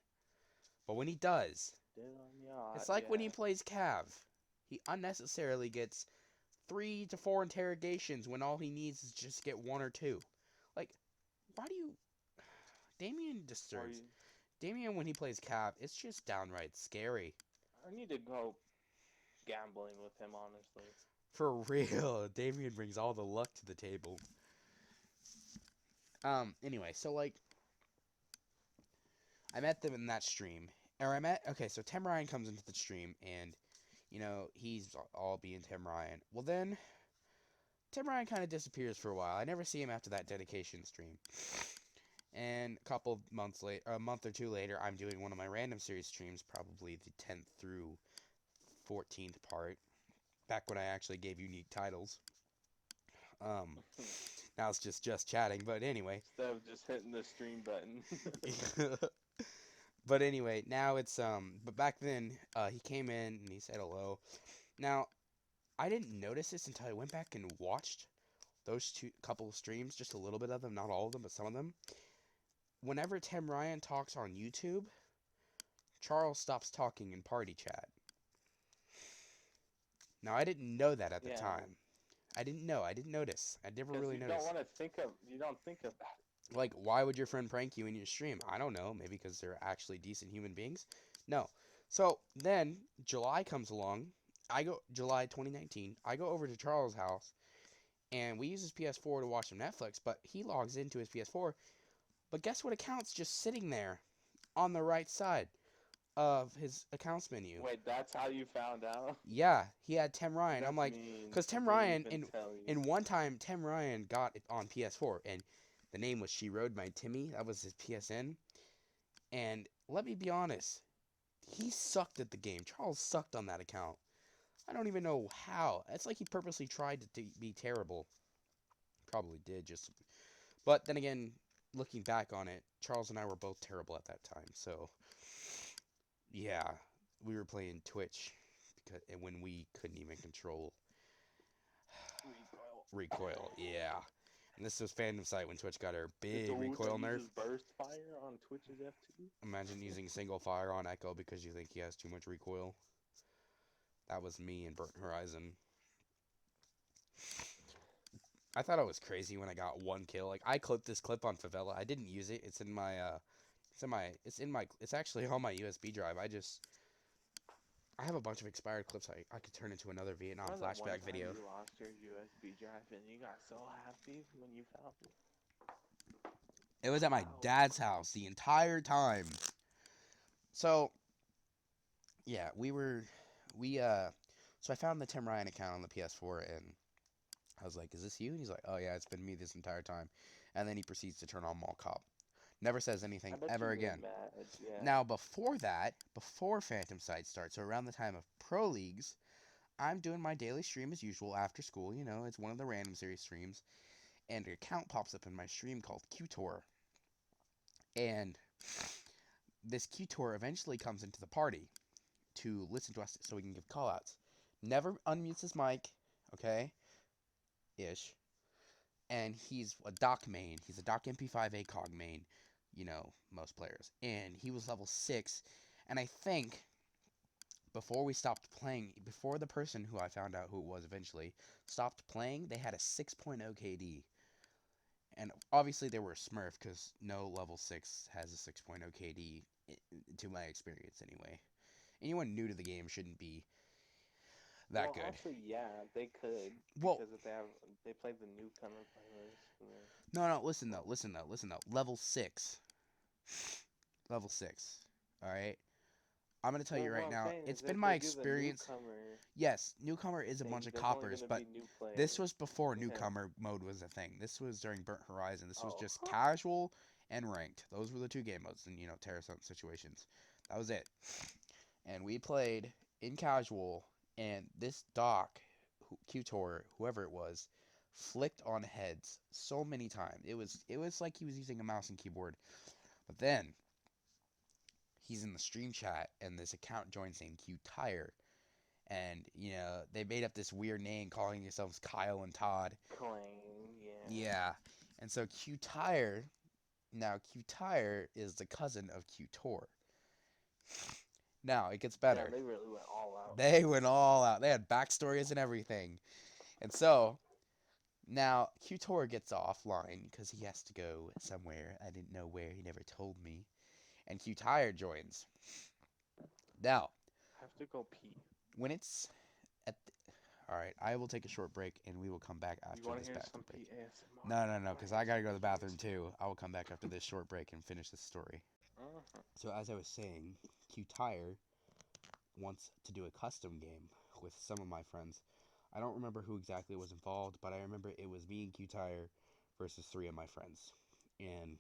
But when he does, it's like when he plays Cav. He unnecessarily gets 3 to 4 interrogations when all he needs is just get 1 or 2. Like, why do you... Damien disturbs. Damien, when he plays Cav, it's just downright scary.
I need to go gambling with him, honestly.
For real, Damien brings all the luck to the table. Anyway, so, like, I met them in that stream. Okay, so Tim Ryan comes into the stream, and, you know, he's all being Tim Ryan. Well, then, Tim Ryan kind of disappears for a while. I never see him after that dedication stream. And a couple of months later, a month or two later, I'm doing one of my random series streams, probably the 10th through 14th part, back when I actually gave unique titles. Now it's just chatting, but anyway.
Instead of just hitting the stream button.
But anyway, now it's but back then, he came in and he said hello. Now, I didn't notice this until I went back and watched those couple of streams, just a little bit of them, not all of them, but some of them. Whenever Tim Ryan talks on YouTube, Charles stops talking in party chat. Now, I didn't know that at the time. I didn't know. I didn't notice. I never really noticed.
You don't think of that.
Like, why would your friend prank you in your stream? I don't know. Maybe because they're actually decent human beings? No. So, then, July comes along. July 2019, I go over to Charles' house, and we use his PS4 to watch some Netflix, but he logs into his PS4. But guess what account's just sitting there on the right side of his accounts menu?
Wait, that's how you found out?
Yeah, he had Tim Ryan. I'm like, because Tim Ryan,
in
one time, Tim Ryan got it on PS4, and the name was She Rode My Timmy. That was his PSN. And let me be honest, he sucked at the game. Charles sucked on that account. I don't even know how. It's like he purposely tried to be terrible. Probably did, just... But then again, looking back on it, Charles and I were both terrible at that time. So, yeah, we were playing Twitch when we couldn't even control recoil. Yeah. And this was Fandom Site when Twitch got her big recoil nerf.
Burst fire on Twitch's F2?
Imagine using single fire on Echo because you think he has too much recoil. That was me in Burnt Horizon. I thought I was crazy when I got 1 kill. Like, I clipped this clip on Favela. I didn't use it. It's actually on my USB drive. I have a bunch of expired clips I could turn into another Vietnam flashback video.
You lost your USB drive and you got so happy when you found it.
It was at my dad's house the entire time. So, yeah, so I found the Tim Ryan account on the PS4 and I was like, is this you? And he's like, oh yeah, it's been me this entire time. And then he proceeds to turn on Mall Cop. Never says anything ever again.
Yeah.
Now, before Phantom Side starts, so around the time of Pro Leagues, I'm doing my daily stream as usual after school. You know, it's one of the random series streams. And an account pops up in my stream called QTOR. And this QTOR eventually comes into the party to listen to us so we can give callouts. Never unmutes his mic, okay? Ish. And he's a Doc main. He's a Doc MP5 ACOG main. You know, most players. And he was level 6. And I think before we stopped playing, before the person who I found out who it was eventually stopped playing, they had a 6.0 KD. And obviously they were a smurf because no level 6 has a 6.0 KD, to my experience anyway. Anyone new to the game shouldn't be that good.
Actually, yeah, they could.
Well,
because if they played the newcomer playlist.
No, listen though. Level 6. Level 6. Alright? I'm going to tell you right now, it's been my experience. Yes, newcomer is a bunch of coppers, but this was before newcomer mode was a thing. This was during Burnt Horizon. This was just casual and ranked. Those were the 2 game modes and, you know, terror situations. That was it. And we played in casual, and this doc, Qtor, whoever it was, flicked on heads so many times. It was like he was using a mouse and keyboard. But then he's in the stream chat, and this account joins saying Q Tire, and they made up this weird name calling themselves Kyle and Todd.
Claim, yeah.
Yeah, and so Q Tire. Now Q Tire is the cousin of Q Tor. Now it gets better.
Yeah, they really went all out.
They went all out. They had backstories and everything. And so now Q Tor gets offline because he has to go somewhere. I didn't know where. He never told me. And Q Tire joins. Now,
I have to go pee.
when it's at all right, I will take a short break and we will come back
You
after
want
this
to hear
bathroom
some
break.
pee ASMR?
No, because I gotta go to the bathroom too. I will come back after this short break and finish this story.
Uh-huh.
So as I was saying, Q Tire wants to do a custom game with some of my friends. I don't remember who exactly was involved, but I remember it was me and Q Tire versus 3 of my friends. And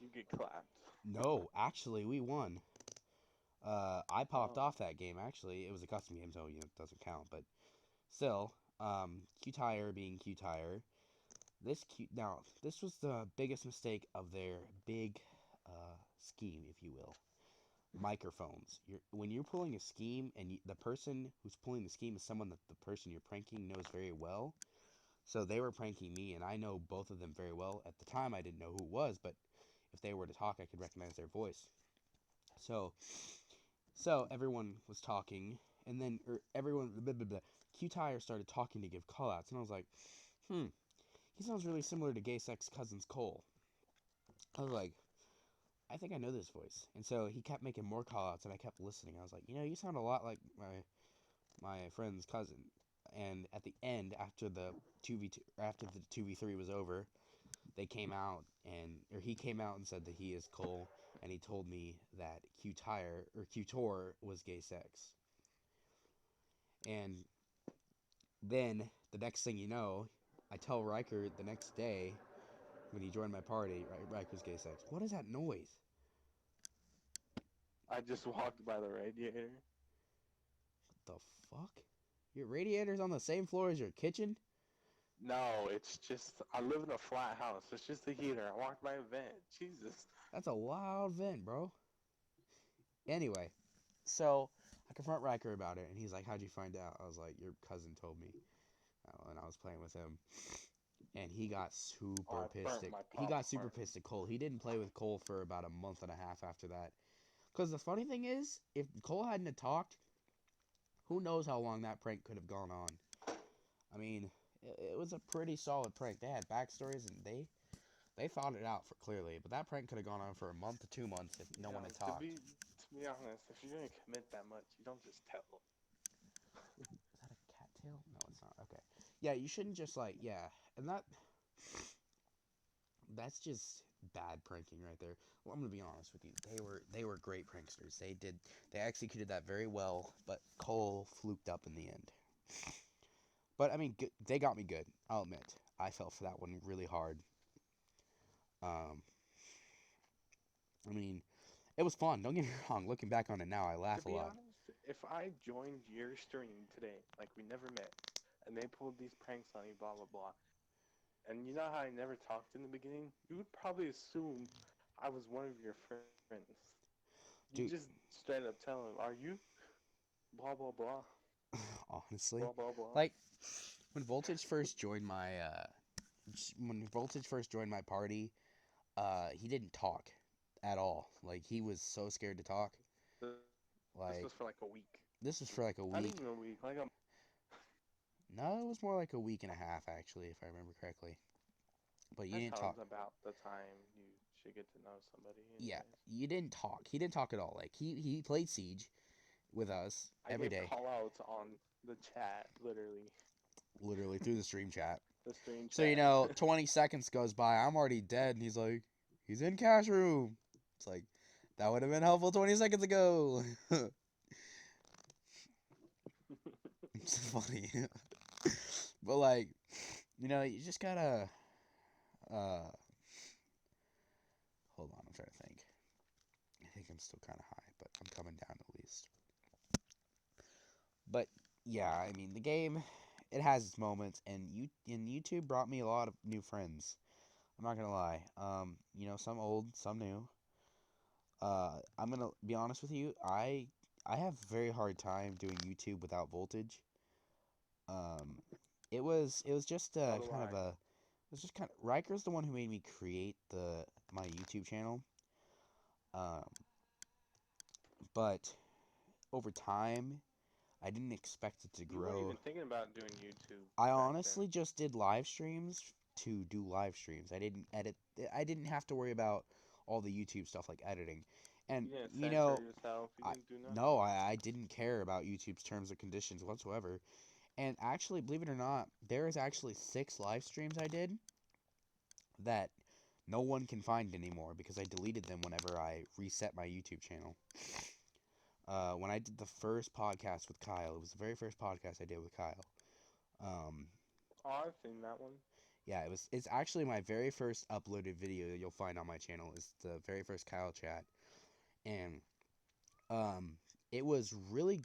You get clapped.
no, actually, we won. I popped
Oh.
off that game. Actually, it was a custom game, so it doesn't count. But still, Q Tire being Q Tire. This was the biggest mistake of their big scheme, if you will. Microphones. When you're pulling a scheme and the person who's pulling the scheme is someone that the person you're pranking knows very well. So they were pranking me, and I know both of them very well. At the time, I didn't know who it was, but if they were to talk, I could recognize their voice. So everyone was talking, and then everyone blah, blah, blah. Q Tire started talking to give callouts, and I was like, he sounds really similar to Gay Sex Cousins Cole. I was like, I think I know this voice. And so he kept making more callouts, and I kept listening. I was like, you sound a lot like my friend's cousin. And at the end, after the 2v3 was over, they came out, he came out and said that he is Cole, and he told me that Q Tor was Gay Sex. And then the next thing you know, I tell Riker the next day when he joined my party, Riker's Gay Sex. What is that noise?
I just walked by the radiator.
What the fuck? Your radiator's on the same floor as your kitchen?
No, it's just, I live in a flat house. It's just a heater. I walked by a vent. Jesus.
That's a loud vent, bro. Anyway, so I confront Riker about it, and he's like, how'd you find out? I was like, your cousin told me. And I was playing with him. And he got super pissed. He got super pissed at Cole. He didn't play with Cole for about a month and a half after that. Because the funny thing is, if Cole hadn't have talked, who knows how long that prank could have gone on. I mean, it was a pretty solid prank. They had backstories, and they thought it out for clearly. But that prank could have gone on for a month to 2 months if no one had talked.
To be honest, if you're going to commit that much, you don't just tell.
Is that a cattail? No, it's not. Okay. Yeah, you shouldn't just and that's just bad pranking right there. Well, I'm gonna be honest with you. They were great pranksters. They executed that very well, but Cole fluked up in the end. But I mean, they got me good. I'll admit, I fell for that one really hard. I mean, it was fun. Don't get me wrong. Looking back on it now, I laugh a lot.
To be honest, if I joined your stream today, like we never met, and they pulled these pranks on you, blah blah blah, and you know how I never talked in the beginning, you would probably assume I was one of your friends. You just straight up tell them, "Are you?" Blah blah blah.
Honestly,
blah blah blah.
like when Voltage first joined my party, he didn't talk at all. Like, he was so scared to talk.
This was for like a week.
This was for like a week.
Not even a week, like a...
No, it was more like a week and a half, actually, if I remember correctly. But you didn't talk.
about the time you should get to know somebody.
Yeah, you didn't talk. He didn't talk at all. Like, he played Siege with us every day.
I gave call-outs on the chat, literally.
Literally, through the stream chat.
The stream
chat. So, 20 seconds goes by. I'm already dead, and he's like, he's in cash room. It's like, that would have been helpful 20 seconds ago. It's funny. But, like, you just gotta, hold on, I'm trying to think. I think I'm still kind of high, but I'm coming down at least. But yeah, I mean, the game, it has its moments, and YouTube brought me a lot of new friends. I'm not gonna lie. Some old, some new. I'm gonna be honest with you. I have a very hard time doing YouTube without voltage. Um, it was just
So do
kind
I.
of a it was just kind of Riker's the one who made me create the my YouTube channel. Um, but over time, I didn't expect it to
You weren't
grow.
even thinking about doing YouTube
I
back then.
honestly just did live streams to do live streams. I didn't edit. I didn't have to worry about all the YouTube stuff like editing. And
You didn't
you
censor
know,
yourself. You
I
didn't do
no,
nothing.
I didn't care about YouTube's terms and conditions whatsoever. And actually, believe it or not, there is actually 6 live streams I did that no one can find anymore because I deleted them whenever I reset my YouTube channel. When I did the first podcast with Kyle, it was the very first podcast I did with Kyle. Um,
Oh, I've seen that one.
yeah, it's actually my very first uploaded video that you'll find on my channel is the very first Kyle chat. And um, it was really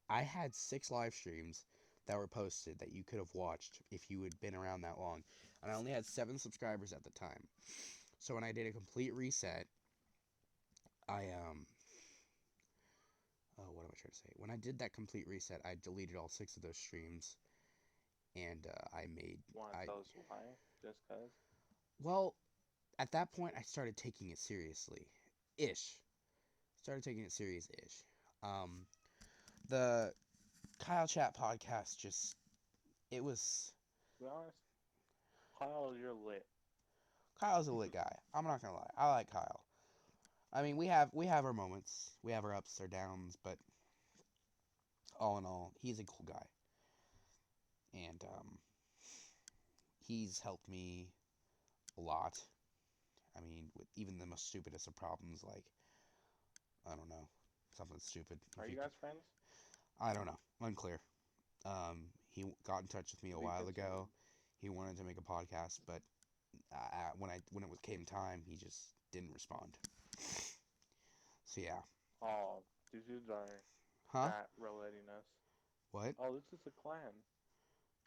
I had 6 live streams that were posted that you could have watched if you had been around that long. And I only had 7 subscribers at the time. So when I did a complete reset, I what am I trying to say? When I did that complete reset, I deleted all 6 of those streams, and I made
Want
I
those why? Just cause?
well at that point I started taking it seriously, ish. Started taking it serious ish. Um, the Kyle Chat podcast just it was
To be honest, Kyle, you're lit.
Kyle's a lit guy. I'm not gonna lie. I like Kyle. I mean, we have our moments, we have our ups, our downs, but all in all, he's a cool guy, and he's helped me a lot. I mean, with even the most stupidest of problems, like I don't know, something stupid.
Are you guys friends?
I don't know, unclear. He got in touch with me
To
a
be
while
continued.
ago. He wanted to make a podcast, but when it came time, he just didn't respond. So yeah,
Oh, these dudes are
huh?
strat rouletting us.
What?
Oh, this is a clan.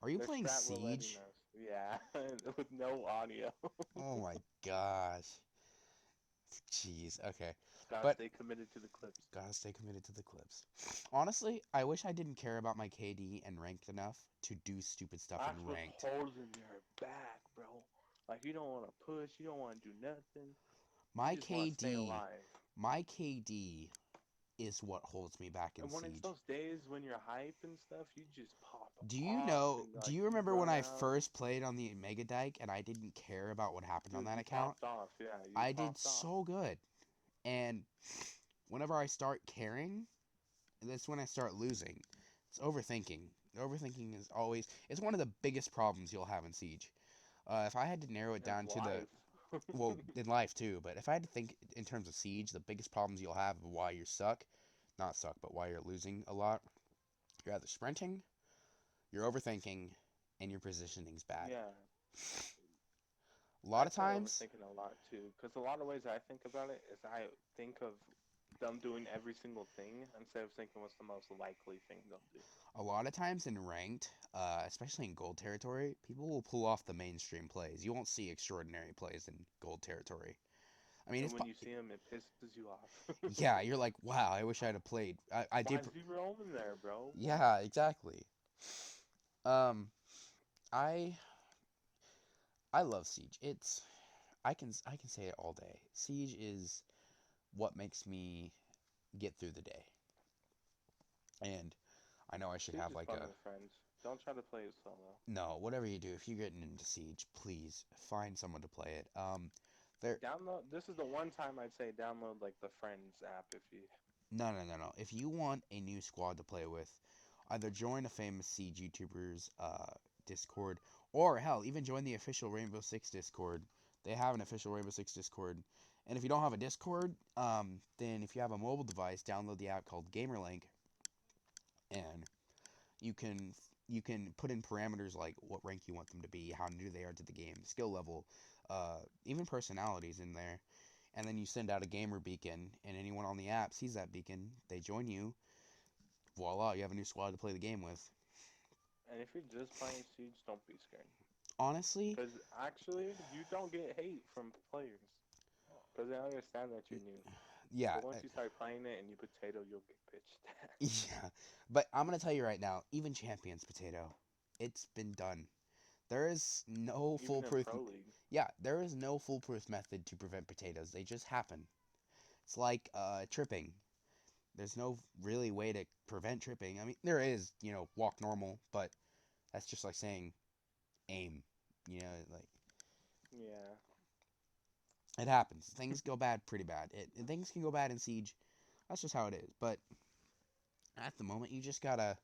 Are you
They're
playing
strat rouletting
Siege?
us. Yeah, with no audio.
Oh my gosh. Jeez. Okay,
Gotta
but
stay committed to the clips.
gotta stay committed to the clips. Honestly, I wish I didn't care about my KD and ranked enough to do stupid stuff
That's
in
what's
ranked.
holding your back, bro. Like you don't want to push, you don't want to do nothing. You
My
just want to stay
KD,
alive.
my KD is what holds me back in
And when it's
Siege.
those days when you're hype and stuff, you just pop
Do you
off
know?
and
Do
like
you
you
remember when
run
I
out.
first played on the Mega Dike and I didn't care about what happened on
Dude,
that
you
account?
popped off. Yeah, you
I did
popped off.
so good, and whenever I start caring, that's when I start losing. It's overthinking. Overthinking is always it's one of the biggest problems you'll have in Siege. If I had to narrow it
And
down to the
life.
well in life too, but if I had to think in terms of Siege, the biggest problems you'll have of why you're suck, not suck, but why you're losing a lot, you're either sprinting, you're overthinking, and your positioning's bad.
Yeah,
A lot
I'd
of
say
times,
overthinking a lot too. Because a lot of ways I think about it is I think of them doing every single thing instead of thinking what's the most likely thing they'll do.
in ranked, especially in gold territory, people will pull off the mainstream plays. You won't see extraordinary plays in gold territory. I mean,
And when you see them, it pisses you off.
yeah, you're like, wow, I wish I'd have played. I
Why
did.
is he roaming there, bro?
Yeah, exactly. Um, I I love Siege. I can say it all day. Siege is what makes me get through the day. And I know I should
Siege
have
is
like
fun
a
with friends. Don't try to play it solo.
no, whatever you do, if you're getting into Siege, please find someone to play it. There
Download. This is the one time I'd say download like the Friends app if you.
no. If you want a new squad to play with, either join a famous Siege YouTuber's Discord, or hell, even join the official Rainbow Six Discord. They have an official Rainbow Six Discord. And if you don't have a Discord, then if you have a mobile device, download the app called GamerLink, and you can you can put in parameters like what rank you want them to be, how new they are to the game, skill level, even personalities in there. and then you send out a gamer beacon, and anyone on the app sees that beacon, they join you. Voila, you have a new squad to play the game with.
And if you're just playing Siege, don't be scared.
Honestly,
Because actually, you don't get hate from players. Because they understand that you're new.
yeah,
But once you start playing it and you potato, you'll get bitched at.
yeah. But I'm gonna tell you right now, even Champions Potato, it's been done. There is no
Even in
foolproof.
Pro League.
Yeah, there is no foolproof method to prevent potatoes. They just happen. It's like tripping. There's no really way to prevent tripping. I mean, there is, walk normal, but that's just like saying aim. Like
Yeah.
it happens. Things go bad pretty bad. Things can go bad in Siege. That's just how it is. But at the moment, you just gotta.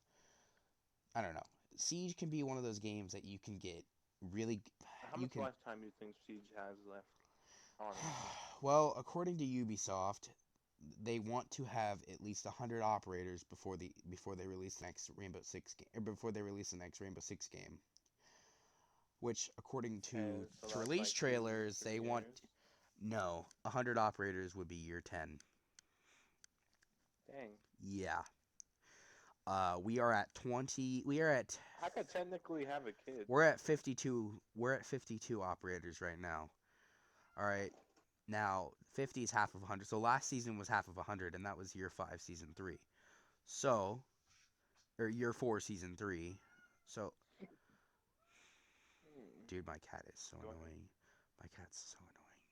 I don't know. Siege can be one of those games that you can get really.
How
You
much
can.
lifetime do you think Siege has left? Honestly.
Well, according to Ubisoft, they want to have at least 100 operators before they release the next Rainbow Six game, or before they release the next Rainbow Six game. Which, according
Okay, so
to
that's
release
like 2,
trailers,
3
they want
years.
no 100 operators would be year 10.
Dang.
Yeah. We are at 20. We are at
I could technically have a kid.
we're at 52. We're at 52 operators right now. All right. Now 50 is half of 100. So last season was half of 100, and that was year 5, season 3. So, or year 4, season 3. So,
Hmm.
dude, my cat is so
Go ahead.
annoying. My cat's so annoying.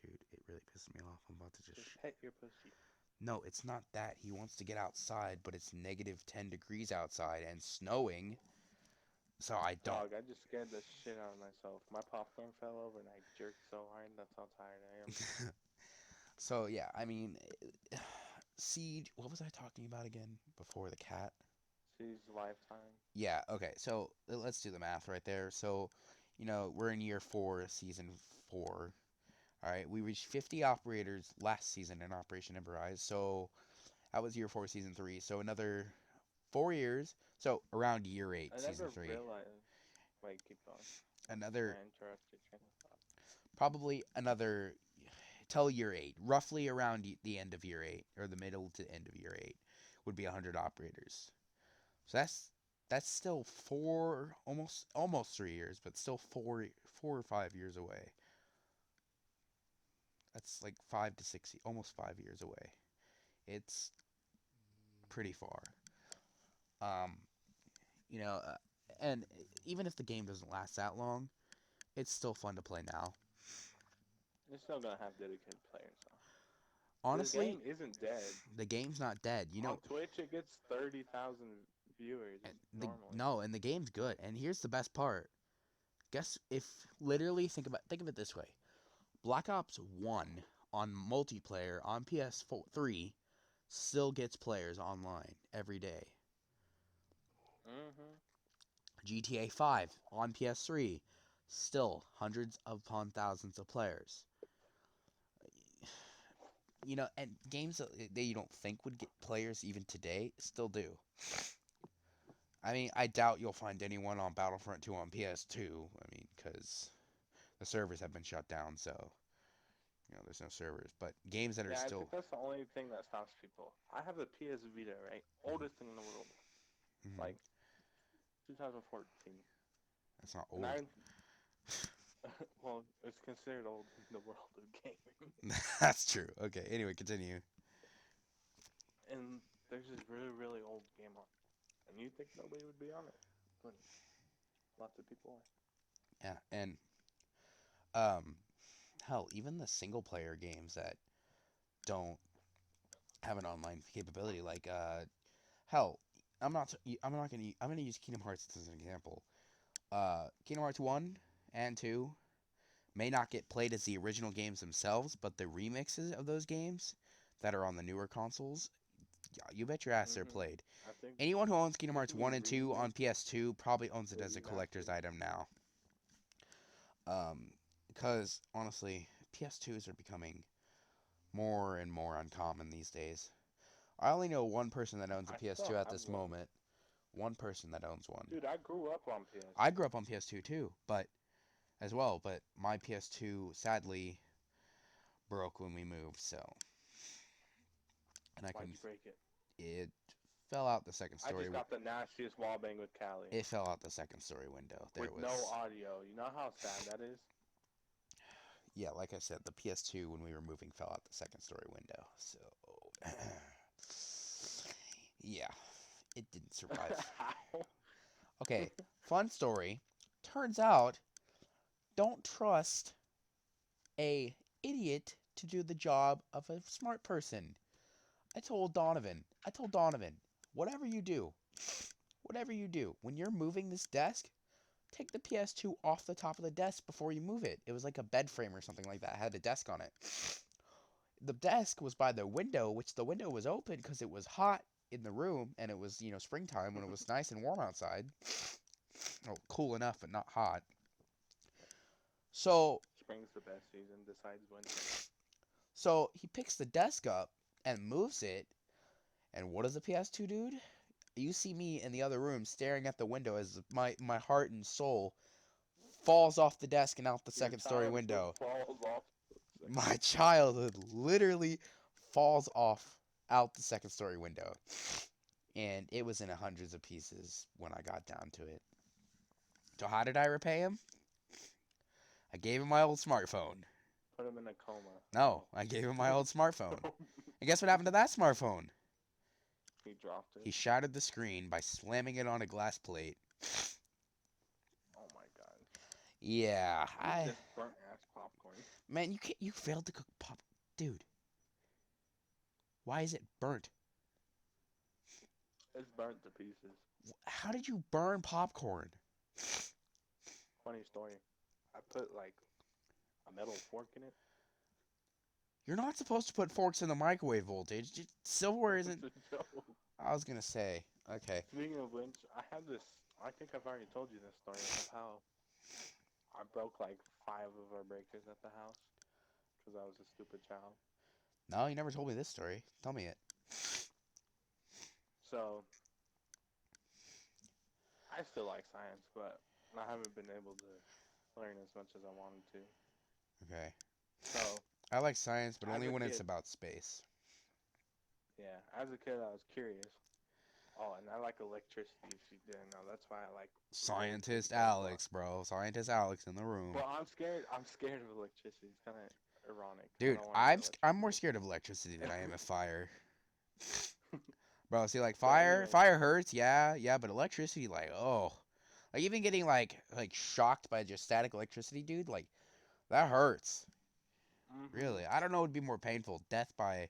Dude, it really pisses me off. I'm about to just.
Just pet your pussy.
No, it's not that. He wants to get outside, but it's negative 10 degrees outside and snowing. So I don't.
Dog, I just scared the shit out of myself. My popcorn fell over and I jerked so hard. That's how tired I am.
So yeah, I mean, Siege. What was I talking about again before the cat?
Siege lifetime.
Yeah. Okay. So let's do the math right there. So, we're in year 4, season 4. All right. We reached 50 operators last season in Operation Emberise. So that was year 4, season 3. So another 4 years. So around year 8,
I
season
never
3.
realized. Wait, keep going.
Another
I interrupted your train of thought.
probably another till year 8, roughly around the end of year 8 or the middle to end of year 8 would be 100 operators. So that's still 4, almost 3 years, but still 4 or 5 years away. That's like 5 to 6, almost 5 years away. It's pretty far. Um, you know, uh, and even if the game doesn't last that long, it's still fun to play now.
You're still gonna have dedicated players. This
Honestly,
game isn't dead.
the game's not dead.
On Twitch, it gets 30,000 viewers normally.
No, and the game's good. And here's the best part. Guess if literally think of it this way. Black Ops 1 on multiplayer on PS3 still gets players online every day.
Mm-hmm.
GTA 5 on PS3 still hundreds upon thousands of players. And games that you don't think would get players even today still do. I mean, I doubt you'll find anyone on Battlefront 2 on PS2. I mean, because the servers have been shut down, so there's no servers. But games that are
Yeah, I
still
think that's the only thing that stops people. I have a PS Vita, right? Oldest thing in the world.
Mhm.
Like 2014.
That's not
And
old.
I, well, it's considered old in the world of gaming.
That's true. Okay. Anyway, continue.
And there's this really, really old game on. And you think nobody would be on it. But lots of people are.
Yeah, and um, hell, even the single player games that don't have an online capability, like hell, I'm gonna use Kingdom Hearts as an example. Kingdom Hearts 1 and 2 may not get played as the original games themselves, but the remixes of those games that are on the newer consoles, yeah, you bet your ass they're
Mm-hmm.
played.
I think
Anyone who owns Kingdom
they
Hearts
can be
1 and 2 on
remixed
PS2 probably owns it
or
as a collector's
remastered.
item now. Because honestly, PS2s are becoming more and more uncommon these days. I only know one person that owns a
I
PS2
still
at
have
this
one.
moment. One person that owns one.
Dude, I grew up on
I
PS2.
grew up on PS2 too, but my PS2 sadly broke when we moved, so and I
Why'd
couldn't.
you break it?
It fell out the second
I
story.
just got the nastiest wall bang with Callie.
It fell out the second story window. There
With
was
no audio. You know how sad that is?
yeah, like I said, the PS2 when we were moving fell out the second story window. So yeah, it didn't survive.
How?
Okay, fun story. Turns out, don't trust a idiot to do the job of a smart person. I told Donovan, whatever you do, when you're moving this desk, take the PS2 off the top of the desk before you move it. It was like a bed frame or something like that. It had a desk on it. The desk was by the window, which the window was open because it was hot in the room and it was, springtime when it was nice and warm outside. Oh, cool enough, but not hot. So,
Spring's the best season besides winter.
so he picks the desk up and moves it. And what does the PS2 do? You see me in the other room staring at the window as my heart and soul falls off the desk and out the
Your
second story
childhood
window.
falls off.
My childhood literally falls off out the second story window. And it was in hundreds of pieces when I got down to it. So how did I repay him? I gave him my old smartphone.
Put him in a coma.
No, I gave him my old smartphone. And guess what happened to that smartphone?
He dropped it.
He shattered the screen by slamming it on a glass plate.
Oh my god.
Yeah,
Eat this burnt ass popcorn.
man, you failed to cook pop, dude. Why is it burnt?
It's burnt to pieces.
How did you burn popcorn?
Funny story. I put like a metal fork in it.
You're not supposed to put forks in the microwave voltage. Silverware isn't.
It's a joke.
I was gonna say. Okay.
Speaking of which, I have this. I think I've already told you this story of how I broke like 5 of our breakers at the house because I was a stupid child.
No, you never told me this story. Tell me it.
So I still like science, but I haven't been able to learn as much as I wanted to.
Okay.
So
I like science, but
As
only
a
when it's
kid.
about space.
yeah, as a kid I was curious. Oh, and I like electricity. If you didn't know, that's why I like
Scientist
voltage, blah, blah.
Alex, bro. Scientist Alex in the room.
But I'm scared. I'm scared of electricity. It's kind of ironic. I
Dude,
don't wanna get
I'm more scared of electricity than I am of fire.
electrocuted.
Bro, see, like
But
fire
anyway.
fire hurts, yeah, but electricity, like, oh, like even getting like shocked by just static electricity, dude, like that hurts.
Mhm.
Really, I don't know what would be more painful, death by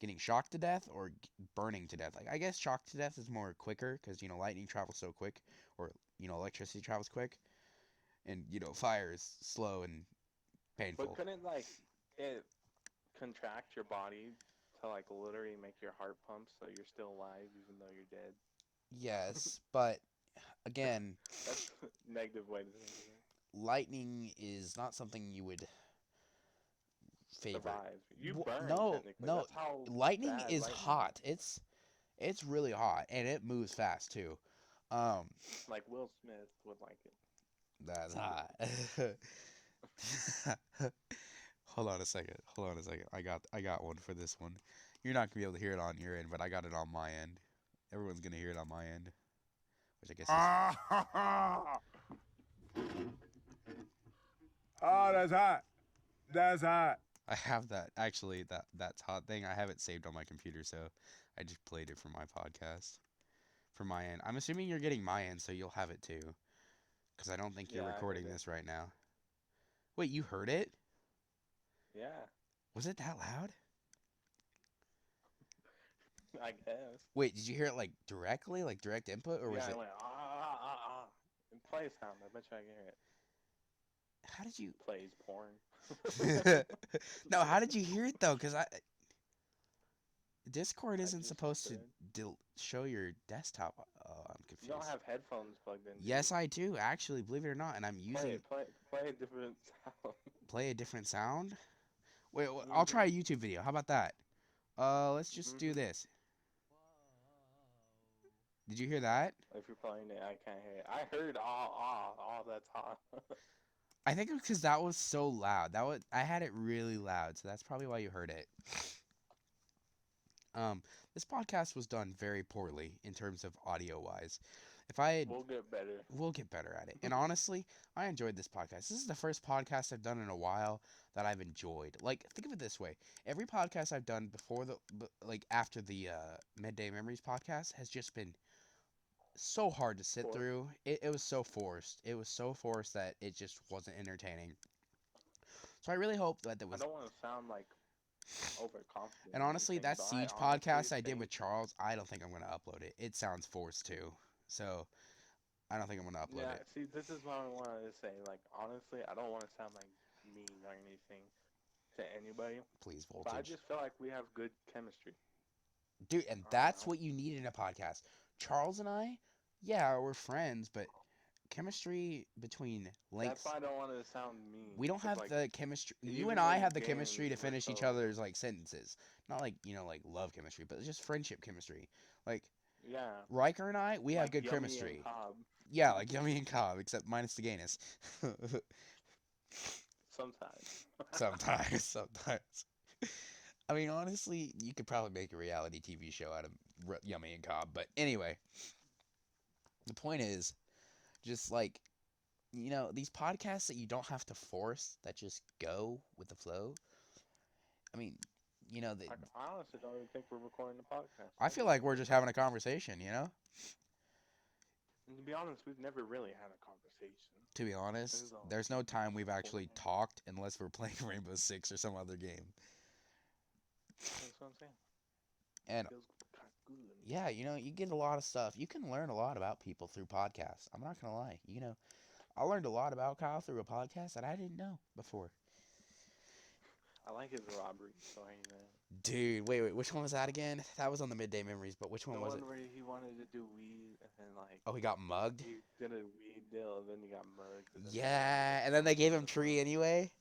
getting shocked to death or burning to death. Like I guess shocked to death is more quicker because lightning travels so quick, or electricity travels quick, and fire is slow and
But
painful.
couldn't like it contract your body to like literally make your heart pump so you're still alive even though you're dead?
Yes, but again,
That's a negative way to think of it.
lightning is not something you would favor.
Survive. You
Wha-
burn
no,
technically.
no,
That's how
lightning
bad
is
lightning
hot.
is.
It's really hot and it moves fast too. Um,
Like Will Smith would like it.
that's hot. Hold on a second. I got one for this one. You're not gonna be able to hear it on your end, but I got it on my end. Everyone's gonna hear it on my end, which I guess is.
Oh, that's hot. That's hot.
I have that actually that's hot thing. I have it saved on my computer, so I just played it for my podcast. For my end, I'm assuming you're getting my end, so you'll have it too, because I don't think you're
Yeah, I heard
recording
it.
this right now. Wait, you heard it?
Yeah,
Was it that loud?
I guess.
Wait, did you hear it like directly, like direct input, or was
Yeah,
it?
it went And play a sound. I bet you I can hear it.
How did you?
Plays porn.
No, how did you hear it though? Because Discord
I
isn't
just
supposed to
did.
show your desktop. Oh, I'm
You
confused.
don't have headphones plugged in. do
Yes,
you?
I do actually. Believe it or not, and I'm using
Play a different sound.
play a different sound. Wait, I'll try a YouTube video. How about that? Let's just do
Mhm.
this. Did you hear that?
If you're playing it, I can't hear it. I heard that's hot.
I think because that was so loud. I had it really loud, so that's probably why you heard it. Um, this podcast was done very poorly in terms of audio wise. If I had,
We'll get better.
we'll get better at it. And honestly, I enjoyed this podcast. This is the first podcast I've done in a while that I've enjoyed. Like, think of it this way: every podcast I've done before like after the Midday Memories podcast has just been so hard to sit
Forced.
through. It was so forced. It was so forced that it just wasn't entertaining. So I really hope that there
I
was.
don't want to sound like overconfident.
And
or
honestly,
anything,
that
but
Siege
I honestly
podcast I did
think-
with Charles, I don't think I'm going to upload it. It sounds forced too. So I don't think I'm going to upload
Yeah,
it.
see, this is what I wanted to say. Like, honestly, I don't want to sound like mean or anything to anybody,
Please,
but I
Voltage.
just feel like we have good chemistry.
Dude, and
I don't
that's
know.
what you need in a podcast. Charles and I, yeah, we're friends, but chemistry between links.
That's why I don't want to sound mean.
We don't
'cause,
have
like,
the chemistry. You
even
and I
in
have the chemistry to
games, we're
finish each
so-
other's like sentences. Not like, like love chemistry, but just friendship chemistry. Like
Yeah.
Riker and I, we have
like
good
Yummy and
chemistry.
Cobb,
Yeah, like Yummy and Cobb, except minus the gayness.
sometimes.
Sometimes. I mean, honestly, you could probably make a reality TV show out of Yummy and Cobb. But anyway, the point is, just like, these podcasts that you don't have to force, that just go with the flow. I mean,
I honestly don't even think we're recording the podcast.
I feel like we're just having a conversation,
And to be honest, we've never really had a conversation.
To be honest,
There's all-
there's no time we've actually talked unless we're playing Rainbow Six or some other game.
That's what I'm saying.
And
Feels kind of good.
yeah, you get a lot of stuff. You can learn a lot about people through podcasts. I'm not gonna lie. I learned a lot about Kyle through a podcast that I didn't know before.
I like his robbery story, man.
Dude, wait, which one was that again? That was on the Midday Memories, but which one
The
was
one
it?
where he wanted to do weed and then like
Oh, he got mugged?
he did a weed deal and then he got mugged. And then
Yeah, and then they gave him tree anyway.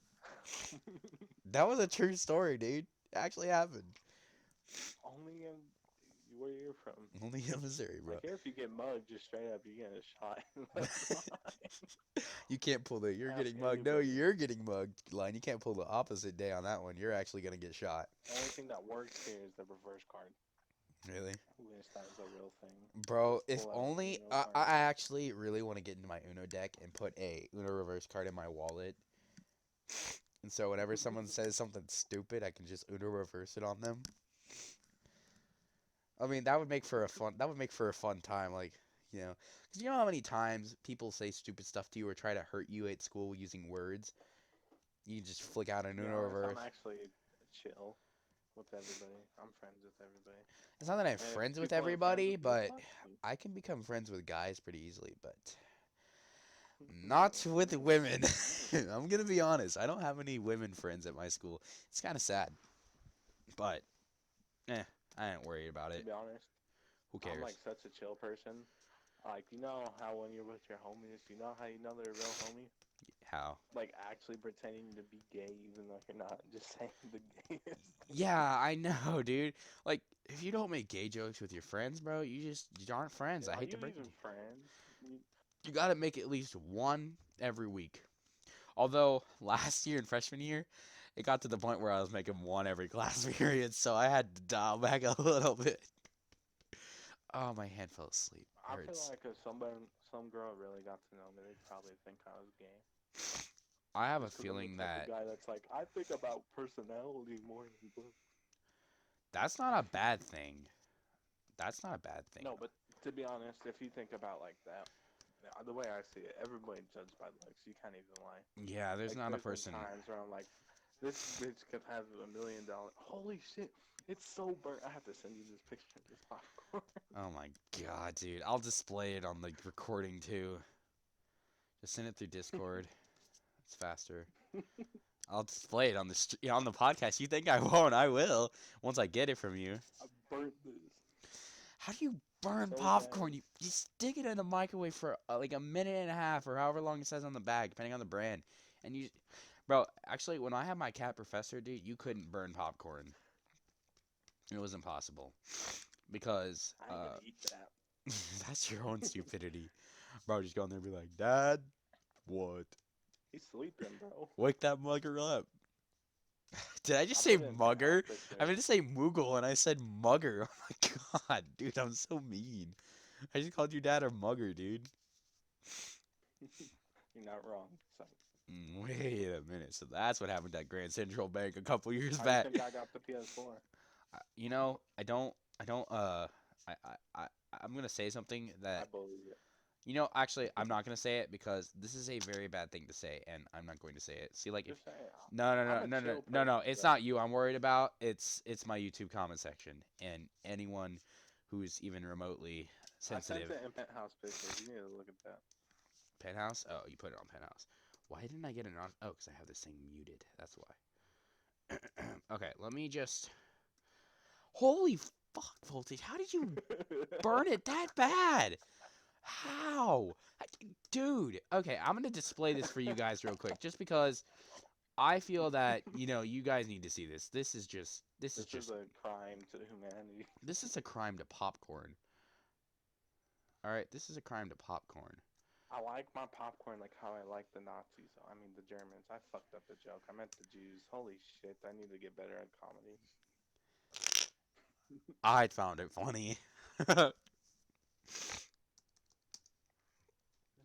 That was a true story, dude. It actually happened.
Only in where you're from.
Only in Missouri, bro.
Like here, if you get mugged, just straight up, you get a shot. That's fine.
You can't pull the "you're
Ask
getting mugged." No,
anybody.
you're getting mugged line. You can't pull the opposite day on that one. You're actually gonna get shot.
The only thing that works here is the reverse card.
Really,
I wish that was a real thing.
bro?
Just
If
pull out
only
the Uno
I
card.
actually really want to get into my Uno deck and put a Uno reverse card in my wallet. And so whenever someone says something stupid, I can just Uno reverse it on them. I mean, that would make for a fun time, like, because you know how many times people say stupid stuff to you or try to hurt you at school using words. You just flick out an
To be
Uno
honest,
reverse.
I'm actually chill with everybody. I'm friends with everybody.
It's not that I'm
And if
friends with
people aren't friends
everybody,
with me,
but
fuck you.
I can become friends with guys pretty easily, but not with women. I'm gonna be honest. I don't have any women friends at my school. It's kind of sad, but I ain't worried about
To
it.
be honest,
Who cares?
I'm like such a chill person. Like, you know how when you're with your homies, you know how you know they're a real homie?
How?
Like actually pretending to be gay even though you're not, just saying the gayest.
Yeah, I know, dude. Like, if you don't make gay jokes with your friends, bro, you aren't friends. I
Are
hate to
you
break it.
even friends?
You gotta make at least one every week. Although last year and freshman year, it got to the point where I was making one every class period, so I had to dial back a little bit. Oh, my hand fell asleep.
I feel
Hurts.
like if some girl really got to know me, they'd probably think I was gay.
I have a
Just 'cause I'm the
feeling
type of
that
guy that's like, I think about personality more than book.
that's not a bad thing. That's not a bad thing.
No, but to be honest, if you think about like that, the way I see it, everybody judged by looks. You can't even lie.
Yeah, there's
Like,
not a
been
person.
times where I'm like, this bitch could have $1 million. Holy shit, it's so burnt. I have to send you this picture of this popcorn.
Oh my god, dude. I'll display it on the recording too. Just send it through Discord. It's faster. I'll display it on on the podcast. You think I won't? I will once I get it from you.
I burnt this.
How do you burn
So
popcorn?
bad.
You stick it in the microwave for like a minute and a half or however long it says on the bag, depending on the brand. And bro, actually, when I had my cat professor, dude, you couldn't burn popcorn. It was impossible because
I ain't gonna eat that.
that's your own stupidity, bro. Just go in there and be like, Dad, what?
He's sleeping, bro.
Wake that mugger up. Did I just
I'll
say
put it in
mugger?
penthouse
I
picture.
meant to say Moogle and I said mugger. Oh my god, dude, I'm so mean. I just called your dad a mugger, dude.
You're not wrong. So,
Wait a minute. So that's what happened at Grand Central Bank a couple years
how do you
back.
think I got the PS4?
You know, I don't, I, I, I, I'm gonna say something
I
that,
believe it.
you know, actually, I'm not gonna say it because this is a very bad thing to say, and I'm not going to say it. See, like, if
Just say it.
no, no,
I'm
no,
a
no, no,
chill
no, no,
person,
it's
bro.
not you I'm worried about. It's my YouTube comment section and anyone who's even remotely
I sent
sensitive.
it in penthouse pictures. You need to look at that.
Penthouse? Oh, you put it on Penthouse. Why didn't I get it on? Oh, because I have this thing muted. That's why. Okay, let me just. Holy fuck, Voltage! How did you burn it that bad? How? Dude, okay, I'm gonna display this for you guys real quick, just because I feel that you guys need to see this. This is
This is a crime to humanity.
this is a crime to popcorn. All right, this is a crime to popcorn.
I like my popcorn like how I like the Nazis. I mean the Germans. I fucked up the joke. I meant the Jews. Holy shit! I need to get better at comedy.
I found it funny.
There's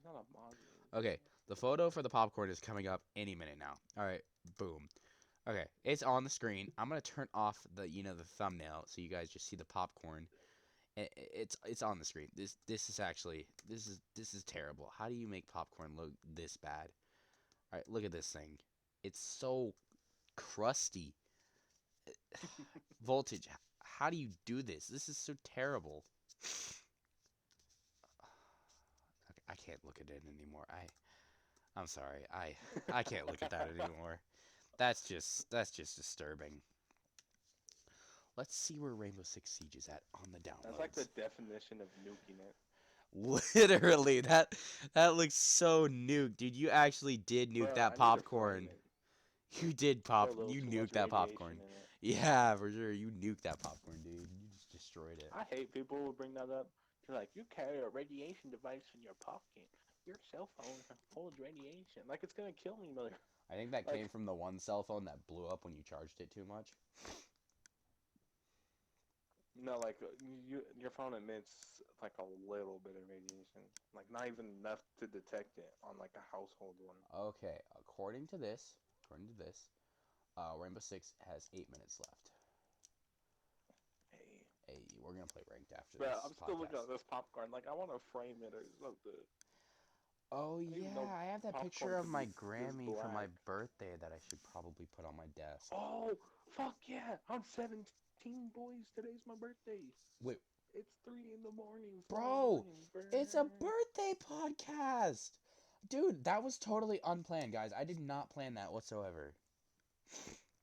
not a module.
Okay, the photo for the popcorn is coming up any minute now. All right, boom. Okay, it's on the screen. I'm gonna turn off the thumbnail so you guys just see the popcorn. It's on the screen. This is actually this is terrible. How do you make popcorn look this bad? All right, look at this thing. It's so crusty. Voltage. How do you do this? This is so terrible. Okay, I can't look at it anymore. I'm sorry. I can't look at that anymore. That's just disturbing. Let's see where Rainbow Six Siege is at on the
That's like the
downloads.
definition of nuking it.
Literally, that looks so nuked, dude. You actually did nuke
Bro,
that
I need to frame
popcorn.
it.
You did
Put a
pop.
little
You
too much
nuked that
radiation
popcorn.
in it.
Yeah, for sure. You nuked that popcorn, dude. You just destroyed it.
I hate people who bring that up. They're like, you carry a radiation device in your pocket. Your cell phone holds radiation. Like it's gonna kill me, mother.
I think that
Like,
came from the one cell phone that blew up when you charged it too much.
no, like your phone emits like a little bit of radiation, like not even enough to detect it on like a household one.
Okay, according to this, Rainbow Six has 8 minutes left.
Hey,
Hey, we're gonna play ranked after
bro,
this
I'm still looking
podcast.
at this popcorn. Like I want to frame it or something.
Oh
I didn't even
yeah,
know
I have that picture
popcorn
of
could be
my
this
Grammy from my
black.
birthday that I should probably put on my desk.
Oh, fuck yeah! I'm 17, boys. Today's my birthday.
Wait,
It's 3 in the morning. 4 in the
bro,
morning.
it's a
Burn.
birthday podcast. Dude, that was totally unplanned, guys. I did not plan that whatsoever.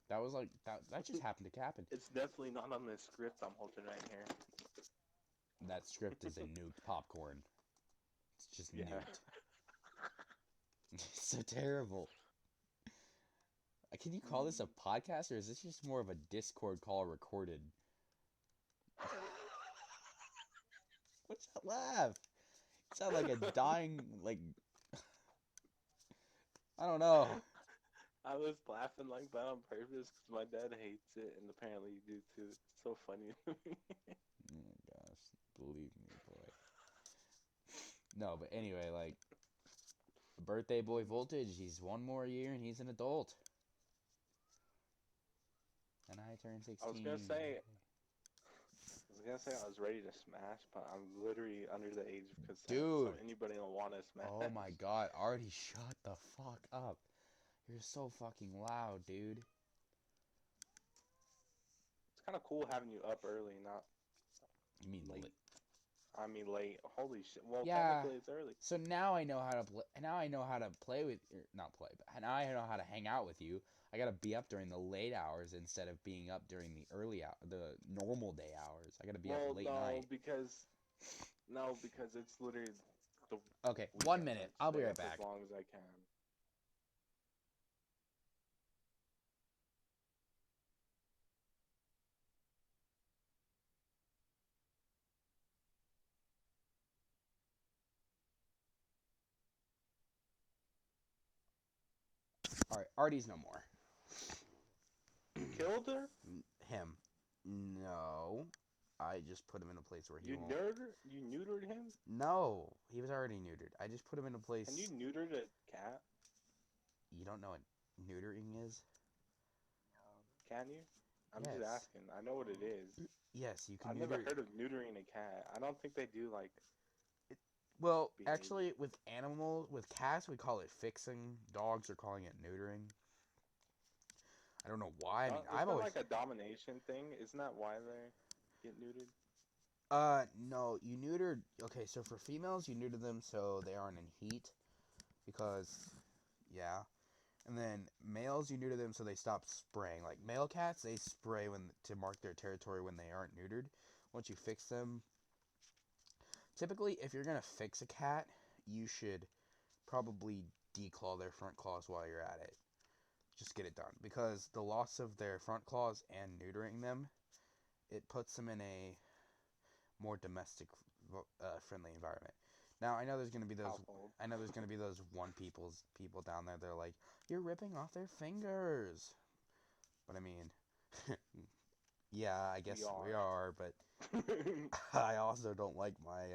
That was like that just happened to happen.
It's definitely not on this script I'm holding right here.
That script is a nuked popcorn. It's just
Yeah.
nuked. It's so terrible. Can you call this a podcast or is this just more of a Discord call recorded? What's that laugh? You sound like a dying, like, I don't know.
I was laughing like that on purpose because my dad hates it, and apparently you do too. It's so funny to me.
Oh my gosh, believe me, boy. No, but anyway, like, birthday boy Voltage, he's one more year and he's an adult. And I turn 16.
I was gonna say, I was ready to smash, but I'm literally under the age of consent, so
Dude.
anybody will want to smash.
Oh my god, Artie, shut the fuck up. You're so fucking loud, dude.
It's kind of cool having you up early, not
You mean
late.
late?
I mean late. Holy shit. Well,
Yeah.
technically it's early.
So now I know how to play. Now I know how to play with, or not play, but now I know how to hang out with you. I gotta be up during the late hours instead of being up during the the normal day hours. I gotta be up late night.
Because it's literally the
Okay,
weekend.
1 minute.
I'd
I'll be
stay
right
up
back.
as long as I can.
All right, Artie's no more.
You killed her?
Him. No. I just put him in a place where he
You
won't.
You neutered him?
No, he was already neutered. I just put him in a place.
Can you neuter a cat?
You don't know what neutering is?
Can you? I'm just
Yes.
asking. I know what it is.
Yes, you can
I've
neuter.
never heard of neutering a cat. I don't think they do like.
Well,
behavior.
actually, with cats, we call it fixing. Dogs are calling it neutering. I don't know why. I mean,
Isn't
I've
that
always.
like a domination thing? Isn't that why they get neutered?
No, you neutered. Okay, so for females, you neuter them so they aren't in heat, because, yeah. And then males, you neuter them so they stop spraying. Like male cats, they spray to mark their territory when they aren't neutered. Once you fix them, typically, if you're gonna fix a cat, you should probably declaw their front claws while you're at it. Just get it done, because the loss of their front claws and neutering them, it puts them in a more domestic friendly environment. Now I know there's gonna be those.
Household.
I know there's gonna be those people down there. They're like, you're ripping off their fingers. But I mean, yeah, I guess we are. But I also don't like my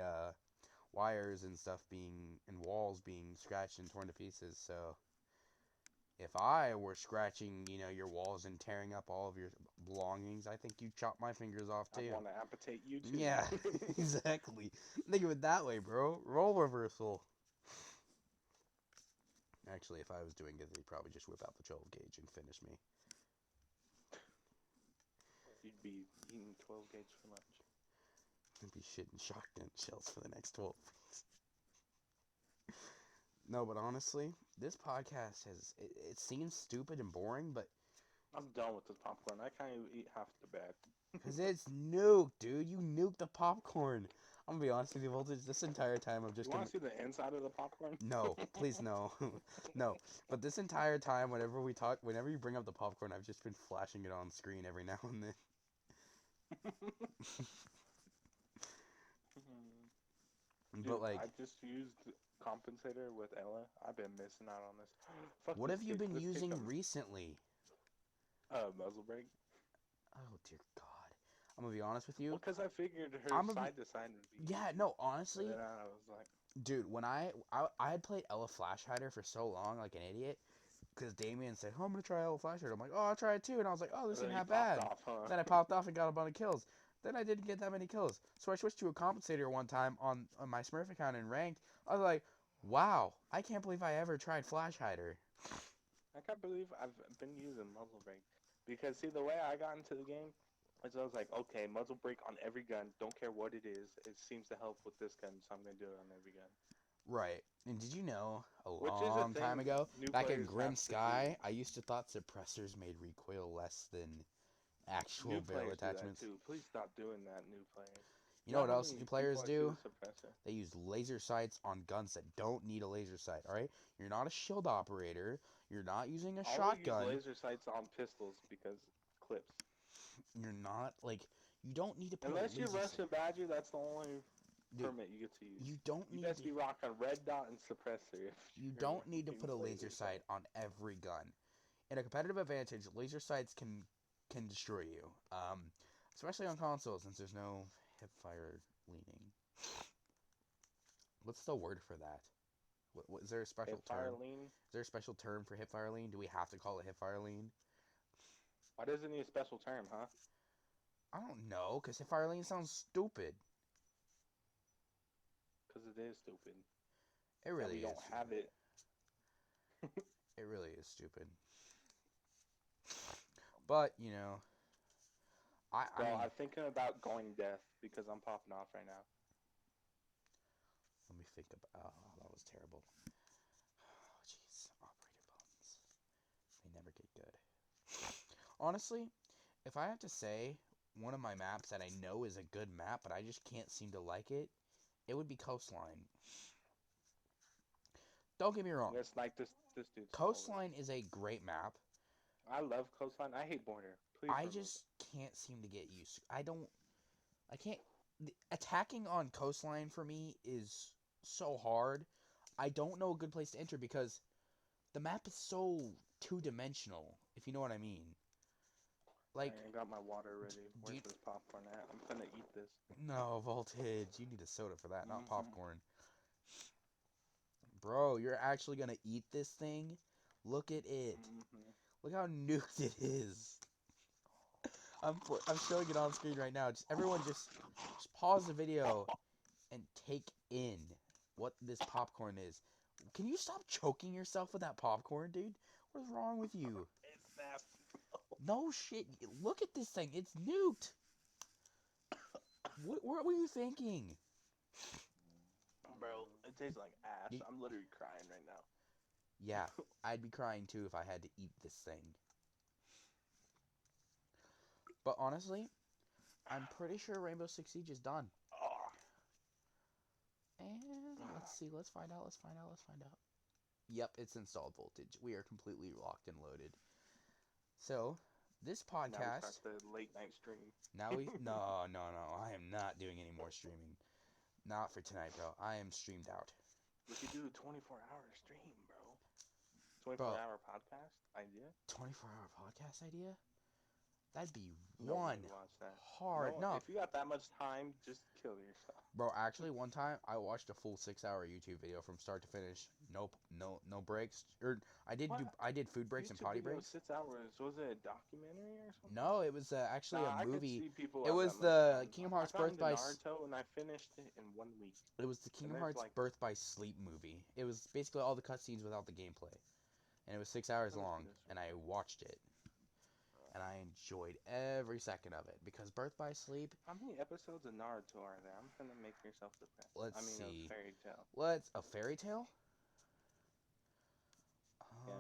wires and stuff and walls being scratched and torn to pieces. So if I were scratching, your walls and tearing up all of your belongings, I think you'd chop my fingers off too.
I want to amputate you too.
Yeah, exactly. Think of it that way, bro. Role reversal. Actually, if I was doing it, they'd probably just whip out the 12 gauge and finish me.
You'd be eating 12 gauge for lunch.
I'd be shitting shotgun shells for the next 12 weeks. No, but honestly, this podcast it seems stupid and boring, but
I'm done with this popcorn. I can't even eat half the bag.
because it's nuked, dude. You nuked the popcorn. I'm gonna be honest with you, Voltage. This entire time I've just
You want to see the inside of the popcorn?
No, please no. No. But this entire time, whenever you bring up the popcorn, I've just been flashing it on screen every now and then.
Dude,
But like,
I just used compensator with Ella. I've been missing out on this. Fuck
what
this
have you
kid.
been
This kid
using
comes-
recently?
muzzle brake.
Oh dear God. I'm gonna be honest with you.
Well, because I figured her
I'm a-
side to side would be.
Yeah, no, honestly,
And then I was like,
dude, when I had played Ella Flash Hider for so long, like an idiot, because Damien said, "Oh, I'm gonna try Ella Flash Hider." I'm like, "Oh, I'll try it too," and I was like, "Oh, this
then
isn't
he
that
popped
bad."
off, huh?
Then I popped off and got a bunch of kills. Then I didn't get that many kills, so I switched to a compensator one time on my Smurf account in ranked. I was like, "Wow, I can't believe I ever tried Flash Hider."
I can't believe I've been using muzzle brake. Because, see, the way I got into the game is I was like, okay, muzzle brake on every gun, don't care what it is. It seems to help with this gun, so I'm going to do it on every gun.
Right. And did you know,
Which is a
long time
thing
ago,
new
back in
players
Grim
have to
Sky, I used to thought suppressors made recoil less than actual
New
barrel
players do that
attachments.
too. Please stop doing that, new players.
You know what
how
else
many
new players
people I see
do?
with suppressor?
They use laser sights on guns that don't need a laser sight, alright? You're not a shield operator. You're not using a
I only
shotgun.
use laser sights on pistols because clips.
You're not, you don't need to put
Unless
a
you
laser
rush
sight.
a badger, that's the only
Dude,
permit you get to use.
You don't
You
need
best
to,
be rocking red dot and suppressor. If
you
you're
don't need to
using
put a laser sight on every gun. In a competitive advantage, laser sights can destroy you. Especially on consoles, since there's no hip fire leaning. What's the word for that? What is there a special
Fire
term?
lean.
Is there a special term for hip fire lean? Do we have to call it hip fire lean?
Why does it need a special term, huh?
I don't know, because hip fire lean sounds stupid.
Because it is stupid.
It really
we
is.
don't have it.
It really is stupid. But, I
Well,
mean,
I'm thinking about going deaf because I'm popping off right now.
let me think about, oh, that was terrible. Oh, jeez, operator buttons. They never get good. Honestly, if I have to say one of my maps that I know is a good map, but I just can't seem to like it, it would be Coastline. Don't get me wrong.
It's like this dude's
Coastline is a great map.
I love Coastline. I hate Border. Please.
I just can't seem to get used. I can't. Attacking on Coastline for me is so hard. I don't know a good place to enter because the map is so two-dimensional, if you know what I mean. Like,
I got my water ready.
do
Where's
you-
this popcorn at? I'm gonna eat this.
no, Voltage, you need a soda for that, not
Mhm.
popcorn. Bro, you're actually gonna eat this thing? Look at it.
Mhm.
Look how nuked it is. I'm showing it on screen right now. Everyone just pause the video and take in what this popcorn is. Can you stop choking yourself with that popcorn, dude? What is wrong with you?
It's nasty.
No shit. Look at this thing. It's nuked. What were you thinking?
Bro, it tastes like ass.
You-
I'm literally crying right now.
Yeah, I'd be crying too if I had to eat this thing. But honestly, I'm pretty sure Rainbow Six Siege is done.
Oh.
And let's see. Let's find out. Yep, it's installed Voltage. We are completely locked and loaded. So, this
Now we
podcast.
start the late night stream.
No. I am not doing any more streaming. Not for tonight, bro. I am streamed out.
We could do a 24-hour stream, bro. 24-hour podcast idea?
24-hour podcast idea? That'd be
Nobody
one
would watch that.
hard. No,
If you got that much time, just kill yourself.
bro. Actually, one time I watched a full 6-hour YouTube video from start to finish. Nope, no breaks. Or I did
What?
I did food breaks and
YouTube
potty
video,
breaks.
6 hours. Was it a documentary or something?
No, it was actually
Nah,
a movie.
I could see people
It
have
was
that much
the
time.
Kingdom Hearts
I got
Birth
into
by
Naruto and I finished it in 1 week.
It was the Kingdom
there's,
Hearts
like-
Birth by Sleep movie. It was basically all the cutscenes without the gameplay, and it was 6 hours
That was
long.
miserable.
And I watched it, and I enjoyed every second of it because Birth by Sleep.
How many episodes of Naruto are there? I'm gonna make yourself depressed.
Let's
I mean,
see.
a fairy tale.
What's a fairy tale?
Yeah.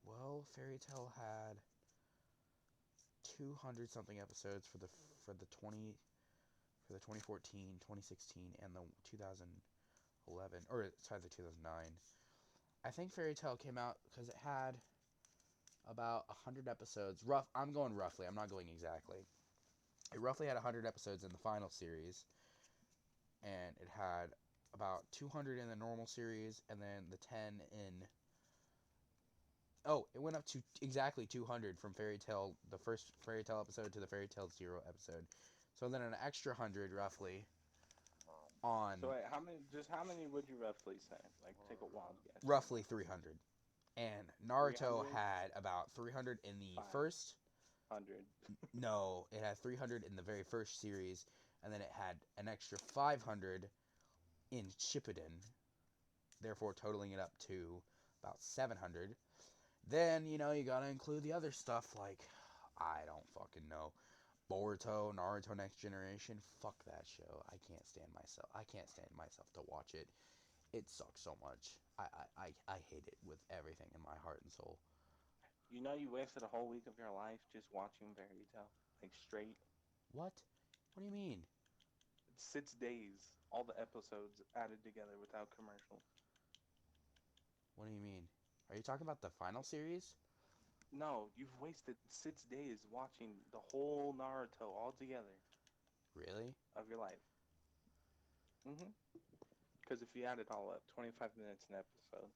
Well, Fairy Tale had 200 something episodes for the 2014, 2016, and the 2011, or sorry, the 2009. I think Fairy Tale came out because it had about 100 episodes. I'm going roughly. I'm not going exactly. It roughly had 100 episodes in the final series, and it had about 200 in the normal series, and then the 10 in. Oh, it went up to exactly 200 from Fairy Tale, the first Fairy Tale episode to the Fairy Tale Zero episode. So then an extra 100 roughly on
So wait, how many would you roughly say? Like, take a wild guess.
roughly 300. And Naruto
300?
had about 300 in the
Five.
first.
100.
No, it had 300 in the very first series, and then it had an extra 500 in Shippuden, therefore totaling it up to about 700. Then, you gotta include the other stuff like, I don't fucking know, Boruto, Naruto Next Generation. Fuck that show. I can't stand myself to watch it. It sucks so much. I hate it with everything in my heart and soul.
You know you wasted a whole week of your life just watching Fairy Tale, like straight.
What? What do you mean?
6 days, all the episodes added together without commercials.
What do you mean? Are you talking about the final series?
No, you've wasted 6 days watching the whole Naruto all together
Really?
of your life. Because if you add it all up, 25 minutes an episode.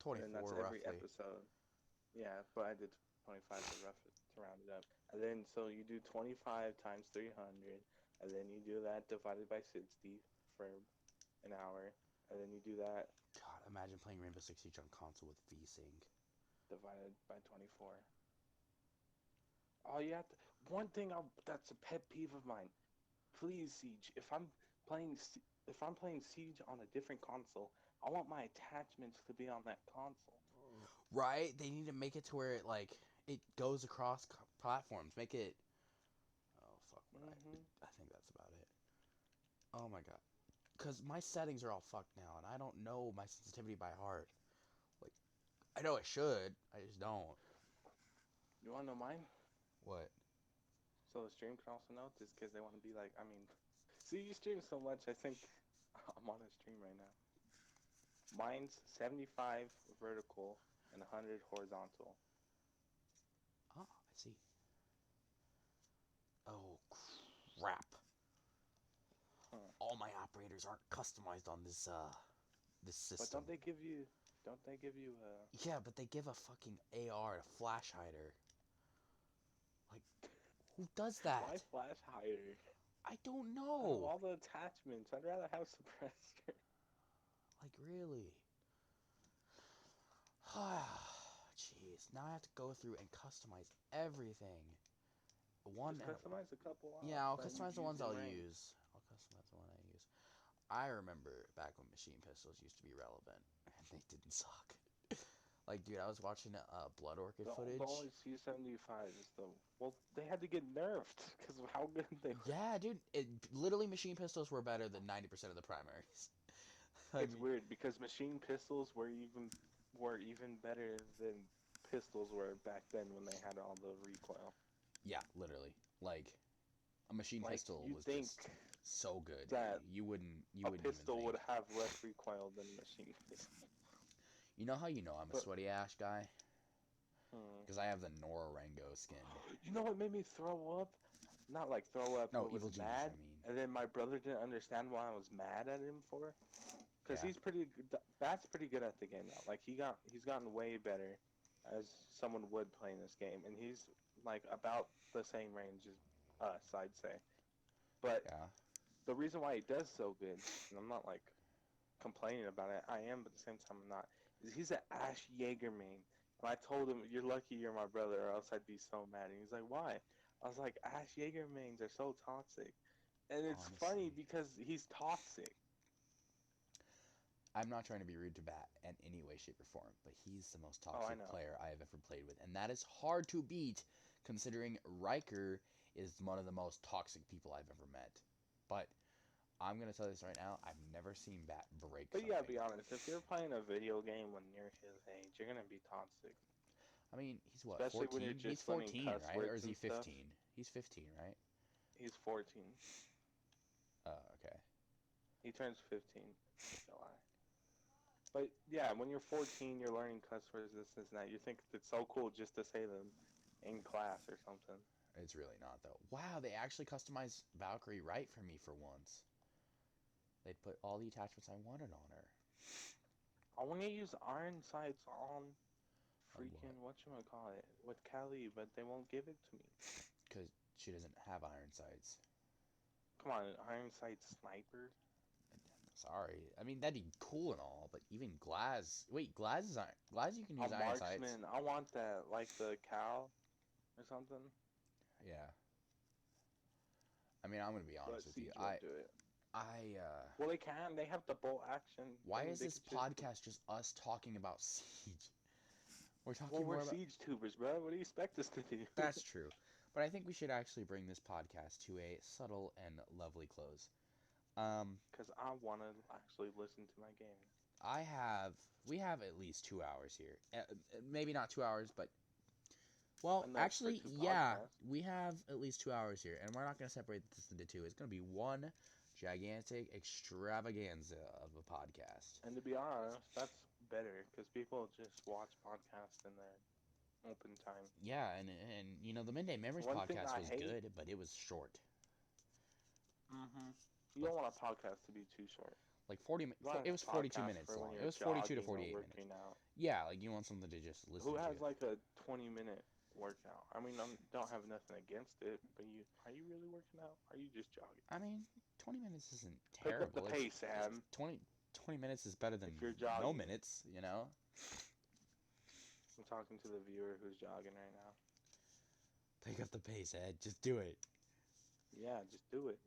24
And that's
roughly.
every episode. Yeah, but I did 25 to round it up. And then, so you do 25 times 300, and then you do that divided by 60 for an hour, and then you do that
God, imagine playing Rainbow Six Siege on console with VSync.
divided by 24. Oh, you have to, one thing that's a pet peeve of mine. Please, Siege, if I'm playing Siege on a different console, I want my attachments to be on that console.
Right? They need to make it to where it goes across platforms. Make it. Oh fuck! I think that's about it. Oh my god. Because my settings are all fucked now, and I don't know my sensitivity by heart. Like, I know I should. I just don't.
You want to know mine?
What?
So the stream can also know, just because they want to be like, I mean, see, you stream so much, I think I'm on a stream right now. Mine's 75 vertical and 100 horizontal.
Oh, I see. Oh, crap.
Huh.
All my operators aren't customized on this
But
system.
don't they give you Don't they give you a?
Yeah, but they give a fucking AR, a flash hider. Like, who does that?
Why flash hider?
I don't
Out of
know.
all the attachments, I'd rather have suppressor.
Like, really? Jeez, now I have to go through and customize everything. One
Just
and
customize a couple
yeah, I'll
that
customize
you've
the ones
used in
I'll
rank.
use. I'll customize the one I use. I remember back when machine pistols used to be relevant, and they didn't suck. Like, dude, I was watching Blood Orchid
The
footage.
only C75 is the well, they had to get nerfed because of how good they were.
Yeah, dude, literally machine pistols were better than 90% of the primaries. I
It's
mean,
weird because machine pistols were even better than pistols were back then when they had all the recoil.
yeah, literally. Like, a machine
Like
pistol
you
was
think
just so good.
that
You
a
wouldn't even
pistol
think.
would have less recoil than a machine pistol.
You know how you know I'm a
But
sweaty ash guy?
hmm.
Because I have the Norango skin.
You know what made me throw up? Not like throw up,
No,
but was
Evil Genius,
mad.
I mean.
And then my brother didn't understand why I was mad at him for. Because
Yeah.
he's pretty good. That's pretty good at the game now. Like he's gotten way better as someone would playing this game, and he's like about the same range as us, I'd say. But
Yeah.
the reason why he does so good, and I'm not like complaining about it, I am, but at the same time I'm not, is he's an Ash Jaeger main. And I told him, "You're lucky you're my brother, or else I'd be so mad." And he's like, "Why?" I was like, "Ash Jaeger mains are so toxic," and it's funny
Honestly.
because he's toxic.
I'm not trying to be rude to Bat in any way, shape, or form, but he's the most
Oh, I
toxic
know.
player I have ever played with. And that is hard to beat, considering Riker is one of the most toxic people I've ever met. But I'm going to tell you this right now, I've never seen Bat break
But you gotta
something.
be honest, if you're playing a video game when you're his age, you're gonna be toxic.
I mean, he's what,
Especially when you're
14? He's
just learning
14,
cuss
right? Or
words
is he
and stuff.
15? He's 15, right?
He's 14.
Oh, okay.
He turns 15 in July. But yeah, when you're 14, you're learning cuss words, this and that. You think it's so cool just to say them in class or something.
It's really not, though. Wow, they actually customized Valkyrie right for me for once. They'd put all the attachments I wanted on her.
I want to use iron sights on
On
freaking
what?
whatchamacallit with Callie, but they won't give it to me.
Because she doesn't have iron sights.
Come on, iron sight sniper.
Sorry. I mean, that'd be cool and all, but even Glaz... Wait, Glaz is iron... Glaz you can
A
use iron sights.
marksman. I want that, like the cow or something.
Yeah. I mean, I'm going to be
But
honest with you.
Siege won't do it. Well, they can. They have the bolt action.
Why
thing.
is
They
this
could just...
podcast just us talking about Siege? We're talking
Well,
more
we're
about...
siege tubers, bro. What do you expect us to do?
That's true. But I think we should actually bring this podcast to a subtle and lovely close.
Because I want to actually listen to my game.
We have at least 2 hours here. Maybe not 2 hours, but well,
Enough for
actually,
2
yeah,
podcasts.
we have at least 2 hours here, and we're not going to separate this into two. It's going to be one gigantic extravaganza of a podcast.
And to be honest, that's better because people just watch podcasts in their open time.
Yeah, and you know the Midday Memories
One thing
podcast
I
was
hate.
good, but it was short.
You don't want a podcast to be too short.
Like 40
You want
it
a
was 42
podcast
minutes
for
long.
when
It
you're
was 42 to
jogging or
48 minutes.
working out.
Yeah, like you want something to just listen
Who
to.
has like a 20-minute workout? I mean, I don't have nothing against it, but are you really working out? Or are you just jogging?
I mean, 20 minutes isn't
Pick up
terrible.
the pace, Sam.
20 minutes is better than
If you're
no
jogging.
minutes, you know?
I'm talking to the viewer who's jogging right now.
Pick up the pace, Ed. Just do it.
Yeah, just do it.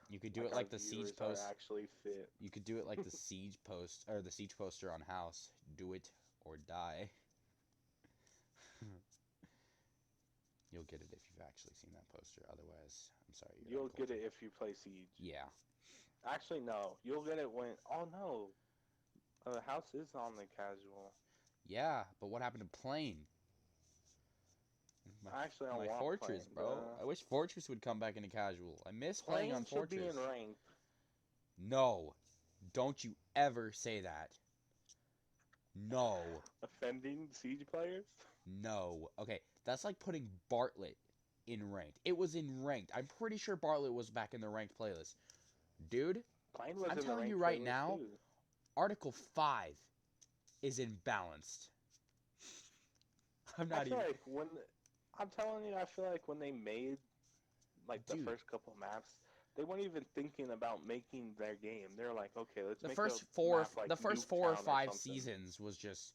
You could do it like the Siege
Our
post.
viewers are actually fit.
You could do it like the Siege post, or the Siege poster on House. Do it or die. You'll get it if you've actually seen that poster. Otherwise, I'm sorry.
You'll get it if you play Siege.
Yeah.
Actually, no. You'll get it when... Oh, no. House is on the casual.
Yeah, but what happened to Plane?
Actually, I
My
want
Fortress,
Plane,
bro. I wish Fortress would come back into casual. I miss playing on
should be
Fortress.
in ranked.
No. Don't you ever say that. No.
Offending Siege players?
No. Okay, that's like putting Bartlett in ranked. It was in ranked. I'm pretty sure Bartlett was back in the ranked playlist. Dude,
Plane was
I'm
in the
telling you
ranked
right
playlist
now,
too.
Article 5 is imbalanced. I'm
I
not
feel
even.
like I'm telling you, I feel like when they made like the
Dude.
first couple maps, they weren't even thinking about making their game. They're like, okay, let's
The
make
first
a
four,
map like
the first 4 or
Nuketown
5
something.
seasons was just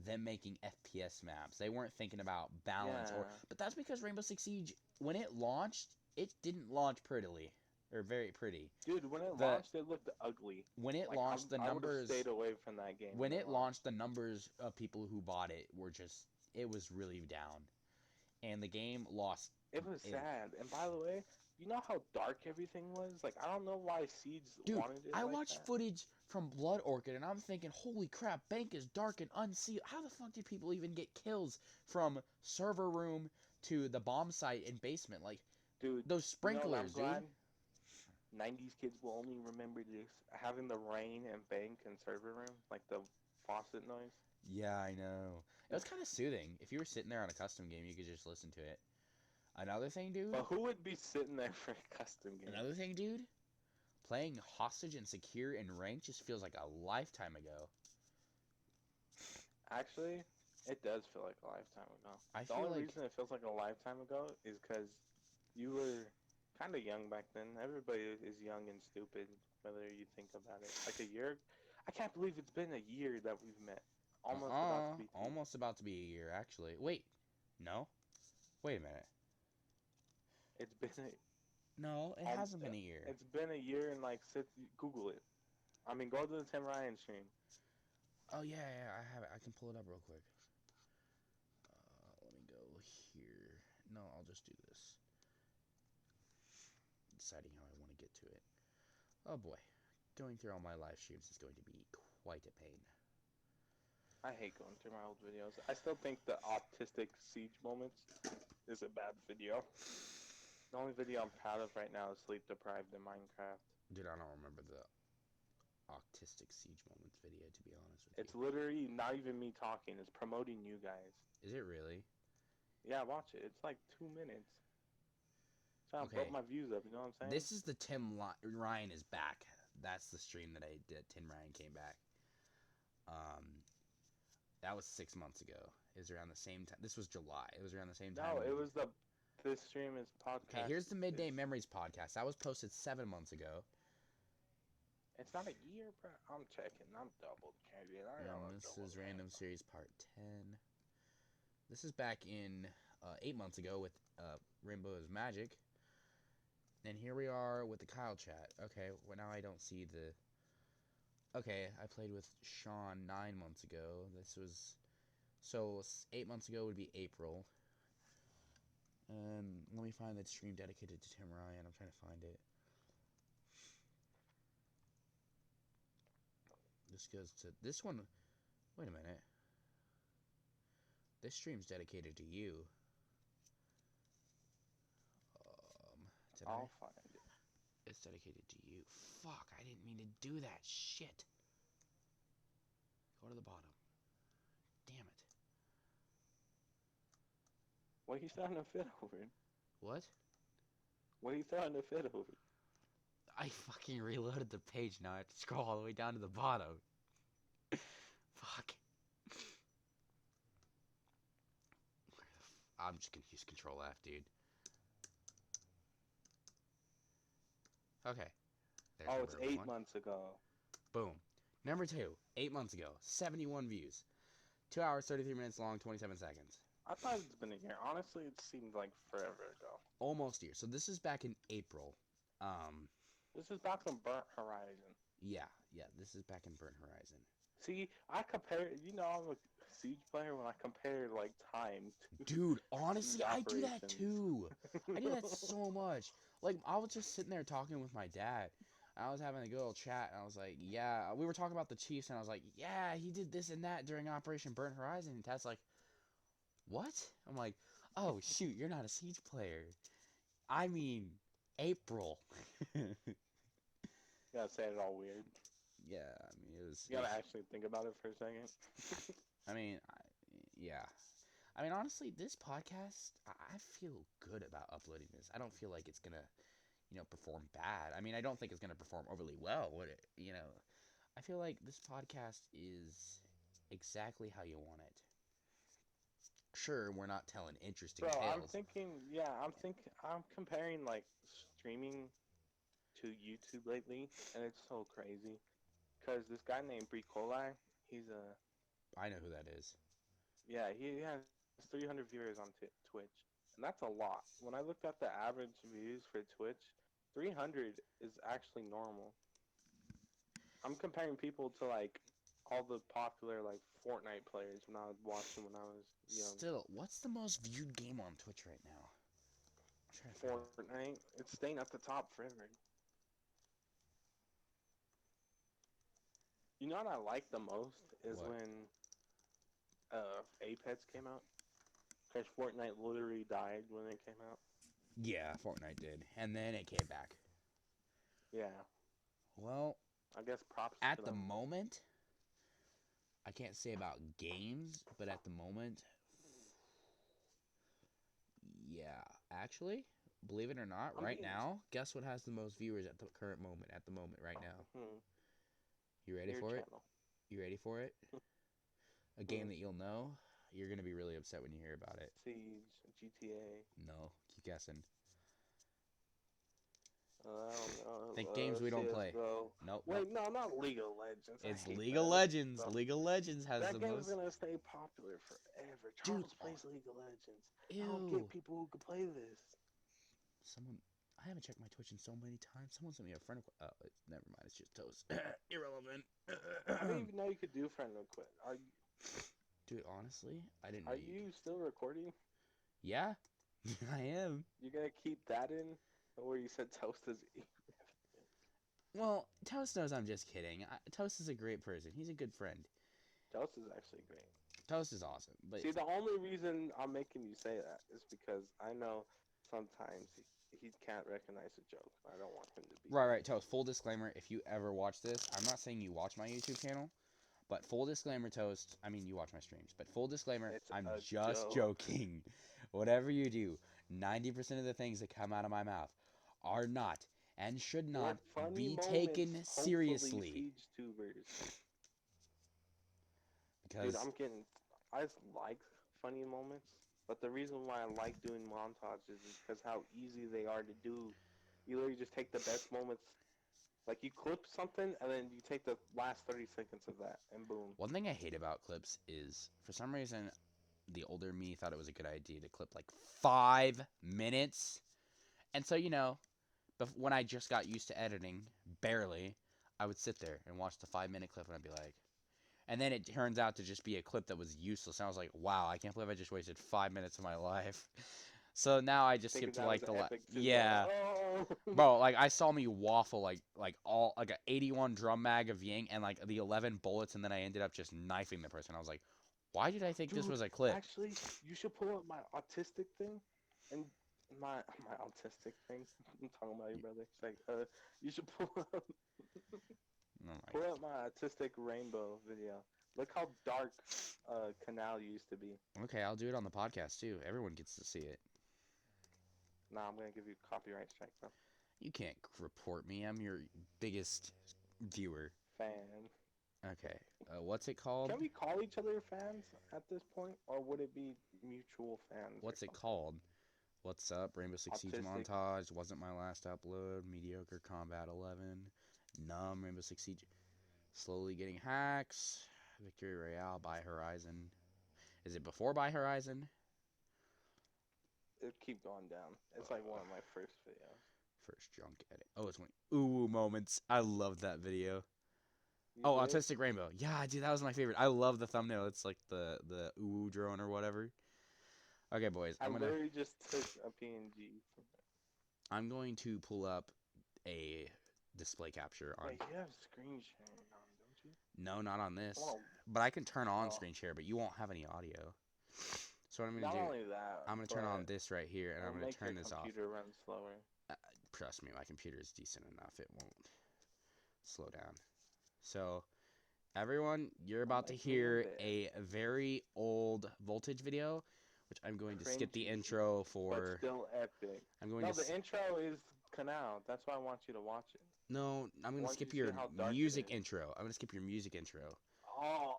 them making FPS maps. They weren't thinking about balance
Yeah.
but that's because Rainbow Six Siege, when it launched, it didn't launch prettily or very pretty.
Dude, when it
The-
launched, it looked ugly.
When it
Like,
launched, the
I would have
numbers.
stayed away from that game.
When it
launched.
launched, the numbers of people who bought it were just. It was really down, and the game lost.
It was
it-
sad. And by the way, you know how dark everything was? Like, I don't know why Siege
Dude,
wanted it
I
like
watched
that.
footage from Blood Orchid, and I'm thinking, holy crap, Bank is dark and unsealed. How the fuck did people even get kills from server room to the bomb site and basement? Like,
Dude,
those
you know what I'm
sprinklers, dude.
glad? 90s kids will only remember this. Having the rain and bank and server room, like the faucet noise.
Yeah, I know. It was kind of soothing. If you were sitting there on a custom game, you could just listen to it. Another thing, dude.
But who would be sitting there for a custom game?
Another thing, dude. Playing Hostage and Secure in rank just feels like a lifetime ago.
Actually, it does feel like a lifetime ago.
I
The
feel
only
like
reason it feels like a lifetime ago is because you were kind of young back then. Everybody is young and stupid, whether you think about it. Like a year, I can't believe it's been a year that we've met. Almost about to be 2.
almost about to be a year, actually. Wait, no. Wait a minute.
It's been
No, it hasn't been a year.
it's been a year and like Google it. I mean, go to the Tim Ryan stream.
Oh yeah, I have it. I can pull it up real quick. Let me go here. No, I'll just do this. Deciding how I want to get to it. Oh boy, going through all my live streams is going to be quite a pain.
I hate going through my old videos. I still think the autistic siege moments is a bad video. The only video I'm proud of right now is Sleep Deprived in Minecraft.
Dude, I don't remember the autistic siege moments video, to be honest with
It's
you.
literally not even me talking. It's promoting you guys.
Is it really?
Yeah, watch it. It's like 2 minutes. Trying to
Okay.
bump my views up, you know what I'm saying?
This is the Ryan is back. That's the stream that I did. Tim Ryan came back. That was 6 months ago. It was around the same time. This was July. It was around the same time.
No, it was this stream is podcast.
Okay, here's the Midday Memories podcast. That was posted 7 months ago.
It's not a year, bro. I'm checking. I'm double checking.
And this is Random Series Part 10. This is back in 8 months ago with Rainbow's Magic. And here we are with the Kyle chat. Okay, well now I don't see the... Okay, I played with Sean 9 months ago. This was... So, 8 months ago would be April. Let me find the stream dedicated to Tim Ryan. I'm trying to find it. This goes to... This one... Wait a minute. This stream's dedicated to you. Did I?
I'll find it.
It's dedicated to you. Fuck, I didn't mean to do that. Shit. Go to the bottom. Damn it.
What are you throwing a fit over?
What?
What are you throwing a fit over?
I fucking reloaded the page now. I have to scroll all the way down to the bottom. Fuck. I'm just gonna use Control F, dude. Okay. There's
Oh, it's
number
8
one.
months ago.
Boom. Number 2, 8 months ago, 71 views. 2 hours, 33 minutes long, 27 seconds.
I thought it's been a year. Honestly, it seemed like forever ago.
Almost a year. So this is back in April.
This is back on Burnt Horizon.
Yeah, this is back in Burnt Horizon.
See, I compare. You know, I'm a Siege player when I compare like time.
Dude, honestly, I do that
operations.
too. I do that so much. Like, I was just sitting there talking with my dad. I was having a good old chat, and I was like, yeah, we were talking about the Chiefs, and I was like, yeah, he did this and that during Operation Burnt Horizon. And Tad's like, what? I'm like, oh, shoot, you're not a Siege player. I mean, April.
You gotta say it all weird.
Yeah, I mean, it was...
You gotta actually think about it for a second.
I mean, yeah. I mean, honestly, this podcast, I feel good about uploading this. I don't feel like it's gonna, perform bad. I mean, I don't think it's gonna perform overly well, would it? I feel like this podcast is exactly how you want it. Sure, we're not telling interesting
Bro, I'm
tales.
thinking, I'm comparing like streaming to YouTube lately, and it's so crazy. Cause this guy named Bricolai, he's a
I know who that is.
yeah, he has 300 viewers on Twitch, and that's a lot. When I looked at the average views for Twitch, 300 is actually normal. I'm comparing people to like all the popular like Fortnite players when I was watching when I was young.
Still, what's the most viewed game on Twitch right now? I'm trying to find.
Fortnite, it's staying at the top forever. You know what I like the most is
What?
when Apex came out. Because Fortnite literally died when it came out.
Yeah, Fortnite did, and then it came back.
Yeah,
Well,
I guess props
at
to
the
them.
moment, I can't say about games, but at the moment, yeah, actually, believe it or not,
I'm
right
being
now, guess what has the most viewers at the current moment? At the moment, right now, you ready
Your
for it?
channel.
You ready for it? A game
Hmm.
that you'll know. You're gonna be really upset when you hear about it.
Siege, GTA.
No, keep guessing.
I don't know.
Think games we don't play.
CS:GO.
Nope, nope.
Wait, no, not League of Legends. I
It's
hate
League of
that.
Legends.
Bro,
League of Legends has
that
the
game's
most.
gonna stay popular forever.
Dude,
Charles plays League of Legends. I don't get
ew.
people who can play this.
Someone, I haven't checked my Twitch in so many times. Someone sent me a friend. Never mind. It's just toast. Irrelevant.
I didn't even know you could do friend request.
Dude, honestly, I didn't know
Are
you
you
could.
still recording?
Yeah, I am.
You're gonna keep that in, where you said toast is.
Well, Toast knows I'm just kidding. Toast is a great person. He's a good friend.
Toast is actually great.
Toast is awesome. But
See, the only reason I'm making you say that is because I know sometimes he can't recognize a joke. I don't want him to be.
right, Toast. Full disclaimer: if you ever watch this, I'm not saying you watch my YouTube channel. But full disclaimer, Toast, I mean, you watch my streams, but full disclaimer,
It's
I'm
a
just
joke.
joking. Whatever you do, 90% of the things that come out of my mouth are not and should
Your
not
funny
be
moments
taken
hopefully
seriously.
feeds tubers. Dude,
Because,
I like funny moments, but the reason why I like doing montages is because how easy they are to do. You literally just take the best moments, like you clip something, and then you take the last 30 seconds of that, and boom.
one thing I hate about clips is, for some reason, the older me thought it was a good idea to clip like 5 minutes. And so, when I just got used to editing, barely, I would sit there and watch the 5 minute clip and I'd be like, and then it turns out to just be a clip that was useless. And I was like, wow, I can't believe I just wasted 5 minutes of my life. So now I just skip
Thinking
to
that was
like
an epic
yeah,
tutorial. Oh.
bro. Like I saw me waffle like a 81 drum mag of Ying and like the 11 bullets, and then I ended up just knifing the person. I was like, why did I think this
Dude,
was a clip?
actually, you should pull up my autistic thing, and my autistic thing. I'm talking about you, brother. It's like, you should
Oh my
pull up my autistic rainbow video. Look how dark Canal used to be.
Okay, I'll do it on the podcast too. Everyone gets to see it.
Nah, I'm gonna give you a copyright strike, bro.
You can't report me. I'm your biggest viewer.
Fan.
Okay. What's it called?
Can we call each other fans at this point, or would it be mutual fans?
What's
or
it
something?
called? What's up? Rainbow Six Siege
Autistic.
montage. Wasn't my last upload. Mediocre Combat 11. Numb. Rainbow Six Siege. Slowly getting hacks. Victory Royale by Horizon. Is it before by Horizon?
It keep going down. It's like one of my first videos.
First junk edit. Oh, it's one. Ooh moments. I love that video.
You
Oh,
did?
Autistic Rainbow. Yeah, dude, that was my favorite. I love the thumbnail. It's like the ooh drone or whatever. Okay, boys.
I literally just took a PNG.
I'm going to pull up a display capture on.
Wait, you have screen sharing on, don't you?
No, not on this.
Oh,
But I can turn on
oh.
screen share, but you won't have any audio. So what I'm gonna
Not
do?
only that,
I'm gonna turn on
but
this right here, and I'm
it'll
gonna
make your
turn this off.
computer run slower.
Trust me, my computer is decent enough. It won't slow down. So, everyone, you're about to
Like me
hear
and
a very old voltage video, which I'm going to skip the
Cringy,
intro
but
for.
still epic.
I'm going
No,
to.
the intro is Canal. That's why I want you to watch it.
No, I'm
I
gonna
want you
skip
to
your
see how dark it
music
is.
intro. I'm gonna skip your music intro.
Oh,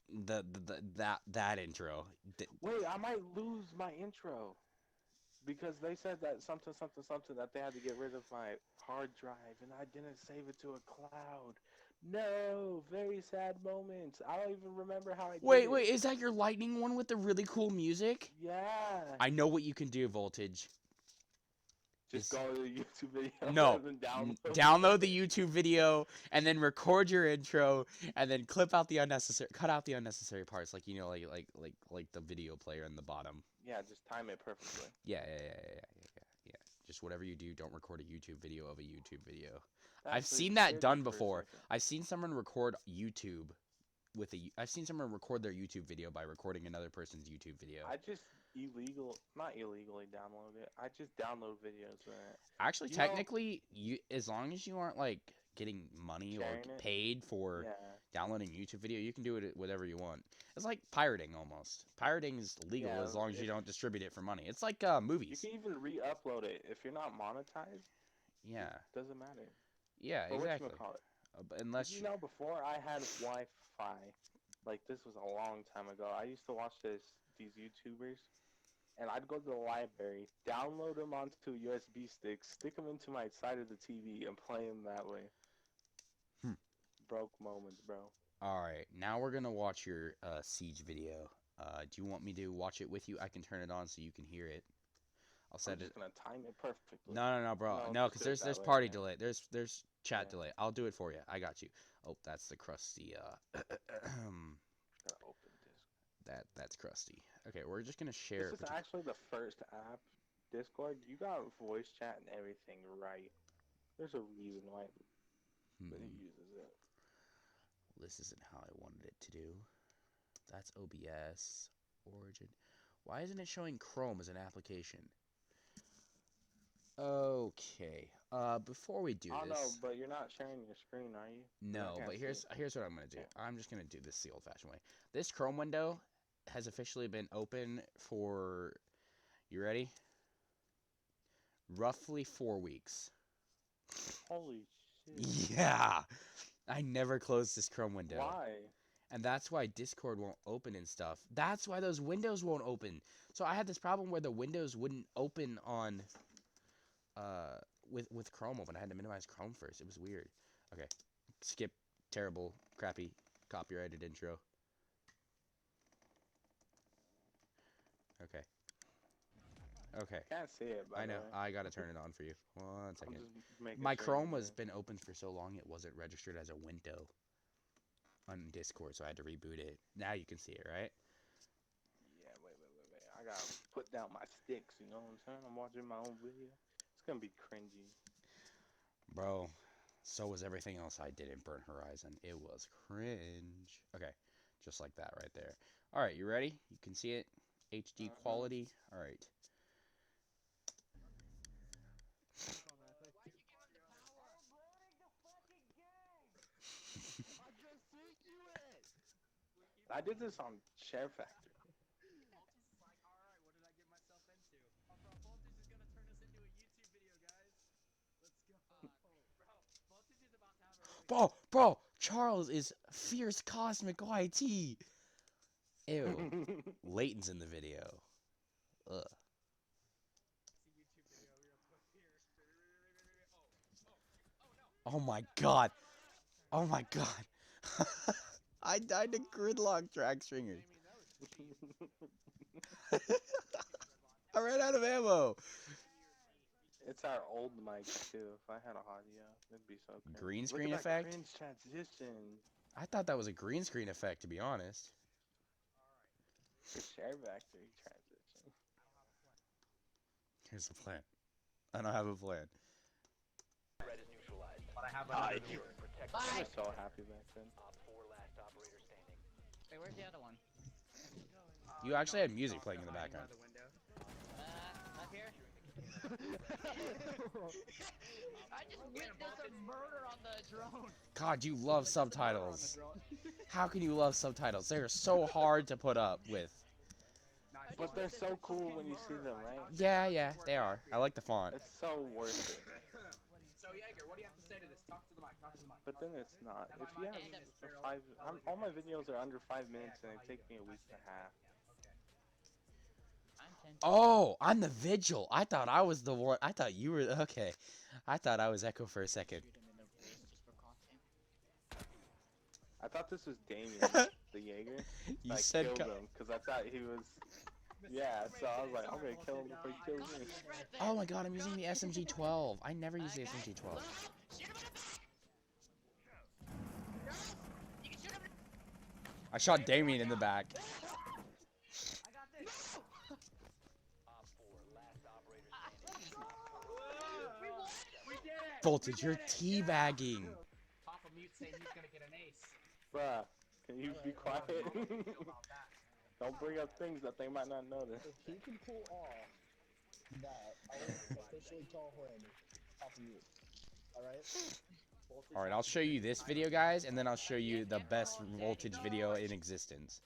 that intro.
Wait, I might lose my intro because they said that something something something that they had to get rid of my hard drive and I didn't save it to a cloud. No, very sad moments. I don't even remember how I did
Wait,
it.
wait, is that your lightning one with the really cool music?
Yeah.
I know what you can do, Voltage.
Just
Is-
go to the YouTube video
No.
and then
Download the YouTube video and then record your intro and then cut out the unnecessary parts, like like the video player in the bottom.
Yeah, just time it perfectly.
Yeah. Just whatever you do, don't record a YouTube video of a YouTube video.
That
I've
actually
seen that
scared me
done
for a
before.
second.
I've seen someone record YouTube I've seen someone record their YouTube video by recording another person's YouTube video.
I just not illegally download it. I just download videos with it.
Actually,
You know-
technically, as long as you aren't like getting money or
Sharing it?
paid for
Yeah.
downloading a YouTube video, you can do it whatever you want. It's like pirating almost. Pirating is legal
Yeah,
as long as you
if-
don't distribute it for money. It's like
You
movies.
can even re-upload it if you're not monetized.
Yeah,
Doesn't matter.
yeah,
But
exactly.
whatchamacallit?
But unless
You know, before I had Wi-Fi, like this was a long time ago. I used to watch these YouTubers, and I'd go to the library, download them onto a USB stick, stick them into my side of the TV, and play them that way.
Hmm.
Broke moments, bro.
All right, now we're gonna watch your Siege video. Do you want me to watch it with you? I can turn it on so you can hear it. I'll
I'm
set it.
just gonna time it perfectly.
No, bro.
No,
No,
just
because
do it
there's
that way,
party
yeah.
delay. There's chat
Yeah.
delay. I'll do it for you. I got you. Oh, that's the crusty.
Gotta open this.
That's crusty. Okay, we're just gonna share.
This is actually the first app, Discord. You got voice chat and everything right. There's a reason why he uses it.
This isn't how I wanted it to do. That's OBS Origin. Why isn't it showing Chrome as an application? Okay. Before we do
Oh no,
this,
but you're not sharing your screen, are you?
no,
can't
but
see
here's what I'm gonna do. I'm just gonna do this the old-fashioned way. This Chrome window has officially been open for, you ready? Roughly 4 weeks.
Holy shit.
Yeah, I never closed this Chrome window.
Why?
And that's why Discord won't open and stuff. That's why those windows won't open. So I had this problem where the windows wouldn't open on with Chrome open. I had to minimize Chrome first. It was weird. Okay. Skip terrible, crappy, copyrighted intro. Okay. Okay.
Can't see it, by
I know.
the way.
I gotta turn it on for you. 1
I'm
second.
just making
My
sure
Chrome
you
was
can-
been open for so long it wasn't registered as a window on Discord, so I had to reboot it. Now you can see it, right?
Yeah, wait. I gotta put down my sticks, you know what I'm saying? I'm watching my own video. It's gonna be cringy.
Bro, so was everything else I did in Burnt Horizon. It was cringe. Okay, just like that right there. All right, you ready? You can see it. HD quality. All right.
I did this on Share Factor.
Bro, Charles is fierce cosmic YT. Ew. Leighton's in the video. Ugh. Oh my god. Oh my god. I died to gridlock track stringers. I ran out of ammo.
It's our old mic too. If I had a audio, it'd be so cringe.
Green
Look
screen
at that
effect?
cringe transition.
I thought that was a green screen effect, to be honest.
The Share Factory transition.
Here's the plan. I don't have a plan.
I was so happy back then.
Wait, where's the other one?
You actually had music playing in the background.
Up here? I just witnessed a murder on the drone.
God, you love subtitles. How can you love subtitles? They are so hard to put up with.
But they're so cool when you see them, right?
Yeah, they are. I like the font.
It's so worth it.
So Jaeger, what do you have to say to this? Talk to the mic.
But then it's not. If you have all my videos are under 5 minutes and it takes me a week and a half.
Oh, I'm the vigil. I thought I was the one. I thought you were okay. I thought I was Echo for a second.
I thought this was Damien, the Jaeger.
You
I
said
killed him because I thought he was. Yeah, so I was like, I'm gonna kill him before he kills me.
Oh my god, I'm using the SMG-12. I never use the SMG-12. I shot Damien in the back. Voltage, you're teabagging.
Papa Mute saying he's gonna get an ace.
Bruh, can you be quiet? Don't bring up things that they might not notice.
If he can pull off that, I will officially call him off mute. Alright?
Alright, I'll show you this video, guys, and then I'll show you the best Voltage video in existence.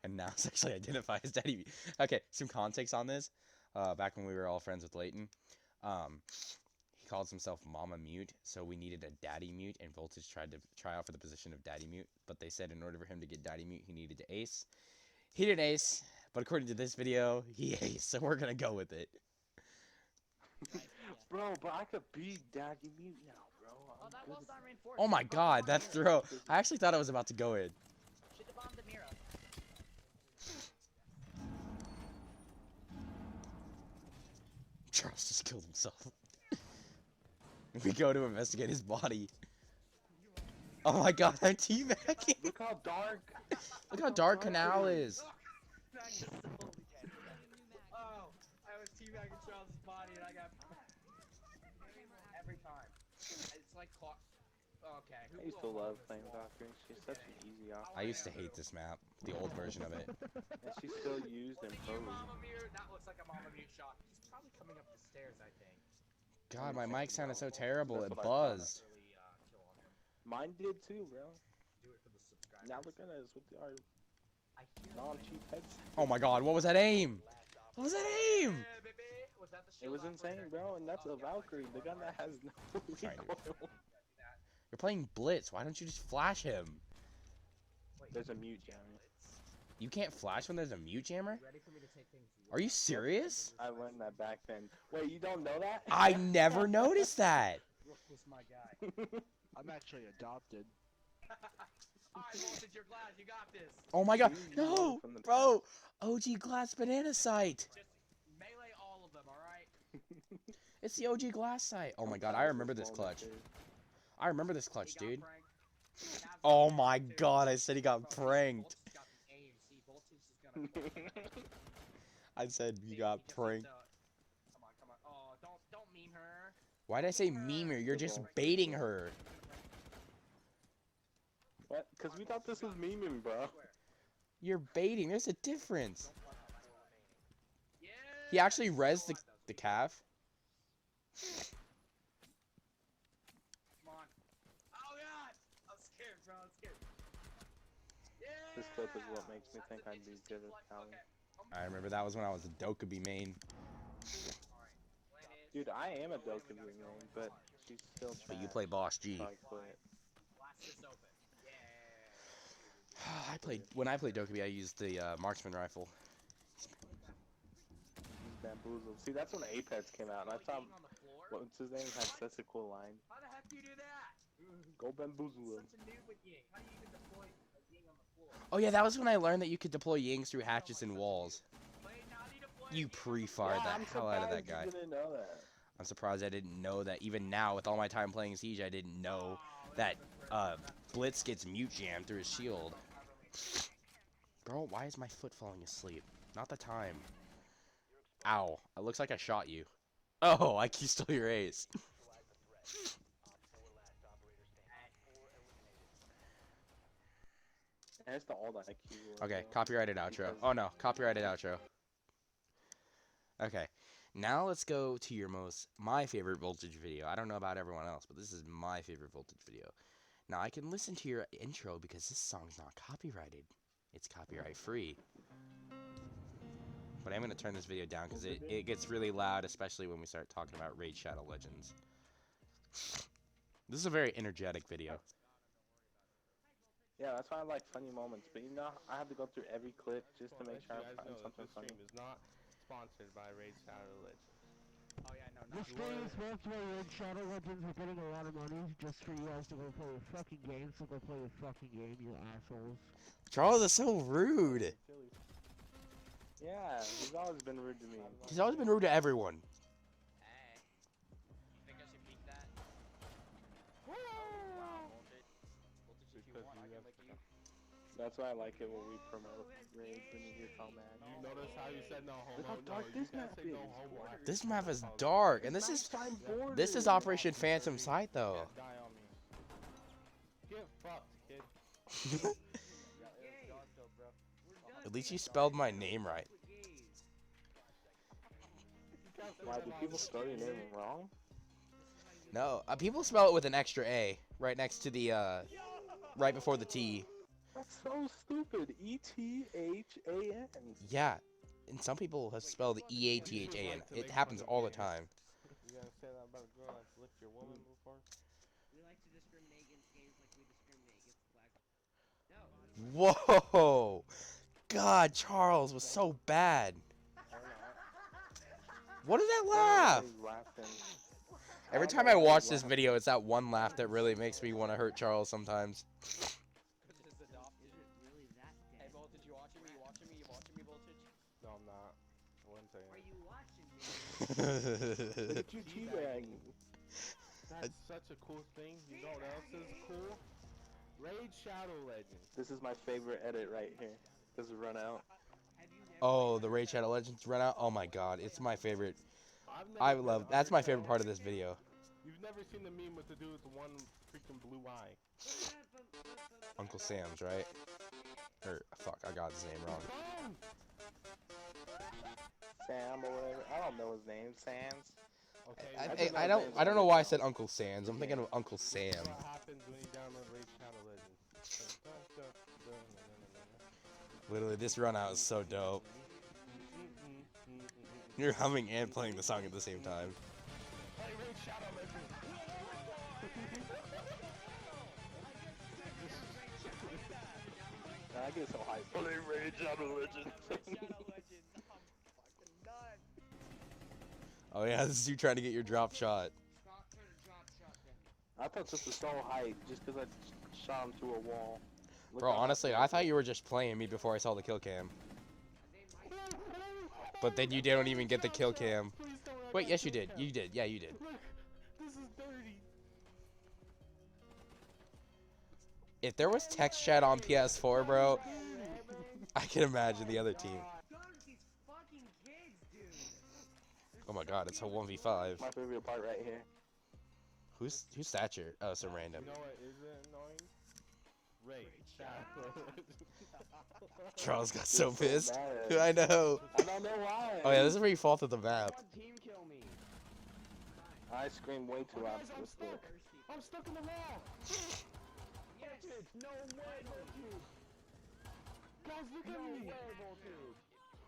And now it's actually identified as Daddy. Okay, some context on this. Back when we were all friends with Leighton, he calls himself Mama Mute, so we needed a Daddy Mute, and Voltage tried to try out for the position of Daddy Mute, but they said in order for him to get Daddy Mute, he needed to ace. He didn't ace, but according to this video, he aced, so we're gonna go with it.
Bro, but I could be Daddy Mute now, bro.
Oh, that wall's not reinforced.
Oh my god, that throw. I actually thought I was about to go in.
Should have bombed the Mira.
Charles just killed himself. We go to investigate his body. Oh my god, I'm teabagging.
Look how dark.
Look how dark Canal is.
Oh, I was teabagging Charles' body and I got every time. It's like clock. Okay.
I used to love playing Valkyrie. She's such an easy option.
I used to hate this map, the old version of it.
And she's still used in Pro League.
Mama Mute. That looks like a Mama Mute shot. He's probably coming up the stairs, I think.
God, my mic sounded so terrible, it
That's what I thought.
buzzed.
Really, kill on him.
Mine did too, bro.
Do it for the subscribers.
Now look at us with our
I hear
non-cheap heads.
Oh my god, what was that aim? What was that aim?
Yeah, baby. Was that the
It was insane, bro, and that's a Valkyrie, the gun that has no
Sorry, dude.
recoil.
You're playing Blitz, why don't you just flash him?
There's a mute jammer.
You can't flash when there's a mute jammer?
Ready for me to take things?
Are you serious?
I learned that back then. Wait, you don't know that?
I never noticed that.
Rook was my guy.
I'm actually adopted.
Alright, Voltage, you're glad you got this.
Oh my god,
You learned
no!
from the
Bro, OG Glass Banana Site.
Just melee all of them, alright?
It's the OG Glass site. Oh my god, I remember this clutch. I remember this clutch, dude. Oh my god, I said he got pranked. I said you got pranked.
Come on. Oh, don't meme her.
Why did I say memer? You're just baiting her.
What? Because we thought this was memeing, bro.
You're baiting. There's a difference.
Yeah.
He actually rezzed the calf.
Come on. Oh god! I'm scared, bro. I'm scared. Yeah.
This clip is what makes me think I'd be good at Calvin.
I remember that was when I was a Dokkaebi main.
Dude, I am a Dokkaebi main, but she's still trash.
But you play Boss G.
So I quit.
Blast this open. Yeah.
When I played Dokkaebi, I used the marksman rifle.
Bamboozled. See, that's when Apex came out, and I thought, what's his name, had such a cool line.
How the heck do you do that?
Go bamboozle him.
Such a noob with Ying. How do you even deploy a Ying on the floor?
Oh yeah, that was when I learned that you could deploy Yings through hatches and walls.
Wait, how do you deploy
You
a Ying on the
pre-fired
Yeah,
the
I'm
hell out of that
surprised
guy.
you didn't know that.
I'm surprised I didn't know that. Even now, with all my time playing Siege, I didn't know that Blitz gets mute jammed through his shield. Bro, why is my foot falling asleep? Not the time. Ow. It looks like I shot you. Oh, I stole your ace.
And it's the all that IQ.
Okay, copyrighted outro. Oh no, copyrighted outro. Okay, now let's go to my favorite Voltage video. I don't know about everyone else, but this is my favorite Voltage video. Now I can listen to your intro because this song's not copyrighted. It's copyright free. But I'm going to turn this video down because it gets really loud, especially when we start talking about Raid Shadow Legends. This is a very energetic video.
Yeah, that's why I like funny moments. But you know, I have to go through every clip just to
Well,
make
let
sure
you
I
guys
find
know that
something
this
funny.
stream is not sponsored by Raid Shadow Legends.
Oh yeah, no,
This
not
stream is sponsored by Red Shadow Legends. We're getting a lot of money just for you guys to go play a fucking game. So go play a fucking game, you assholes.
Charles is so rude.
Yeah, he's always been rude to me.
He's always been rude to everyone.
Hey. You think I should beat that? Oh, wow, Voltage. Voltage, if you
Because
want, I
you
can
have
lick
to-
you.
That's why I like it when we promote raids and you get all mad.
You notice how you said no homo?
Look how dark
no,
this
you can't
map
say no
is.
homo after
This
you
map is
call it.
dark, and
It's
this is
nighttime
Yeah.
this is
borders.
Operation Phantom Sight though.
Can't die on me. Get fucked, kid.
Yeah, it was dark though, bro.
At least you spelled my name right.
Why do people spell your name wrong?
No, people spell it with an extra A right next to the right before the T.
That's so stupid. E-T-H-A-N.
Yeah, and some people have spelled EATHAN. It happens all the time.
You gonna say that about a girl that's licked your woman before?
We like to discriminate against gays like we discriminate against black. No.
Whoa! God, Charles was so bad. What is that laugh?
Everybody's laughing.
Every time I watch this video, it's that one laugh that really makes me want to hurt Charles sometimes.
Cause it's adopted.
Is it really that
Hey,
dead?
Voltage, you watching me? You watching me? You watching me, Voltage?
No, I'm not. I wouldn't say
Are
that.
you watching me?
Look at you teabagging.
That's such a cool thing. You know what else is cool? Raid Shadow Legends.
This is my favorite edit right here. Does it run out?
Have you never
Oh, the Raid Shadow Legends run out. Oh my God, it's my favorite.
I've never
I
been
love. That's my favorite part of
understand-
this video.
You've never seen the meme with the dude with the one freaking blue eye.
Uncle Sam's, right? Or fuck, I got his name wrong.
Sam or whatever. I don't know his name. Sans.
Okay.
I don't know why I said Uncle Sam's. I'm thinking of Uncle Sam.
What happens when you download Raid Shadow Legends?
Literally, this run out is so dope. You're humming and playing the song at the same time.
Play Raid Shadow Legends.
I get so hyped. Play Raid Shadow Legends.
Oh yeah, this is you trying to get your drop shot.
I thought this was so hype just because I shot him through a wall. Look
Bro,
how
honestly,
hype
I thought you were just playing me before I saw the kill cam. But then you didn't even get the kill cam. Wait, yes you did. You did. Yeah, you did.
Look, this is dirty.
If there was text chat on PS4, bro, I can imagine the other team.
Go to these fucking kids, dude?
Oh my God, it's a 1v5.
My favorite part right here.
Who's Thatcher? Oh, some random.
You know what isn't annoying? Raid Shadow Legends.
Charles got so
You're
pissed.
mad.
I know.
I don't know why.
Oh yeah, this is where you fall through the map.
Team kill me.
I screamed way too loud
Guys,
for
I'm
this
stuck.
clip.
I'm stuck in the wall.
No way, Voltage.
Guys, look at me.
Voltage.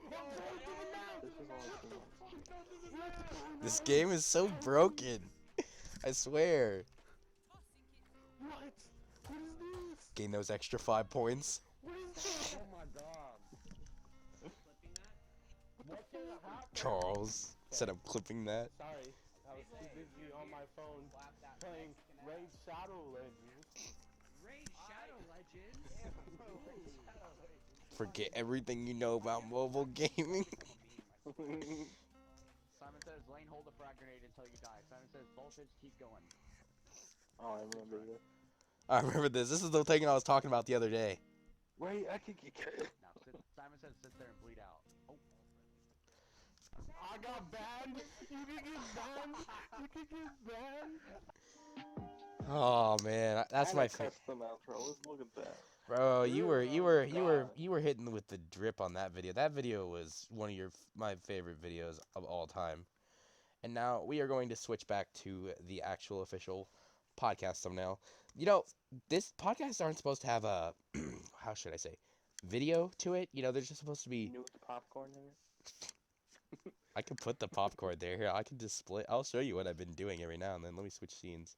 I'm going through the map.
This is only 2 months.
This game is so broken. I swear.
What? What is this?
Gain those extra 5 points.
What is this?
Oh my God.
What the hell?
Charles said I'm clipping that.
Sorry, I was too busy on my phone playing Raid Shadow Legends.
Raid Shadow Legends?
Forget everything you know about mobile gaming.
Simon says, Lane, hold a frag grenade until you die. Simon says, Voltage, keep going.
Oh, I remember this.
I remember this. This is the thing I was talking about the other day.
Wait, I could get killed.
Now, Simon says, sit there and bleed out. Oh.
I got banned. You can get banned. You can get banned.
Oh man, that's my favorite.
Custom outro. Let's look at that.
Bro, you were hitting with the drip on that video. That video was one of my favorite videos of all time. And now we are going to switch back to the actual official podcast thumbnail. You know, this podcasts aren't supposed to have a how should I say video to it. You know, they're just supposed to be.
New popcorn in it.
I can put the popcorn there. Here, I can display. I'll show you what I've been doing every now and then. Let me switch scenes.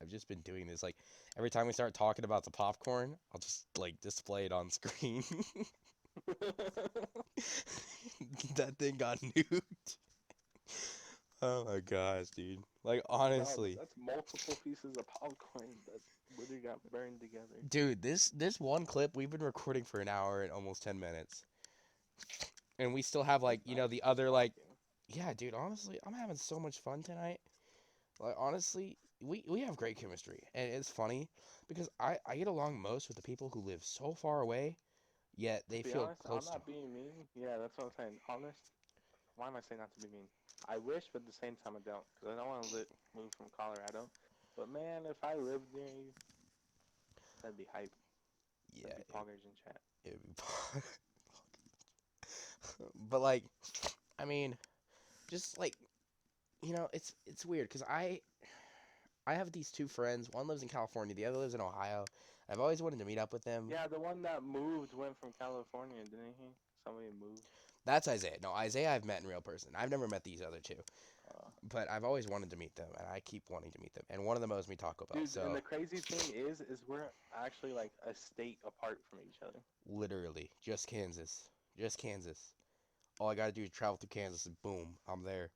I've just been doing this. Like every time we start talking about the popcorn, I'll just like display it on screen. That thing got nuked. Oh my gosh, dude. Like
Bro,
honestly,
that's multiple pieces of popcorn that literally got burned together.
dude, this one clip we've been recording for an hour and almost 10 minutes. And we still have like,
That's
you know,
nice
the
to
other like
talking.
yeah, dude, honestly, I'm having so much fun tonight. Like honestly, we have great chemistry. And it's funny because I get along most with the people who live so far away, yet
To
they
be
feel
honest, I'm
close to.
not being mean. Yeah, that's what I'm saying. Honest. Why am I saying not to be mean? I wish, but at the same time I don't, because I don't want to move from Colorado. But man, if I lived near you, that'd be hype.
Yeah,
That'd be poggers in chat.
it would be but like I mean, just like you know, it's weird because I have these two friends. One lives in California, the other lives in Ohio. I've always wanted to meet up with them.
Yeah, the one that moved went from California, didn't he? Somebody moved.
That's Isaiah. No, Isaiah I've met in real person. I've never met these other two,
Uh,
but I've always wanted to meet them, and I keep wanting to meet them. And one of them owes me Taco Bell,
dude, and
so
the crazy thing is we're actually like a state apart from each other.
literally just Kansas, just Kansas. All I gotta do is travel through Kansas, and boom, I'm there.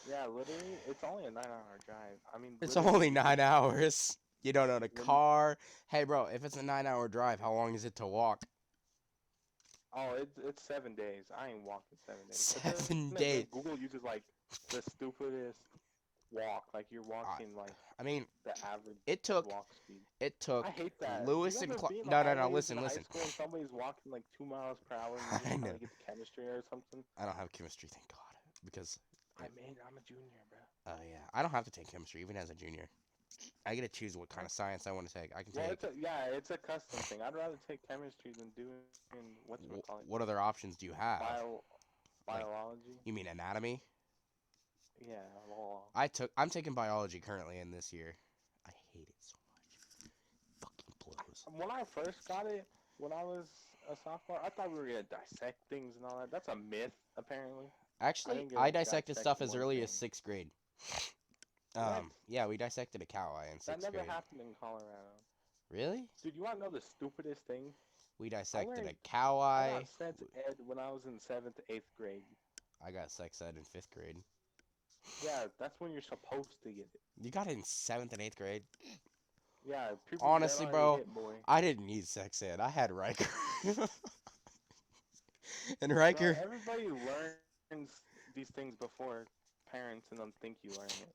Yeah, literally, it's only a 9-hour drive. I mean,
It's
literally,
only 9 hours. You don't own a
when you,
car. Hey, bro, if it's a 9 hour drive, how long is it to walk?
oh, it's 7 days. I ain't walking 7 days. But then
7 days.
again, Google uses like the stupidest walk. Like you're
I,
walking like
I mean,
the average
it took
walk speed.
it took
I hate that. Do you
Lewis and
ever be in the
no.
hallways in
Listen,
high
listen.
school and somebody's walking like 2 miles per hour and you're
I
just trying
know.
to get the chemistry or something?
I don't have chemistry, thank God, because
I'm a junior, bro.
oh yeah, I don't have to take chemistry even as a junior. I get to choose what kind of science I want to take. I can
Well,
take.
it's a custom thing. I'd rather take chemistry than doing whatchamacallit,
What other options do you have?
bio
Like,
biology.
you mean anatomy?
Yeah, well,
I'm taking biology currently in this year. I hate it so much. Fucking blows.
when I first got it, when I was a sophomore, I thought we were gonna dissect things and all that. That's a myth, apparently. I
Actually,
didn't
I
get
dissected stuff
dissect
as
one
early
thing.
as 6th grade.
What?
Yeah, we dissected a cow eye in
That
sixth
never
grade.
happened in Colorado.
Really?
Dude, you wanna know the stupidest thing?
We
I
dissected a
learned
cow
I
eye.
got sex ed when I was in 7th, 8th grade.
I got sex ed in 5th grade.
Yeah, that's when you're supposed to get it.
You got it in 7th and 8th grade?
Yeah, puberty's
Honestly,
already
bro,
hit, boy.
I didn't need sex ed. I had Riker. And
Bro,
Riker,
everybody learns these things before parents and them think you learn it.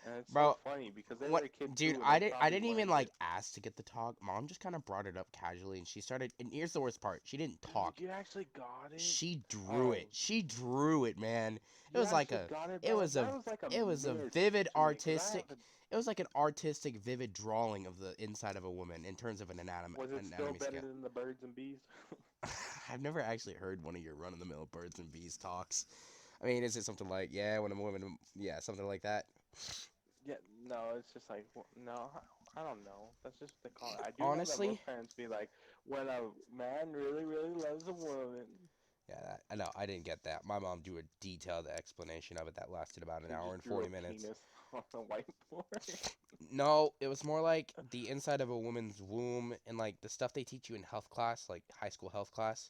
And it's so
bro,
funny because they
what,
were a kid
dude?
too and they
I
probably
didn't even
learned
like
it.
ask to get the talk. Mom just kind of brought it up casually, and she started. And here's the worst part: she didn't talk.
Dude, you actually got it?
She drew
Oh,
it. She drew it, man. It
you
was like
actually
a,
got it,
it
bro?
was a,
That was like a
it was a
myth
vivid
to me because I
artistic.
have a.
It was like an artistic, vivid drawing of the inside of a woman in terms of an
Was it still
anatomy
better
scale.
than the birds and bees?
I've never actually heard one of your run-of-the-mill birds and bees talks. I mean, is it something like, yeah, when a woman, yeah, something like that?
Yeah, no, it's just like, no, I don't know. That's just what they call it. I do know that
Honestly,
most parents be like, when a man really, really loves a woman,
yeah, I know, I didn't get that. My mom do a detailed explanation of it that lasted about an
he
hour
just
and
drew
40
a
minutes.
penis on the whiteboard.
No, it was more like the inside of a woman's womb and like the stuff they teach you in health class, like high school health class,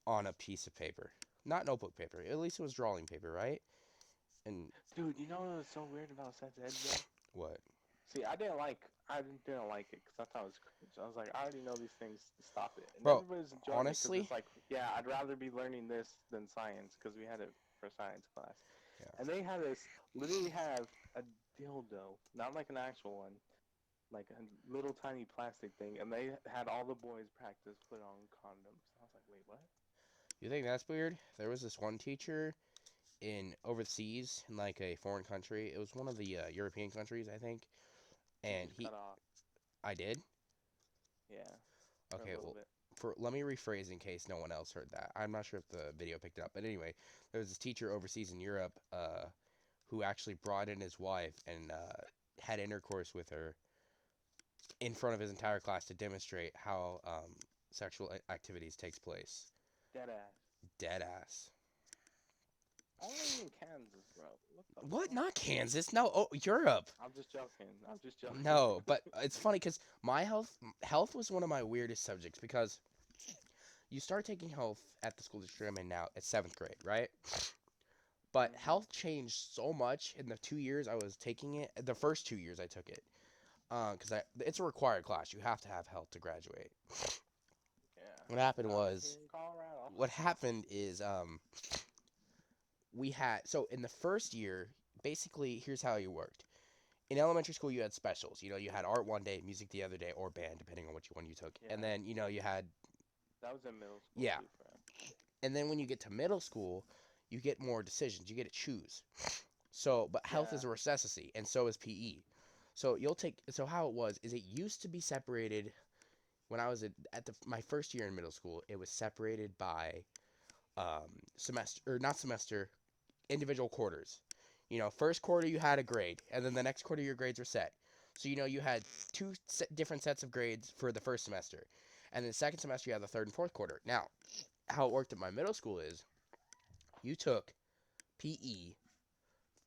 on a piece of paper. Not notebook paper. At least it was drawing paper, right? And
Dude, you know what was so weird about sex ed, bro?
what?
See, I didn't like it because I thought it was cringe. I was like, I already know these things. Stop it. And
Bro,
everybody's enjoying it because
honestly,
it's like, yeah, I'd rather be learning this than science because we had it for science class.
yeah.
And they had us literally have a dildo, not like an actual one, like a little tiny plastic thing, and they had all the boys practice put on condoms. I was like, wait, what?
You think that's weird? There was this one teacher in overseas in like a foreign country. It was one of the European countries, I think.
You
And
just cut off.
I did.
Yeah, for a
Okay,
little
well,
bit.
let me rephrase in case no one else heard that. I'm not sure if the video picked it up, but anyway, there was this teacher overseas in Europe, who actually brought in his wife and had intercourse with her in front of his entire class to demonstrate how sexual activities takes place.
Dead ass.
Dead ass.
Only in Kansas, bro. What the
What?
fuck?
Not Kansas. No. Oh, Europe.
I'm just joking. I'm just joking.
No, but it's funny because my health was one of my weirdest subjects because you start taking health at the school district I'm in now at 7th grade, right? But health changed so much in the 2 years I was taking it. The first 2 years I took it, because it's a required class. You have to have health to graduate.
Yeah.
What happened
Not like
was,
here in Colorado.
what happened is, we had so in the first year, basically, here's how you worked. In elementary school, you had specials. You had art one day, music the other day, or band, depending on which one you took. And
Yeah.
then you had
That was in middle school.
yeah.
Too, bro.
And then when you get to middle school, you get more decisions. You get to choose. So, but health is a
Yeah.
necessity, and so is PE. So you'll take. So how it was is it used to be separated. When I was my first year in middle school, it was separated by semester or not semester, individual quarters. First quarter you had a grade, and then the next quarter your grades were set. So you had two different sets of grades for the first semester, and then the second semester you had the third and fourth quarter. Now, how it worked at my middle school is you took PE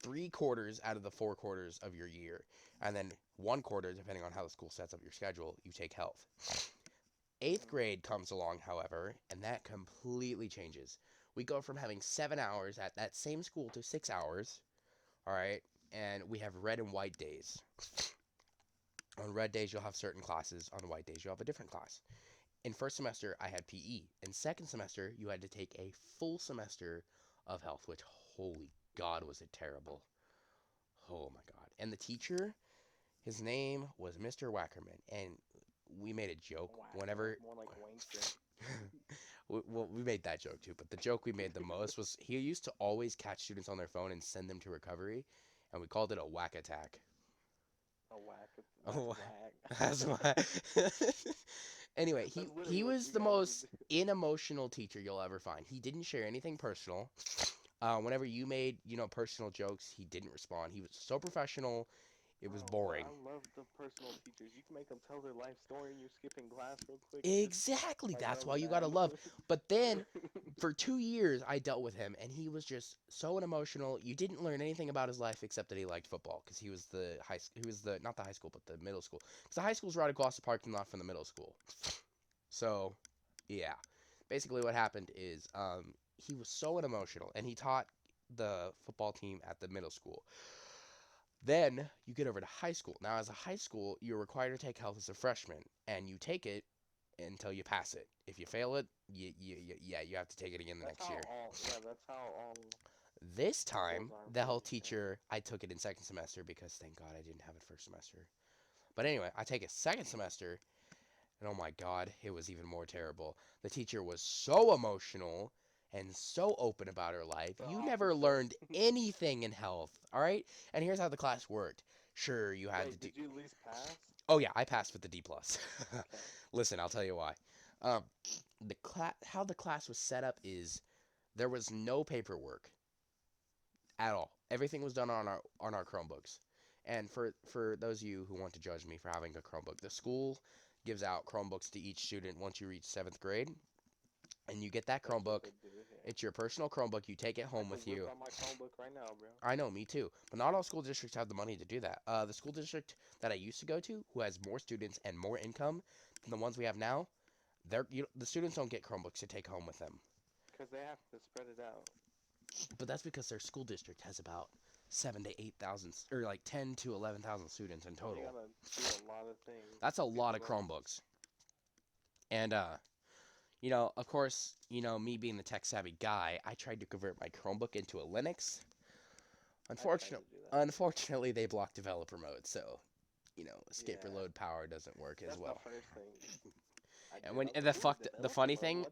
3 quarters out of the 4 quarters of your year, and then 1 quarter, depending on how the school sets up your schedule, you take health. Eighth grade comes along, however, and that completely changes. We go from having 7 hours at that same school to 6 hours, all right, and we have red and white days. On red days, you'll have certain classes. On white days, you'll have a different class. In first semester, I had PE. In second semester, you had to take a full semester of health, which, holy God, was it terrible. Oh, my God. And the teacher, his name was Mr. Wackerman, and we made a joke whenever...
More like Wankster.
Well, we made that joke too, but the joke we made the most was he used to always catch students on their phone and send them to recovery, and we called it a whack attack.
A whack.
Oh,
That's whack.
that's why. Anyway,
That's literally
he
what
was
you
the
guys would
most
do.
unemotional teacher you'll ever find. He didn't share anything personal. Whenever you made personal jokes, he didn't respond. He was so professional. It was
Oh,
boring.
I love the personal teachers. You can make them tell their life story and you're skipping class real quick.
Exactly.
I
That's
love
why you gotta
that.
love. But then, for 2 years, I dealt with him, and he was just so unemotional. You didn't learn anything about his life except that he liked football, because he was the he was the not the high school, but the middle school. Because the high school's right across the parking lot from the middle school. So, yeah. Basically, what happened is he was so unemotional, and he taught the football team at the middle school. Then you get over to high school. Now, as a high school, you're required to take health as a freshman, and you take it until you pass it. If you fail it, you have to take it again the next year.
That's how all.
This time,
are
the health
pretty
teacher, I took it in second semester because thank God I didn't have it first semester. But anyway, I take it second semester, and oh my God, it was even more terrible. The teacher was so emotional and so open about her life.
The
You never
opposite.
learned anything in health, all right? And here's how the class worked. Sure, you had to
Wait,
do.
did you at least pass?
Oh yeah, I passed with the D plus.
Okay.
Listen, I'll tell you why. Um, how the class was set up is there was no paperwork at all. Everything was done on our Chromebooks. And for those of you who want to judge me for having a Chromebook, the school gives out Chromebooks to each student once you reach 7th grade, and you get that
That's what
Chromebook.
they do here.
It's your personal Chromebook. You take it home with you.
On my Chromebook right now, bro.
I know, me too. But not all school districts have the money to do that. The school district that I used to go to, who has more students and more income than the ones we have now, the students don't get Chromebooks to take home with them.
Because they have to spread it out.
But that's because their school district has about 7 to 8,000, or like 10 to 11,000 students in total.
You gotta do a lot of things.
That's a lot of Chromebooks. And of course, me being the tech savvy guy, I tried to convert my Chromebook into a Linux. Unfortunately, they block developer mode, so escape or load power doesn't work as well.
That's the first thing.
And the funny thing,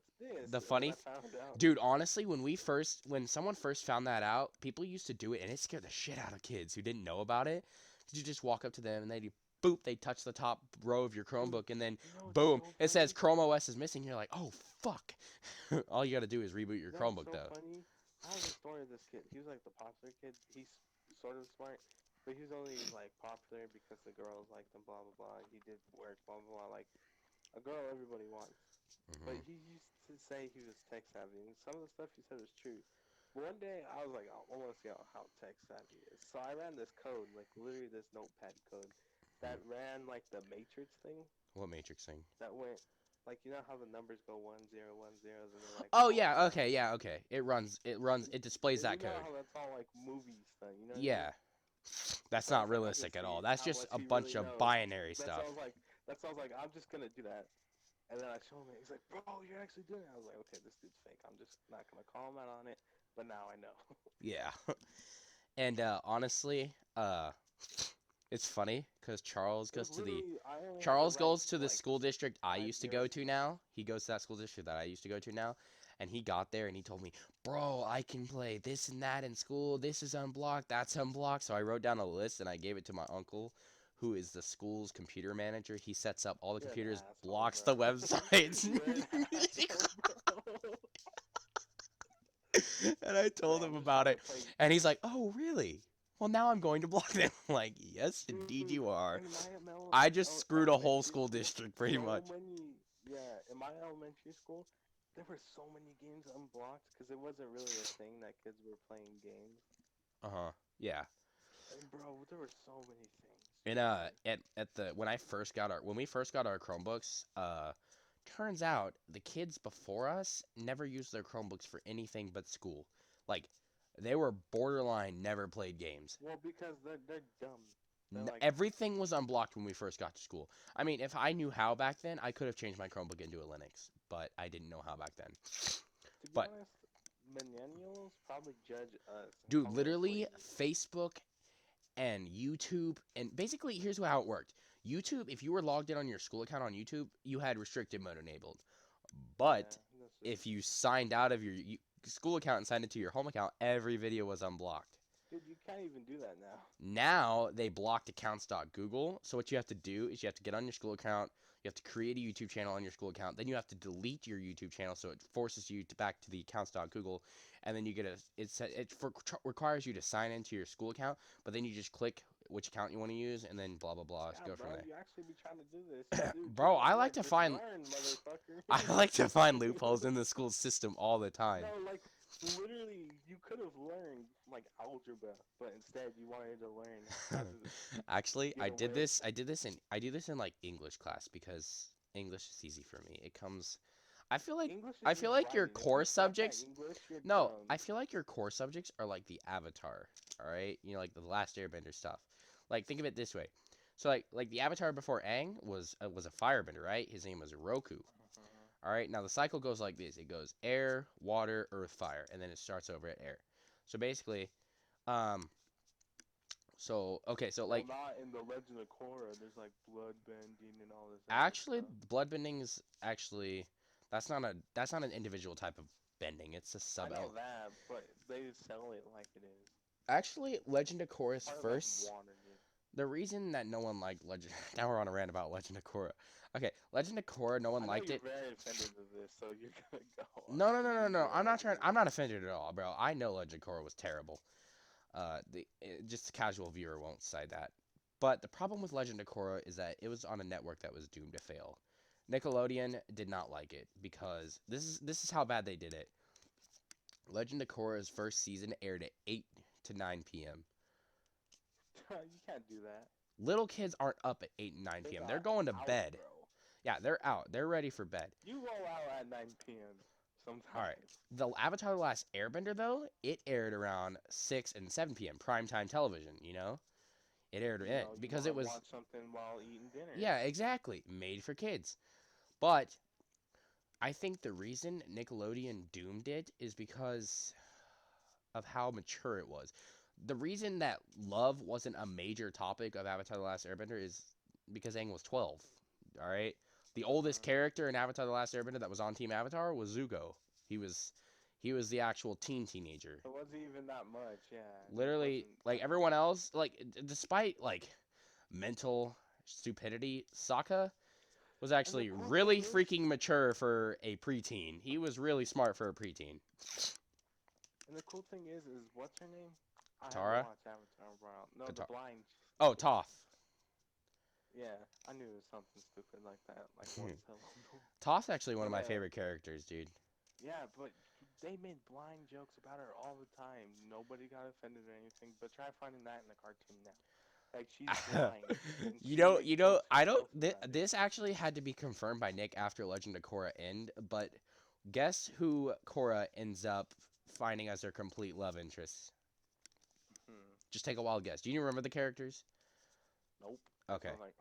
dude, honestly, when someone first found that out, people used to do it, and it scared the shit out of kids who didn't know about it. You just walk up to them and they touch the top row of your Chromebook, and then boom, it says Chrome OS is missing. You're like, oh fuck! All you gotta do is reboot your Chromebook, though.
Funny. I have a story of this kid. He was like the popular kid. He's sort of smart, but he was only like popular because the girls liked him. Blah blah blah. He did work. Blah blah blah. Like a girl everybody wants. But he used to say he was tech savvy, and some of the stuff he said was true. One day I was like, oh, I want to see how tech savvy it is. So I ran this code, like literally this notepad code, that ran like the matrix thing.
What Matrix thing?
That went, like you know how the numbers go 1 0 1 0, and they're like.
Oh
all
yeah,
down.
okay, yeah, okay. It displays that
You know
code.
how that's all like movies thing, you know what I
Yeah.
mean?
That's
So I
not
was like, I'm
realistic
just
at
see
all. That's
how
just
much
a
he
bunch
really
of
knows.
binary stuff.
That sounds like I'm just gonna do that. And then I show him it. He's like, bro, you're actually doing it. I was like, okay, this dude's fake. I'm just not gonna call him out on it. But now I know.
Yeah. And honestly, it's funny because
I only had to
Charles
write
goes to the
like
school district I
5
used to go
zeros.
to now. He goes to that school district that I used to go to now. And he got there and he told me, bro, I can play this and that in school. This is unblocked. That's unblocked. So I wrote down a list and I gave it to my uncle, who is the school's computer manager. He sets up all the
You're an
computers,
asshole,
blocks
bro.
the websites.
You're an asshole, bro.
And I told
Bro,
him
I'm just
about
trying
it.
to play.
And he's like, oh, really? Well, now I'm going to block them. I'm like, yes, indeed
Dude,
you are.
in my
I just screwed a whole
elementary
school district pretty much.
In my elementary school, there were so many games unblocked because it wasn't really a thing that kids were playing games.
Uh-huh. Yeah.
And bro, there were so many things.
And when we first got our Chromebooks, turns out the kids before us never used their Chromebooks for anything but school. Like they were borderline never played games.
Well, because they're dumb. They're like,
Everything was unblocked when we first got to school. I mean, if I knew how back then, I could have changed my Chromebook into a Linux, but I didn't know how back then.
to be
But
honest, millennials probably judge us. And
dude,
call us
literally
lazy.
Facebook and YouTube, and basically here's how it worked. YouTube, if you were logged in on your school account on YouTube, you had restricted mode enabled. But
Yeah,
if you signed out of your school account and signed into your home account, every video was unblocked.
dude, you can't even do that now.
Now they blocked accounts.google. So what you have to do is you have to get on your school account, you have to create a YouTube channel on your school account, then you have to delete your YouTube channel so it forces you to back to the accounts.google, and then you get requires you to sign into your school account, but then you just click which account you want to use and then blah blah blah.
Yeah,
Go
bro,
from there.
you actually be trying to do this. Dude,
Bro,
just,
I like to
just
find
learn, motherfucker.
I like to find loopholes in the school system all the time.
No, like literally, you could have learned like algebra, but instead you wanted to learn how to
Actually,
get away with
I do this in like English class because English is easy for me. It comes I feel like
English.
I
Is
feel
just
like your
writing. If you
core
suck at
subjects
English, you're
No,
dumb.
I feel like your core subjects are like the Avatar, all right? You know, like the Last Airbender stuff. Like think of it this way. So like the Avatar before Aang was a firebender, right? His name was Roku. All right. Now the cycle goes like this. It goes air, water, earth, fire, and then it starts over at air. So basically, um, so like
not in the Legend of Korra. There's like blood bending and all this.
actually,
stuff.
bloodbending is actually that's not an individual type of bending. It's a
I
sub.
know that, but they sell it like it is.
Actually, Legend of Korra is
Part of,
first.
Like, water, dude.
The reason that no one liked Legend now we're on a rant about Legend of Korra. Okay, Legend of Korra, no one
I know
liked
you're
it.
very offended of this, so you're gonna go.
No. I'm not offended at all, bro. I know Legend of Korra was terrible. Just a casual viewer won't say that. But the problem with Legend of Korra is that it was on a network that was doomed to fail. Nickelodeon did not like it because this is how bad they did it. Legend of Korra's first season aired at 8 to 9 p.m.
You can't do that.
Little kids aren't up at 8 and 9 p.m. They're
got
going to
out,
bed.
Bro.
Yeah, they're out. They're ready for bed.
You roll out at 9 p.m. sometimes.
All right. The Avatar: The Last Airbender, though, it aired around 6 and 7 p.m. primetime television. You know, it aired
You know, you
because
wanna
it was
watch something while eating dinner.
yeah, exactly made for kids. But I think the reason Nickelodeon doomed it is because of how mature it was. The reason that love wasn't a major topic of Avatar: The Last Airbender is because Aang was 12. All right. The oldest character in Avatar: The Last Airbender that was on Team Avatar was Zuko. He was the actual teenager.
It wasn't even that much, yeah.
Literally, like everyone else, like despite like mental stupidity, Sokka was actually
cool
really
thing is-
freaking mature for a preteen. He was really smart for a preteen.
And the cool thing is what's her name? I
Tara?
haven't watched Avatar Brown. No, the
Katara.
blind.
Oh, Toph.
Yeah, I knew it was something stupid like that. Like what's the
Toph's actually one of my
Yeah.
favorite characters, dude.
Yeah, but They made blind jokes about her all the time. Nobody got offended or anything. But try finding that in the cartoon now. Like she's blind. And she makes jokes
I don't.
herself about it.
This actually had to be confirmed by Nick after Legend of Korra end. But guess who Korra ends up finding as her complete love interest?
Hmm.
Just take a wild guess. Do you remember the characters?
Nope.
Okay.
I was like,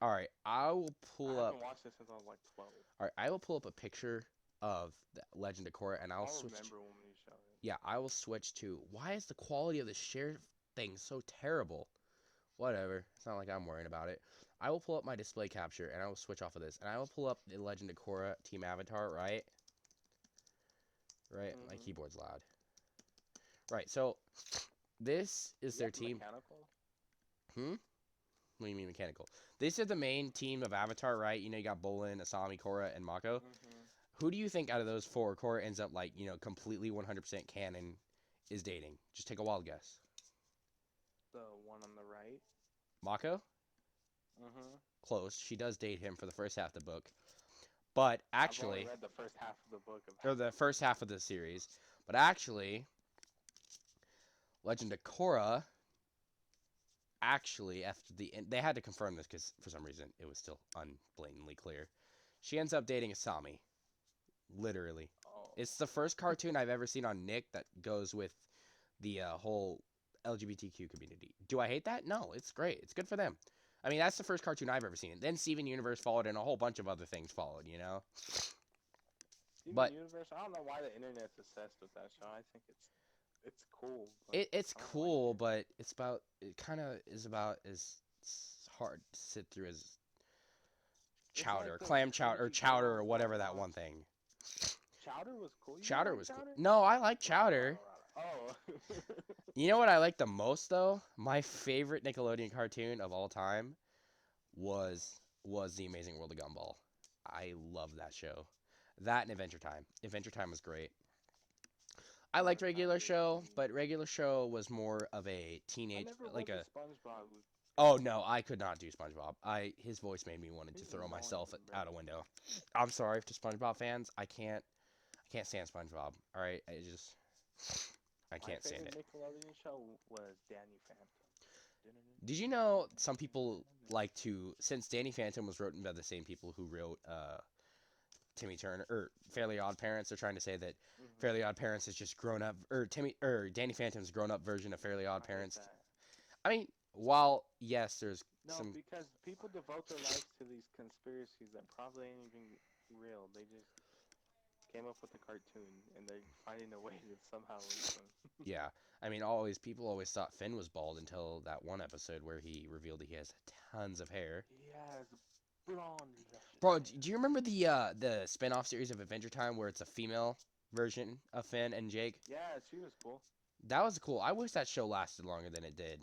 All right. I will pull
I
up.
haven't watched this since I was like 12.
All right. I will pull up a picture of the Legend of Korra, and I'll
I'll
switch.
remember when you show it.
Yeah, I will switch to. Why is the quality of the share thing so terrible? Whatever. It's not like I'm worrying about it. I will pull up my display capture, and I will switch off of this, and I will pull up the Legend of Korra team avatar. Right. Right. My
Mhm.
keyboard's loud. Right. So this is their
Yep,
team.
Mechanical?
Hmm. What do you mean mechanical? This is the main team of Avatar, right? You know, you got Bolin, Asami, Korra, and Mako.
Mhm.
Who do you think out of those four Korra ends up like, completely 100% canon is dating? Just take a wild guess.
The one on the right.
Mako?
Mhm.
Close. She does date him for the first half of the book. But
I've
actually,
only read the first half of the book of.
or the first half of the series. But actually, Legend of Korra, actually, after the end, they had to confirm this because for some reason it was still unblatantly clear. She ends up dating Asami. Literally.
Oh.
It's the first cartoon I've ever seen on Nick that goes with the whole LGBTQ community. Do I hate that? No, it's great. It's good for them. I mean, that's the first cartoon I've ever seen. Then Steven Universe followed, and a whole bunch of other things followed,
Steven
But
Universe. I don't know why the internet's obsessed with that show. I think it's cool. But
it's
I don't
cool,
like it.
but it kind of is about as hard to sit through as
It's
Chowder,
like those
clam chowder, or
cringy
chowder, or
girls
whatever
that
that one
watch-
thing.
Chowder was cool. You didn't
Chowder
like
was cool.
Chowder?
No, I like Chowder.
Oh.
You know what I like the most though? My favorite Nickelodeon cartoon of all time was The Amazing World of Gumball. I love that show. That and Adventure Time. Adventure Time was great. I liked Regular Show, but Regular Show was more of a
I
teenage,
never
like
read
a.
the SpongeBob.
Oh no, I could not do SpongeBob. His voice made me wanted to
He's
throw
annoying,
myself
bro.
out a window. I'm sorry to SpongeBob fans. I can't stand SpongeBob. All right, I can't stand
My
it.
favorite Nickelodeon show was Danny Phantom.
Did you know some people like to, since Danny Phantom was written by the same people who wrote Timmy Turner or Fairly Odd Parents, they're trying to say that
Mhm.
Fairly Odd Parents is just grown up, or Danny Phantom's grown up version of Fairly Odd
I hate
Parents.
that.
I mean, while yes, there's
No,
some.
because people devote their lives to these conspiracies that probably ain't even real. They just came up with a cartoon and they're finding a way to somehow link them.
Yeah, I mean, people always thought Finn was bald until that one episode where he revealed he has tons of hair.
He has blonde. luscious
Bro,
hair.
do you remember the spin-off series of Adventure Time where it's a female version of Finn and Jake?
Yeah, she was cool.
That was cool. I wish that show lasted longer than it did.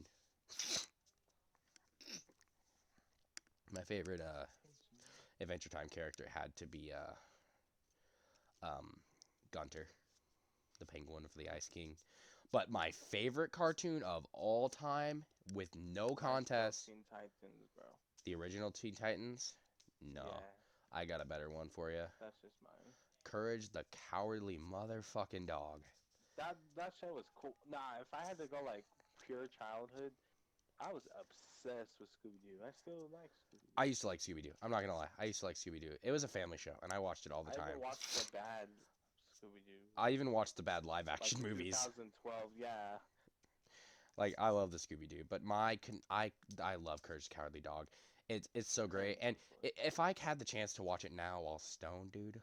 My favorite Adventure Time character had to be Gunter, the penguin for the Ice King. But my favorite cartoon of all time, with no contest,
Teen Titans, bro.
the original Teen Titans. No,
Yeah,
I got a better one for you.
that's just mine.
Courage the Cowardly Motherfucking Dog.
That show was cool. Nah, if I had to go like pure childhood, I was obsessed with Scooby Doo. I still like Scooby Doo.
I used to like Scooby Doo. I'm not gonna lie. I used to like Scooby Doo. It was a family show, and I watched it all the
I
time.
even watched the bad Scooby Doo.
I even watched the bad live
Like
action movies.
2012, yeah.
Like I love the Scooby Doo, but I love Courage the Cowardly Dog. It's so great, and if I had the chance to watch it now while stoned, dude,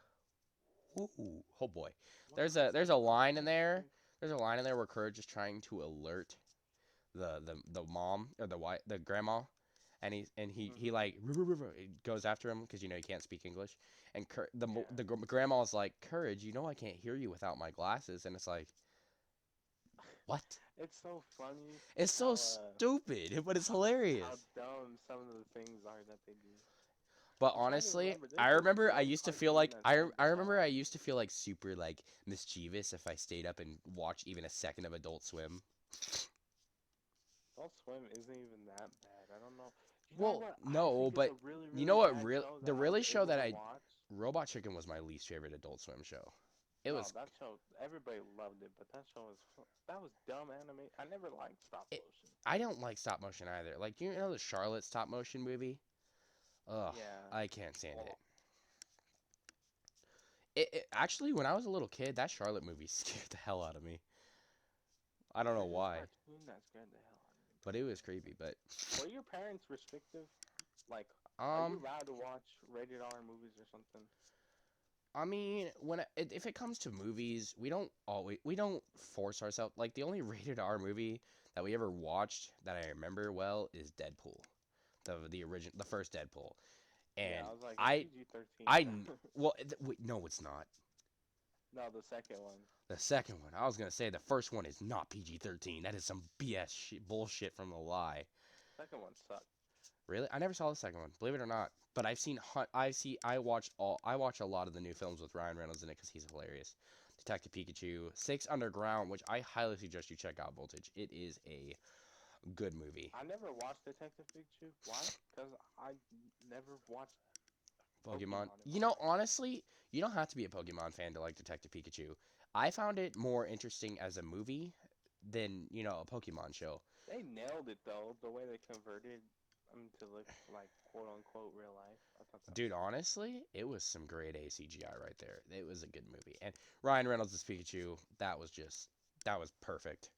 ooh, oh boy, there's a line in there. There's a line in there where Courage is trying to alert the mom or the grandma, and he like goes after him because he can't speak English, and the grandma's like, Courage, I can't hear you without my glasses, and it's like, what?
It's so funny.
It's so
how,
stupid, but it's hilarious.
How dumb some of the things are that they do.
But
I'm trying to
honestly,
remember,
I
there's
remember I
one
used to feel
cartoon
like
that's
I
so
I remember I
bizarre.
used to feel like super like mischievous if I stayed up and watched even a second of Adult Swim.
Adult Swim isn't even that bad. I don't know.
Well,
what I
no,
think is
but
a
you know what?
bad
Real
show
the
that
really
was
show
able
that
to
I
watch?
Robot Chicken was my least favorite Adult Swim show. It
No,
was
that show, everybody loved it, but that was dumb anime. I never liked stop
it,
motion.
I don't like stop motion either. Like, do you know the Charlotte stop motion movie? Ugh,
Yeah.
I can't stand
Well,
it. Actually, when I was a little kid, that Charlotte movie scared the hell out of me. I don't know
there's a
why,
cartoon that scared the hell out of me.
but it was creepy. But
Were your parents restrictive? Like, are you
um,
allowed to watch rated R movies or something?
I mean, if it comes to movies, we don't force ourselves. Like the only rated R movie that we ever watched that I remember well is Deadpool, the first Deadpool,
Yeah,
and
I was like, it's
I
PG-13.
I well wait, no, it's not.
No, the second one.
The second one, I was gonna say the first one is not PG-13. That is some BS bullshit from the lie.
Second one sucked.
Really, I never saw the second one. Believe it or not, but I watch a lot of the new films with Ryan Reynolds in it because he's hilarious. Detective Pikachu, Six Underground, which I highly suggest you check out. Voltage. It is a good movie.
I never watched Detective Pikachu. Why? Because I never watched
Pokemon.
in
You
my
know,
life.
honestly, you don't have to be a Pokemon fan to like Detective Pikachu. I found it more interesting as a movie than, a Pokemon show.
They nailed it though, the way they converted them to look like quote unquote real life. I thought that
Dude, honestly, it was some grade A CGI right there. It was a good movie. And Ryan Reynolds as Pikachu, that was perfect.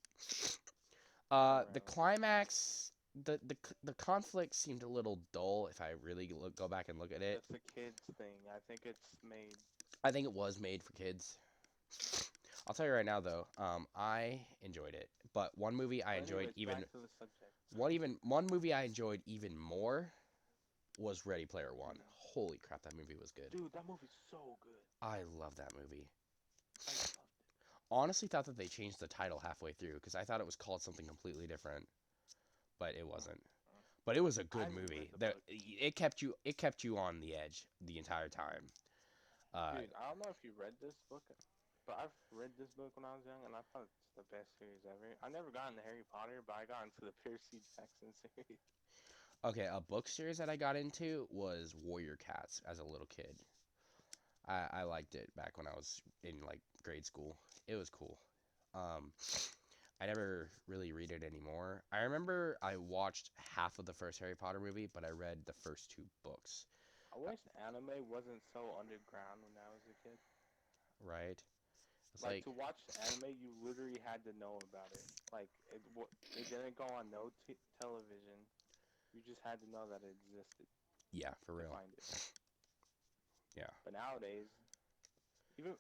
The
Alright.
climax, the conflict seemed a little dull if I really go back and look at it.
It's a kids thing. I think it's made.
I think it was made for kids. I'll tell you right now though, I enjoyed it. But one movie I
But
enjoyed
anyways, back to the subject.
one movie I enjoyed even more was Ready Player One. Holy crap, that movie was good.
Dude, that movie's so good.
I love that movie.
I loved it.
Honestly thought that they changed the title halfway through because I thought it was called something completely different, but it wasn't. But it was a good
I haven't
movie.
read the book.
It kept you on the edge the entire time.
Dude, I don't know if you read this book, but I've read this book when I was young, and I thought it's the best series ever. I never got into Harry Potter, but I got into the Percy Jackson series.
Okay, a book series that I got into was Warrior Cats as a little kid. I liked it back when I was in like grade school. It was cool. Um, I never really read it anymore. I remember I watched half of the first Harry Potter movie, but I read the first two books.
I wish anime wasn't so underground when I was a kid.
Right? It's
Like
like,
to watch anime, you literally had to know about it. Like it didn't go on no television. You just had to know that it existed
yeah, for
to
real.
find it.
Yeah.
But nowadays, even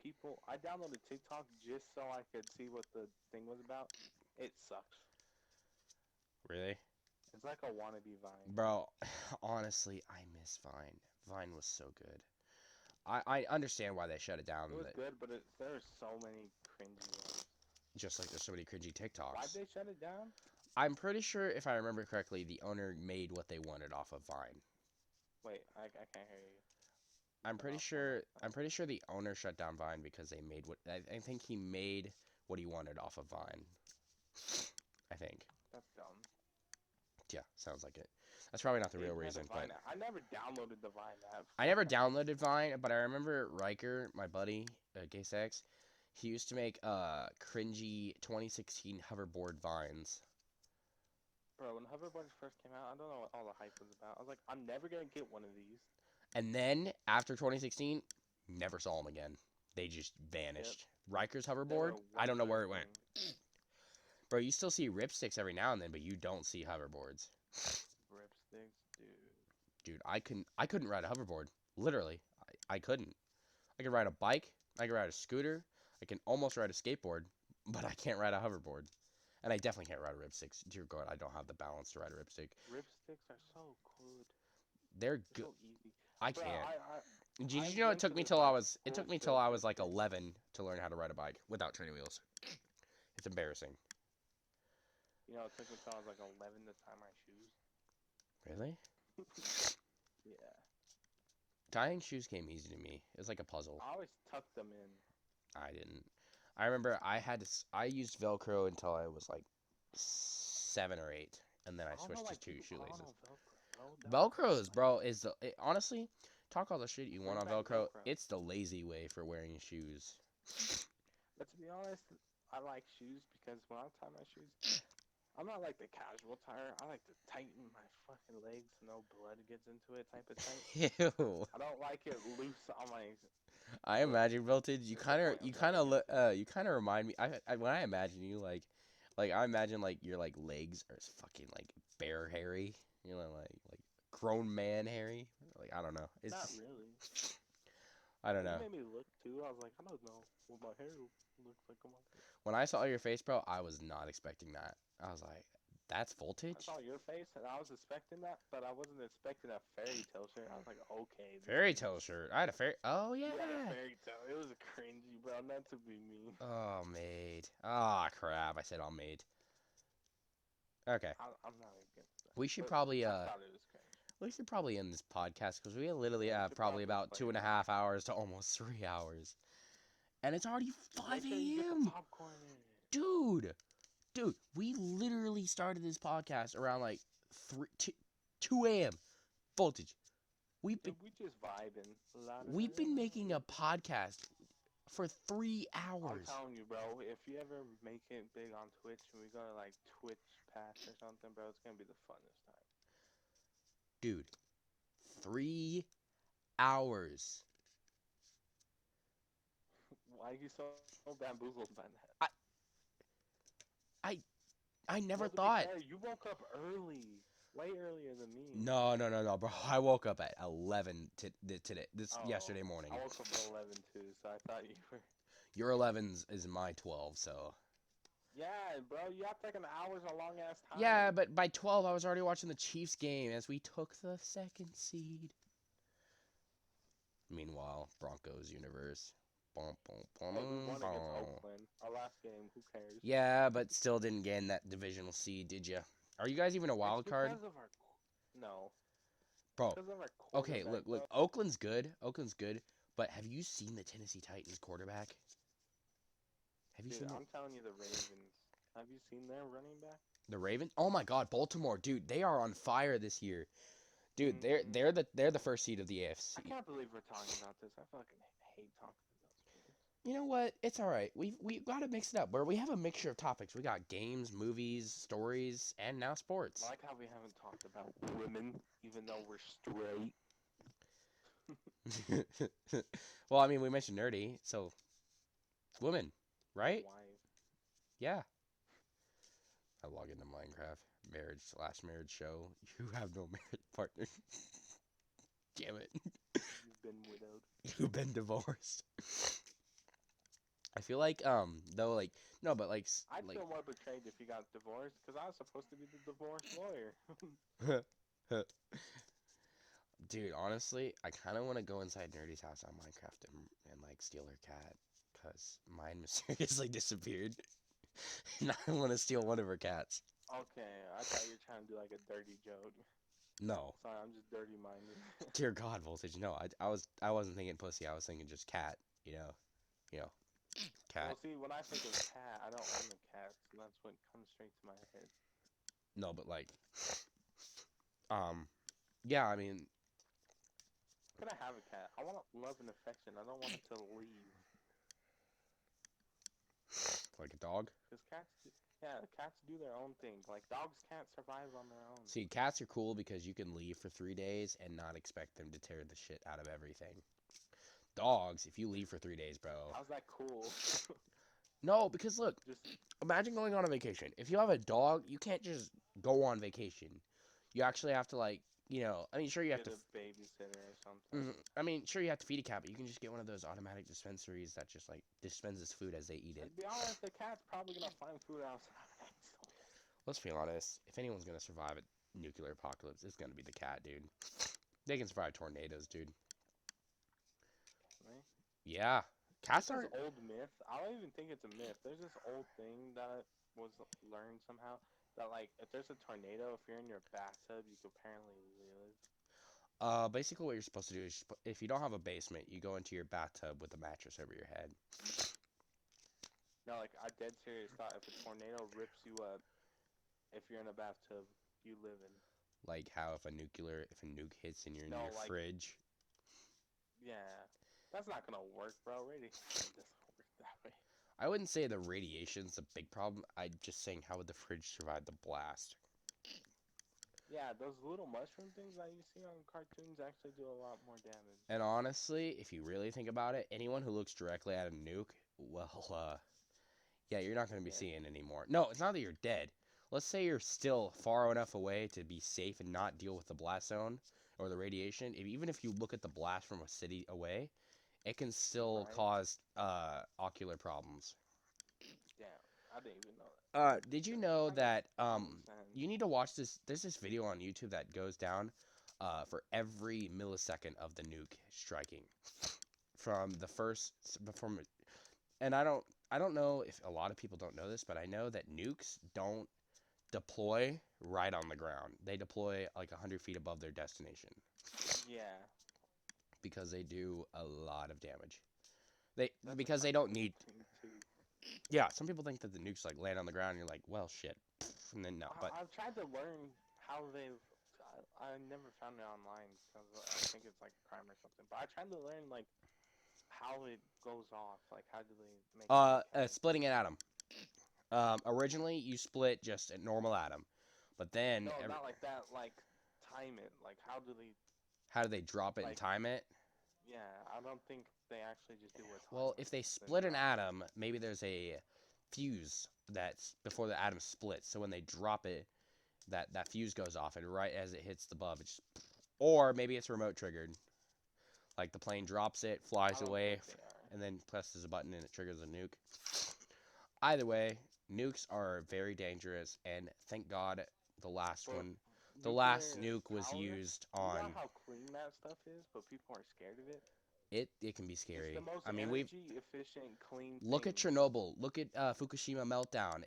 people, I downloaded TikTok just so I could see what the thing was about. It sucks.
Really?
It's like a wannabe Vine.
Bro, honestly, I miss Vine. Vine was so good. I understand why they shut it down.
It was good, but there are so many cringy ones.
Just like there's so many cringy
Why'd
TikToks.
they shut it down?
I'm pretty sure, if I remember correctly, the owner made what they wanted off of Vine.
Wait, I can't hear you.
I'm pretty sure the owner shut down Vine because they made what I think he made what he wanted off of Vine. I think.
That's dumb.
Yeah, sounds like it. That's probably not the real
They had
reason,
the
but
Vine app. I never downloaded the Vine app.
I never downloaded Vine, but I remember Riker, my buddy, Gay Sex, he used to make cringy 2016 hoverboard vines.
Bro, when hoverboards first came out, I don't know what all the hype was about. I was like, I'm never gonna get one of these.
And then after 2016, never saw them again. They just vanished. Riker's
They were
hoverboard, I don't know where it
one
went.
thing.
Bro, you still see ripsticks every now and then, but you don't see hoverboards.
Ripsticks, dude.
Dude, I couldn't ride a hoverboard. Literally, I couldn't. I could ride a bike, I could ride a scooter, I can almost ride a skateboard, but I can't ride a hoverboard. And I definitely can't ride a ripstick. Dear God, I don't have the balance to ride a ripstick.
Ripsticks are so good.
They're
They're
good.
so easy.
I
Bro,
can't.
I
Did you
I've
know it
been
took
to
me
this,
till
like,
I was it took me till
wholesale
I was like
ripstick.
11 to learn how to ride a bike without training wheels. It's embarrassing.
You know, it took me till I was like 11 to tie my shoes.
Really?
Yeah.
Tying shoes came easy to me. It was like a puzzle.
I always tucked them in.
I didn't. I remember I used Velcro until I was like 7 or 8, and then I
I don't know
switched
why
to two
people call it
shoelaces.
Velcro, bro.
Honestly, Talk all the shit you want on
Bring back
Velcro.
Velcro.
It's the lazy way for wearing shoes.
But to be honest, I like shoes because when I tie my shoes, I'm not like the casual tire. I like to tighten my fucking legs so no blood gets into it type of tight.
Ew.
I don't like it loose on my.
I imagine Voltage. You
There's no
kind of,
point of rubbing into it.
you kind of remind me. When I imagine you, like I imagine like your like legs are fucking like bear hairy. You know, like grown man hairy. Like I don't know. It's
Not really.
I don't
It
know.
made me look too. I was like, I don't know what my hair looks like on my face.
When I saw your face, bro, I was not expecting that. I was like, that's
I
Voltage.
saw your face and I was expecting that, but I wasn't expecting a fairy tale shirt. I was like, okay.
Fairy tale shirt. I had a fairy. Oh yeah.
You had a fairy tale. It was cringy, bro. Not to be mean.
Oh, mate. Ah, crap. I said all mate. Okay.
I'm not against that.
We should
But
probably
I thought it was cringe.
we should probably end this podcast because we literally
Yeah, we
have
should
probably
probably
about
play
2.5 hours to almost 3 hours, and it's already 5
Make sure you get the
a.m.
popcorn in.
Dude, we literally started this podcast around like 2 a.m. Voltage. We've been
Dude, we just vibing.
we've been making a podcast for 3
I'm
hours.
telling you, bro. If you ever make it big on Twitch and we go to like Twitch Pass or something, bro, it's gonna be the funnest time.
Dude, 3 hours.
Why are you so bamboozled by that?
I never
Well, to be
thought.
fair, you woke up early, way earlier than me.
No, bro. I woke up at 11 today,
Oh,
yesterday morning.
I woke up at 11 too, so I thought you were.
Your 11's is my 12, so.
Yeah, bro, you have like an hour's a long ass time.
Yeah, but by 12, I was already watching the Chiefs game as we took the second seed. Meanwhile, Broncos universe. Bum, bum, bum,
Hey, we won against
bum.
Oakland. Our last game, who cares?
Yeah, but still didn't get in that divisional seed, did you? Are you guys even a wild
It's
card?
because of our, no.
Bro,
Because of our
okay,
quarterback,
look.
bro.
Oakland's good. But have you seen the Tennessee Titans quarterback? Have you
Dude,
seen
I'm telling you, the Ravens. Have you seen their running back?
the Ravens? Oh my God, Baltimore, dude, they are on fire this year. Dude,
Mhm.
they're the first seed of the AFC.
I can't believe we're talking about this. I fucking hate talking about this.
You know what? It's all right. We got to mix it up. Where we have a mixture of topics. We got games, movies, stories, and now sports.
I like how we haven't talked about women, even though we're straight.
Well, I mean, we mentioned nerdy, so women, right?
Why?
Yeah. I log into Minecraft. Marriage show. You have no marriage partner. Damn it.
You've been widowed.
You've been divorced. I feel like though like no but like
I'd
like
feel more betrayed if you got divorced, because I was supposed to be the divorce lawyer.
dude, honestly, I kind of want to go inside Nerdy's house on Minecraft and like steal her cat cuz mine mysteriously disappeared. And I want to steal one of her cats.
Okay, I thought you were trying to do like a dirty joke.
No.
Sorry, I'm just dirty minded.
Dear God, Voltage. No, I wasn't thinking pussy. I was thinking just cat, you know. Cat.
Well, see, when I think of cat, I don't own a cat, so that's what comes straight to my head.
No, but like yeah, I mean,
I'm gonna have a cat. I want love and affection. I don't want it to leave.
like a dog.
Because cats do their own thing. Like, dogs can't survive on their own.
See, cats are cool because you can leave for 3 days and not expect them to tear the shit out of everything. Dogs, if you leave for 3 days, bro.
How's that cool?
No, because look,
Just
imagine going on a vacation. If you have a dog, you can't just go on vacation. You actually have to like, I mean, sure you have
get
to.
a babysitter or something.
I mean, sure you have to feed a cat, but you can just get one of those automatic dispensaries that just like dispenses food as they eat it.
To be honest, the cat's probably gonna find food outside.
Let's be honest. If anyone's gonna survive a nuclear apocalypse, it's gonna be the cat, dude. They can survive tornadoes, dude.
Right?
Yeah, cats
This
aren't.
old myth. I don't even think it's a myth. There's this old thing that was learned somehow that like if there's a tornado, if you're in your bathtub, you could apparently live.
Basically what you're supposed to do is if you don't have a basement, you go into your bathtub with a mattress over your head.
No, like I dead serious thought if a tornado rips you up, if you're in a bathtub, you live in.
Like how if a nuke hits in your
No, like-
fridge.
Yeah, that's not gonna work, bro. Radiation doesn't work that way.
I wouldn't say the radiation's a big problem. I'm just saying how would the fridge survive the blast?
Yeah, those little mushroom things that you see on cartoons actually do a lot more damage.
And honestly, if you really think about it, anyone who looks directly at a nuke, well, yeah, you're not going to be
Yeah.
seeing anymore. No, it's not that you're dead. Let's say you're still far enough away to be safe and not deal with the blast zone or the radiation. Even if you look at the blast from a city away, it can still
Right.
cause ocular problems.
Damn, I didn't even know that.
Did you
That's
know
kind of
that
common sense.
you need to watch this? There's this video on YouTube that goes down for every millisecond of the nuke striking from the first from and I don't know if a lot of people don't know this, but I know that nukes don't deploy right on the ground. They deploy like 100 feet above their destination
Yeah,
because they do a lot of damage. They
that's a
because they don't
cartoon
need.
thing too.
Yeah, some people think that the nukes like land on the ground and you're like, well, shit. And then no, but
I've tried to learn how they've. I never found it online because I think it's like a crime or something. But I tried to learn like how it goes off. Like how do they make it count?
splitting an atom. Originally you split just a normal atom, but then
No, not like that. Like time it. Like how do they?
how do they drop it and
Like
time it?
yeah, I don't think they actually just do a timer.
Well, if they
then
split an
drop it.
atom, maybe there's a fuse that's before the atom splits. So when they drop it, that fuse goes off, and right as it hits the bulb, it's just, or maybe it's remote triggered. Like the plane drops it,
I
flies
don't
away,
think they are.
and then presses a button and it triggers a nuke. Either way, nukes are very dangerous, and thank God the last
But
one, the last
nuclear
nuke was
power,
used
you know
on
how clean that stuff is, but people are scared of it.
it. It can be
It's the
scary.
most
I mean, we've
energy efficient, clean
look
thing.
at Chernobyl. Look at Fukushima meltdown.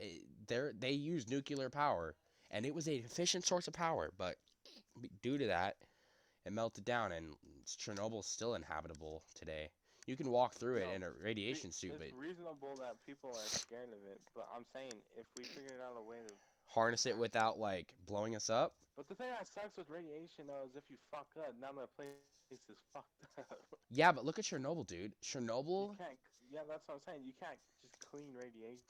They use nuclear power, and it was a efficient source of power. But due to that, it melted down, and Chernobyl's still inhabitable today. You can walk through it
No,
in a radiation suit,
it's
but
reasonable that people are scared of it. But I'm saying if we figured out a way to.
harness it without like blowing us up.
But the thing that sucks with radiation though is if you fuck up, now that place is fucked up.
Yeah, but look at Chernobyl, dude.
You
Chernobyl.
can't. Yeah, that's what I'm saying. You can't just clean radiation.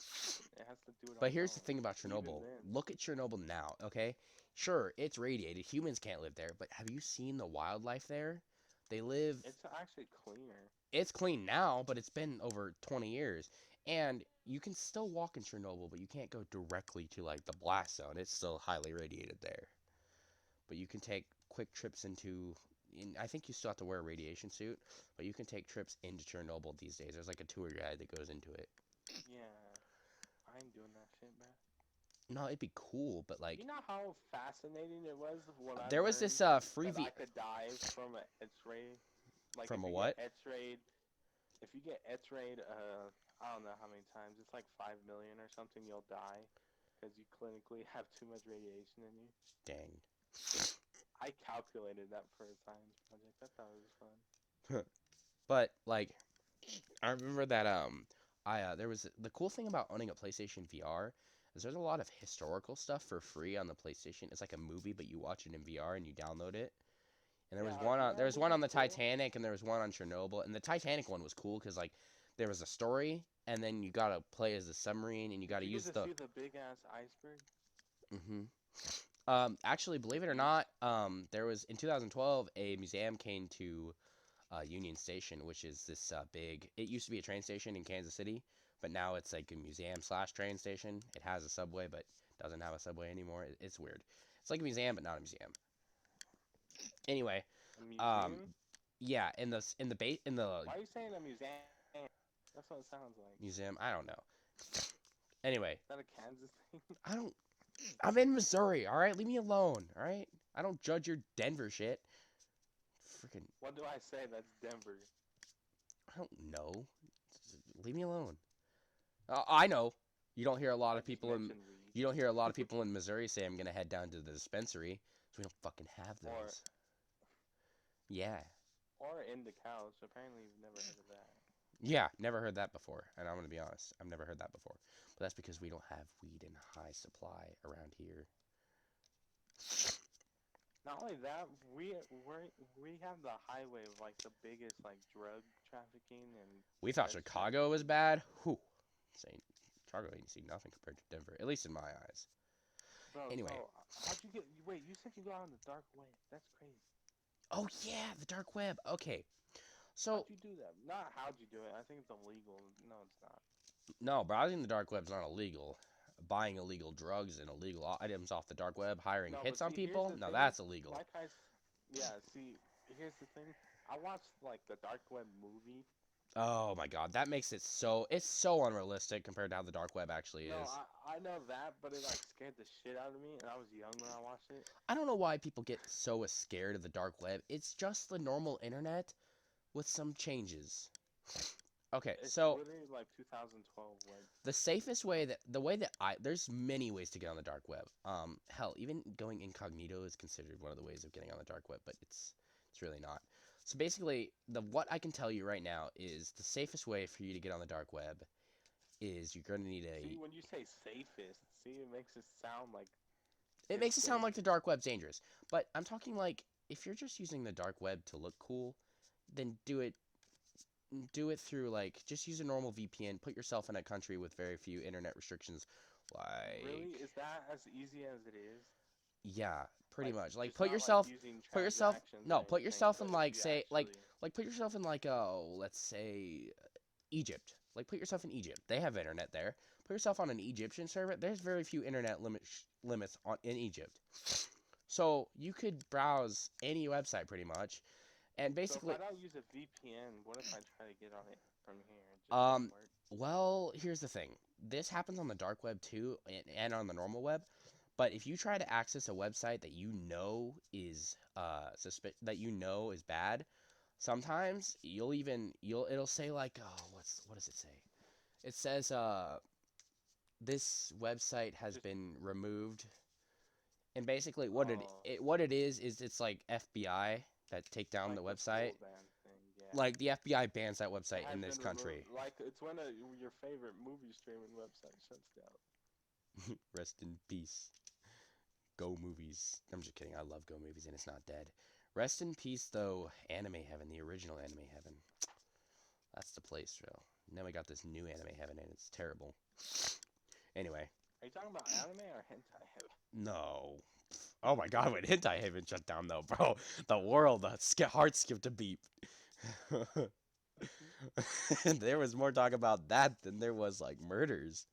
It has to do it on
But
its
here's the
own.
thing about
Even
Chernobyl.
then,
Look at Chernobyl now, okay? Sure, it's radiated. Humans can't live there, but have you seen the wildlife there? They live.
it's actually cleaner.
It's clean now, but it's been over 20 years. And you can still walk in Chernobyl, but you can't go directly to like the blast zone. It's still highly radiated there. But you can take quick trips into. I think you still have to wear a radiation suit, but you can take trips into Chernobyl these days. There's like a tour guide that goes into it.
Yeah, I ain't doing that shit, man.
No, it'd be cool, but like
You know how fascinating it was when I
there was
learned
this free
that
V
I could die from an X-ray. Like
from
if
a
you
what?
get X-rayed, if you get X-rayed, I don't know how many times. It's like 5 million or something. You'll die because you clinically have too much radiation in you.
Dang.
I calculated that for a science project. I thought it was fun.
But like I remember that I there was the cool thing about owning a PlayStation VR is there's a lot of historical stuff for free on the PlayStation. It's like a movie, but you watch it in VR and you download it. And
Yeah,
there was one
which
on
is
the
cool.
Titanic and there was one on Chernobyl. And the Titanic one was cool because like there was a story and then you gotta play as a submarine and you gotta
Did you
use
get
the.
to see the big ass iceberg?
Hmm. Actually, believe it or
beach?
not, there was in 2012 a museum came to Union Station, which is this big. It used to be a train station in Kansas City, but now it's like a museum slash train station. It has a subway, but doesn't have a subway anymore. It's weird. It's like a museum, but not a museum. Anyway,
A
um,
museum?
yeah, in the
Why are you saying a museum? That's what it sounds like.
museum, I don't know. Anyway,
Is that a Kansas thing?
I don't. I'm in Missouri. All right, leave me alone. All right, I don't judge your Denver shit. Freaking,
What do I say? That's Denver.
I don't know. Leave me alone. I know. You don't hear a lot
I
of
just
people in
mentioned weed.
you don't hear a lot of people in Missouri say I'm gonna head down to the dispensary, so we don't fucking have
Or
those. Yeah.
or in the couch. Apparently, you've never heard of that.
Yeah, never heard that before. And I'm gonna be honest, I've never heard that before. But that's because we don't have weed in high supply around here.
Not only that, we have the highway of like the biggest like drug trafficking and
We thought
sex
Chicago was
trafficking.
bad. Whew. Saying Chicago ain't seen nothing compared to Denver, at least in my eyes.
Bro,
Anyway.
so how'd you get? Wait, you said you got on the dark web. That's crazy.
Oh yeah, the dark web. Okay.
How'd
So
you do that? Not how'd you do it. I think it's illegal. No, it's not.
no, browsing the dark web's not illegal. Buying illegal drugs and illegal items off the dark web, hiring
No, but
hits on
see, here's
people,
the
now
thing.
that's illegal.
Like yeah. See, here's the thing. I watched like the dark web movie.
Oh my god, that makes it's so unrealistic compared to how the dark web actually
No,
is.
I know that, but it like scared the shit out of me, and I was young when I watched it.
I don't know why people get so scared of the dark web. It's just the normal internet with some changes. Okay,
It's
so
literally like 2012 web.
the way that there's many ways to get on the dark web. Hell, even going incognito is considered one of the ways of getting on the dark web, but it's really not. So basically, the what I can tell you right now is the safest way for you to get on the dark web is you're going to need
See,
a.
when you say safest, see, it makes it sound like
It
it's
makes it sound like the
dangerous.
dark web's dangerous, but I'm talking like if you're just using the dark web to look cool, then do it through like just use a normal VPN. Put yourself in a country with very few internet restrictions,
Really?
like
Is that as easy as it is?
yeah, pretty
Like,
much. Like
just not like using
put yourself
transactions or
no, put
anything,
yourself
but
in
if
like
you
say
actually.
like put yourself in like let's say Egypt. Like put yourself in Egypt. They have internet there. Put yourself on an Egyptian server. There's very few internet limits on in Egypt. So you could browse any website pretty much, and
So if I
basically,
don't use a VPN, what if I try to get on it from here? It just won't
um,
work.
well, here's the thing. This happens on the dark web too, and on the normal web. But if you try to access a website that you know is that you know is bad, sometimes it'll say like what does it say? It says this website has
Just
been removed. And basically,
oh,
what it is it's like FBI that take down the
like the
website.
full ban thing, yeah.
Like the FBI bans that
It
website in
has
this
been removed.
country.
Like it's when your favorite movie streaming website shuts down.
Rest in peace, Go Movies. I'm just kidding. I love Go Movies, and it's not dead. Rest in peace, though. Anime Heaven, the original Anime Heaven. That's the place, bro. Now we got this new Anime Heaven, and it's terrible. Anyway,
Are you talking about anime or hentai heaven?
no. Oh my God, when Hentai Haven shut down, though, bro, the world, heart skipped a beat. There was more talk about that than there was like murders.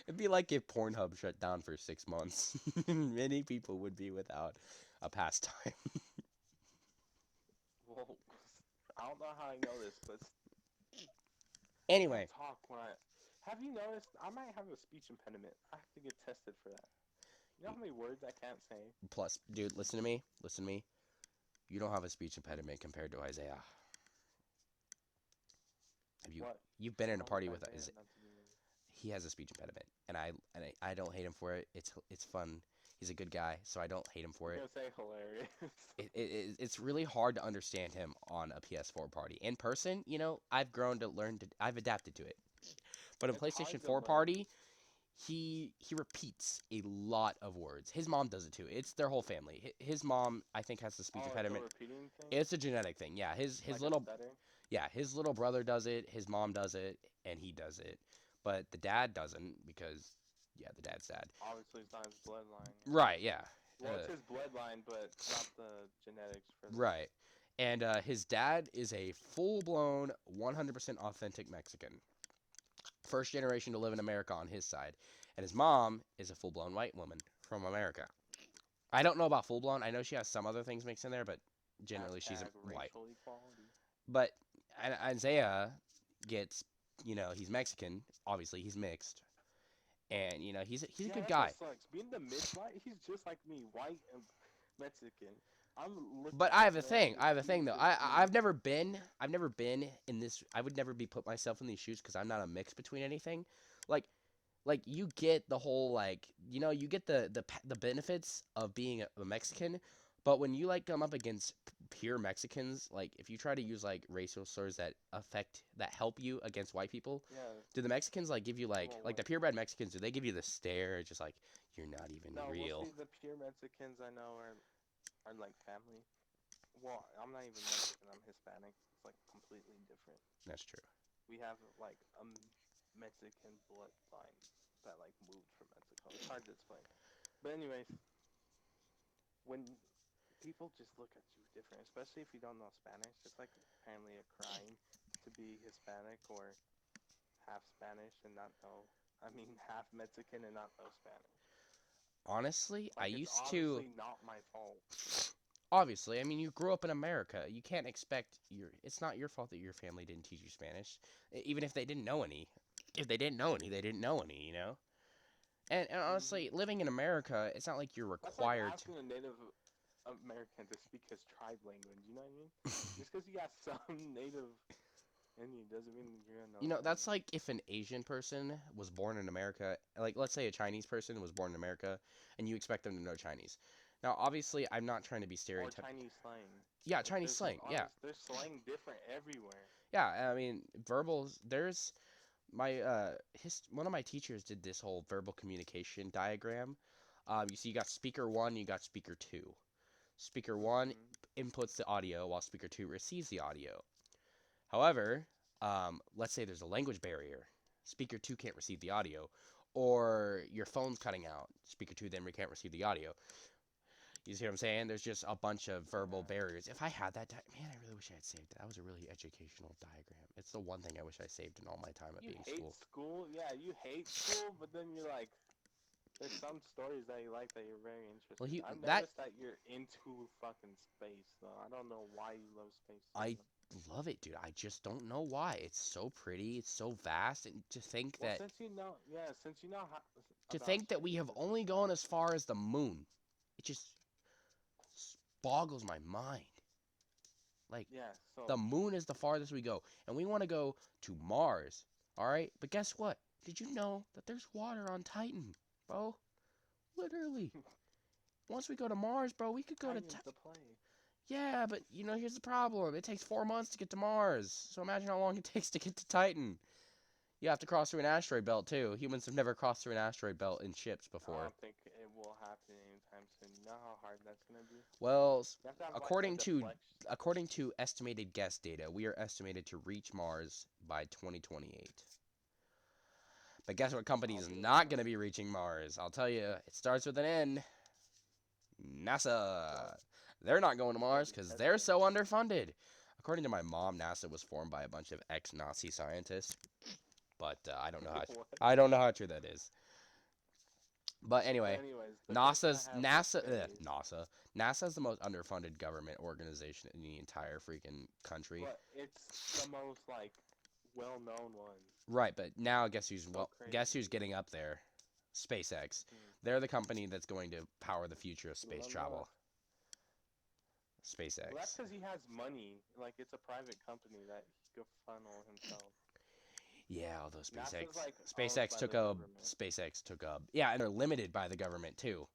It'd be like if Pornhub shut down for 6 months. Many people would be without a pastime.
Well, I don't know how I know this, but I can't
Anyway,
talk when I. Have you noticed? I might have a speech impediment. I have to get tested for that. You know how many words I can't say?
plus, dude, listen to me. Listen to me. You don't have a speech impediment compared to Isaiah. Have you?
What?
You've been in a
Wrong with
party with
Isaiah?
Isaiah.
Not to be mean.
He has a speech impediment, and I don't hate him for it. It's fun. He's a good guy, so I don't hate him for
I'm
it.
gonna say hilarious.
It's really hard to understand him on a PS4 party. In person, I've grown to learn to I've adapted to it. But in
It's
PlayStation
hard to
4
learn.
party, he repeats a lot of words. His mom does it too. It's their whole family. His mom, I think, has the speech
Oh, it's a
impediment.
repeating thing?
It's a genetic thing. Yeah,
Like a stutter?
his little brother does it, his mom does it, and he does it. But the dad doesn't because yeah, the dad's dad.
Obviously, it's not his bloodline.
Right, yeah.
Well, it's his bloodline, but not the genetics for the.
Right. And his dad is a full-blown 100% authentic Mexican. First generation to live in America on his side. And his mom is a full-blown white woman from America. I don't know about full-blown. I know she has some other things mixed in there, but generally she's
Hashtag
white.
racial equality.
But Isaiah gets, he's Mexican. Obviously, he's mixed. And, he's a
Yeah,
good
that's
guy.
what sucks. Being the mid-white, he's just like me, white and Mexican. I'm looking
But
at
I have a
man,
thing. I have a
he's
thing though.
just
I
me.
I've never been in this. I would never be put myself in these shoes because I'm not a mix between anything. Like you get the whole you get the benefits of being a Mexican, but when you like come up against pure Mexicans, like if you try to use like racial slurs that help you against white people,
Yeah.
do the Mexicans like give you like
Well,
like the purebred Mexicans? Do they give you the stare, just like you're not even
No, well,
real?
see, the pure Mexicans I know are like family. Well, I'm not even Mexican. I'm Hispanic. It's like completely different.
That's true.
We have like a Mexican bloodline that like moved from Mexico. It's hard to explain. But anyways, when people just look at you different, especially if you don't know Spanish, it's like apparently a crime to be Hispanic or half Spanish and not know. I mean, half Mexican and not know Spanish.
Honestly, I
Like it's
used to.
obviously not my fault.
Obviously, I mean, you grew up in America. You can't expect your. It's not your fault that your family didn't teach you Spanish, even if they didn't know any. If they didn't know any, they didn't know any. You know. And honestly, living in America, it's not like you're
That's like
required to.
asking a Native American to speak his tribe language. You know what I mean? Just because you got some Native Indian doesn't mean you're gonna know.
You know, that's
Spanish.
like if an Asian person was born in America, like let's say a Chinese person was born in America, and you expect them to know Chinese. Now, obviously, I'm not trying to be
Or
stereotypical.
Chinese slang.
Yeah,
Like
Chinese slang. Yeah,
there's slang different everywhere.
yeah. I mean, verbals. There's my one of my teachers did this whole verbal communication diagram. You see, you got speaker one, you got speaker two. Speaker one
Hmm.
inputs the audio, while speaker two receives the audio. However, let's say there's a language barrier. Speaker 2 can't receive the audio, or your phone's cutting out. Speaker 2 then we can't receive the audio. You see what I'm saying? There's just a bunch of verbal
Yeah.
barriers. If I had that, man, I really wish I had saved it. That was a really educational diagram. It's the one thing I wish I saved in all my time at
You
being
hate
school.
school? Yeah, you hate school, but then you're like, there's some stories that you like that you're very interested.
Well,
I've
that
noticed that you're into fucking space, though. I don't know why you love space so
I
much.
love it, dude. I just don't know why. It's so pretty. It's so vast, and
Well, since you know how
to
about
think that we
space,
have
this is
only gone as far as the moon, it just boggles my mind. Like,
yeah. So
the moon is the farthest we go, and we want to go to Mars. All right, but guess what? Did you know that there's water on Titan, bro? Literally. Once we go to Mars, bro, we could go to
Titan's the play.
Yeah, but here's the problem. It takes 4 months to get to Mars. So imagine how long it takes to get to Titan. You have to cross through an asteroid belt too. Humans have never crossed through an asteroid belt in ships
I
before.
don't think it will happen anytime soon. You know how hard that's gonna be?
Well,
You have to have like a
according to
deflection.
according to estimated guess data, we are estimated to reach Mars by 2028. But guess what company
I'll
is
be
not going to be reaching Mars? I'll tell you, it starts with an N. NASA. They're not going to Mars because they're so underfunded. According to my mom, NASA was formed by a bunch of ex-Nazi scientists, but I don't know how
What?
I don't know how true that is. But
But
anyway,
anyways, the question I have
NASA
for today is,
NASA's the most underfunded government organization in the entire freaking country.
but it's the most like well-known one.
Right, but now
So
guess
crazy.
who's getting up there? SpaceX.
Hmm.
They're the company that's going to power the future of space
Elon
travel.
Musk. Well, that's
SpaceX.
because he has money. Like it's a private company that he could funnel himself.
Yeah, although
NASA's like owned
SpaceX
by
took
the government.
yeah, and they're limited by the government too.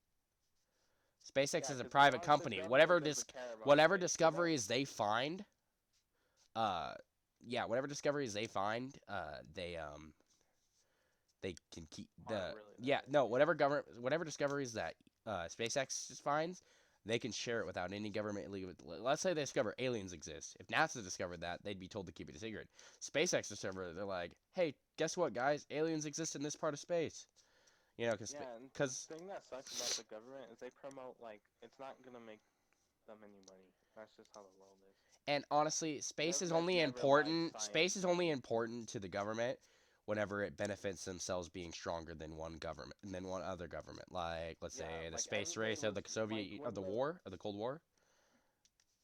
SpaceX
Yeah,
is a
because
private
the
company.
government doesn't care about
Whatever
space. So that,
discoveries they find, uh, yeah, whatever discoveries they find, they can keep
aren't really
yeah,
that
no,
interesting.
whatever discoveries that SpaceX finds, they can share it without any government legal. Let's say they discover aliens exist. If NASA discovered that, they'd be told to keep it a secret. SpaceX discovered it. They're like, hey, guess what, guys? Aliens exist in this part of space. You know,
Yeah, and the
because
thing that sucks about the government is they promote like it's not gonna make them any money. That's just how the world is.
and honestly,
Government's never liked
Space
science
is
and
only
engineering.
important to the government whenever it benefits themselves being stronger than one other government. Like, let's
Yeah,
say the
like
space
everybody
race of
was
the
like
Soviet of
when
the
the
war of the Cold War.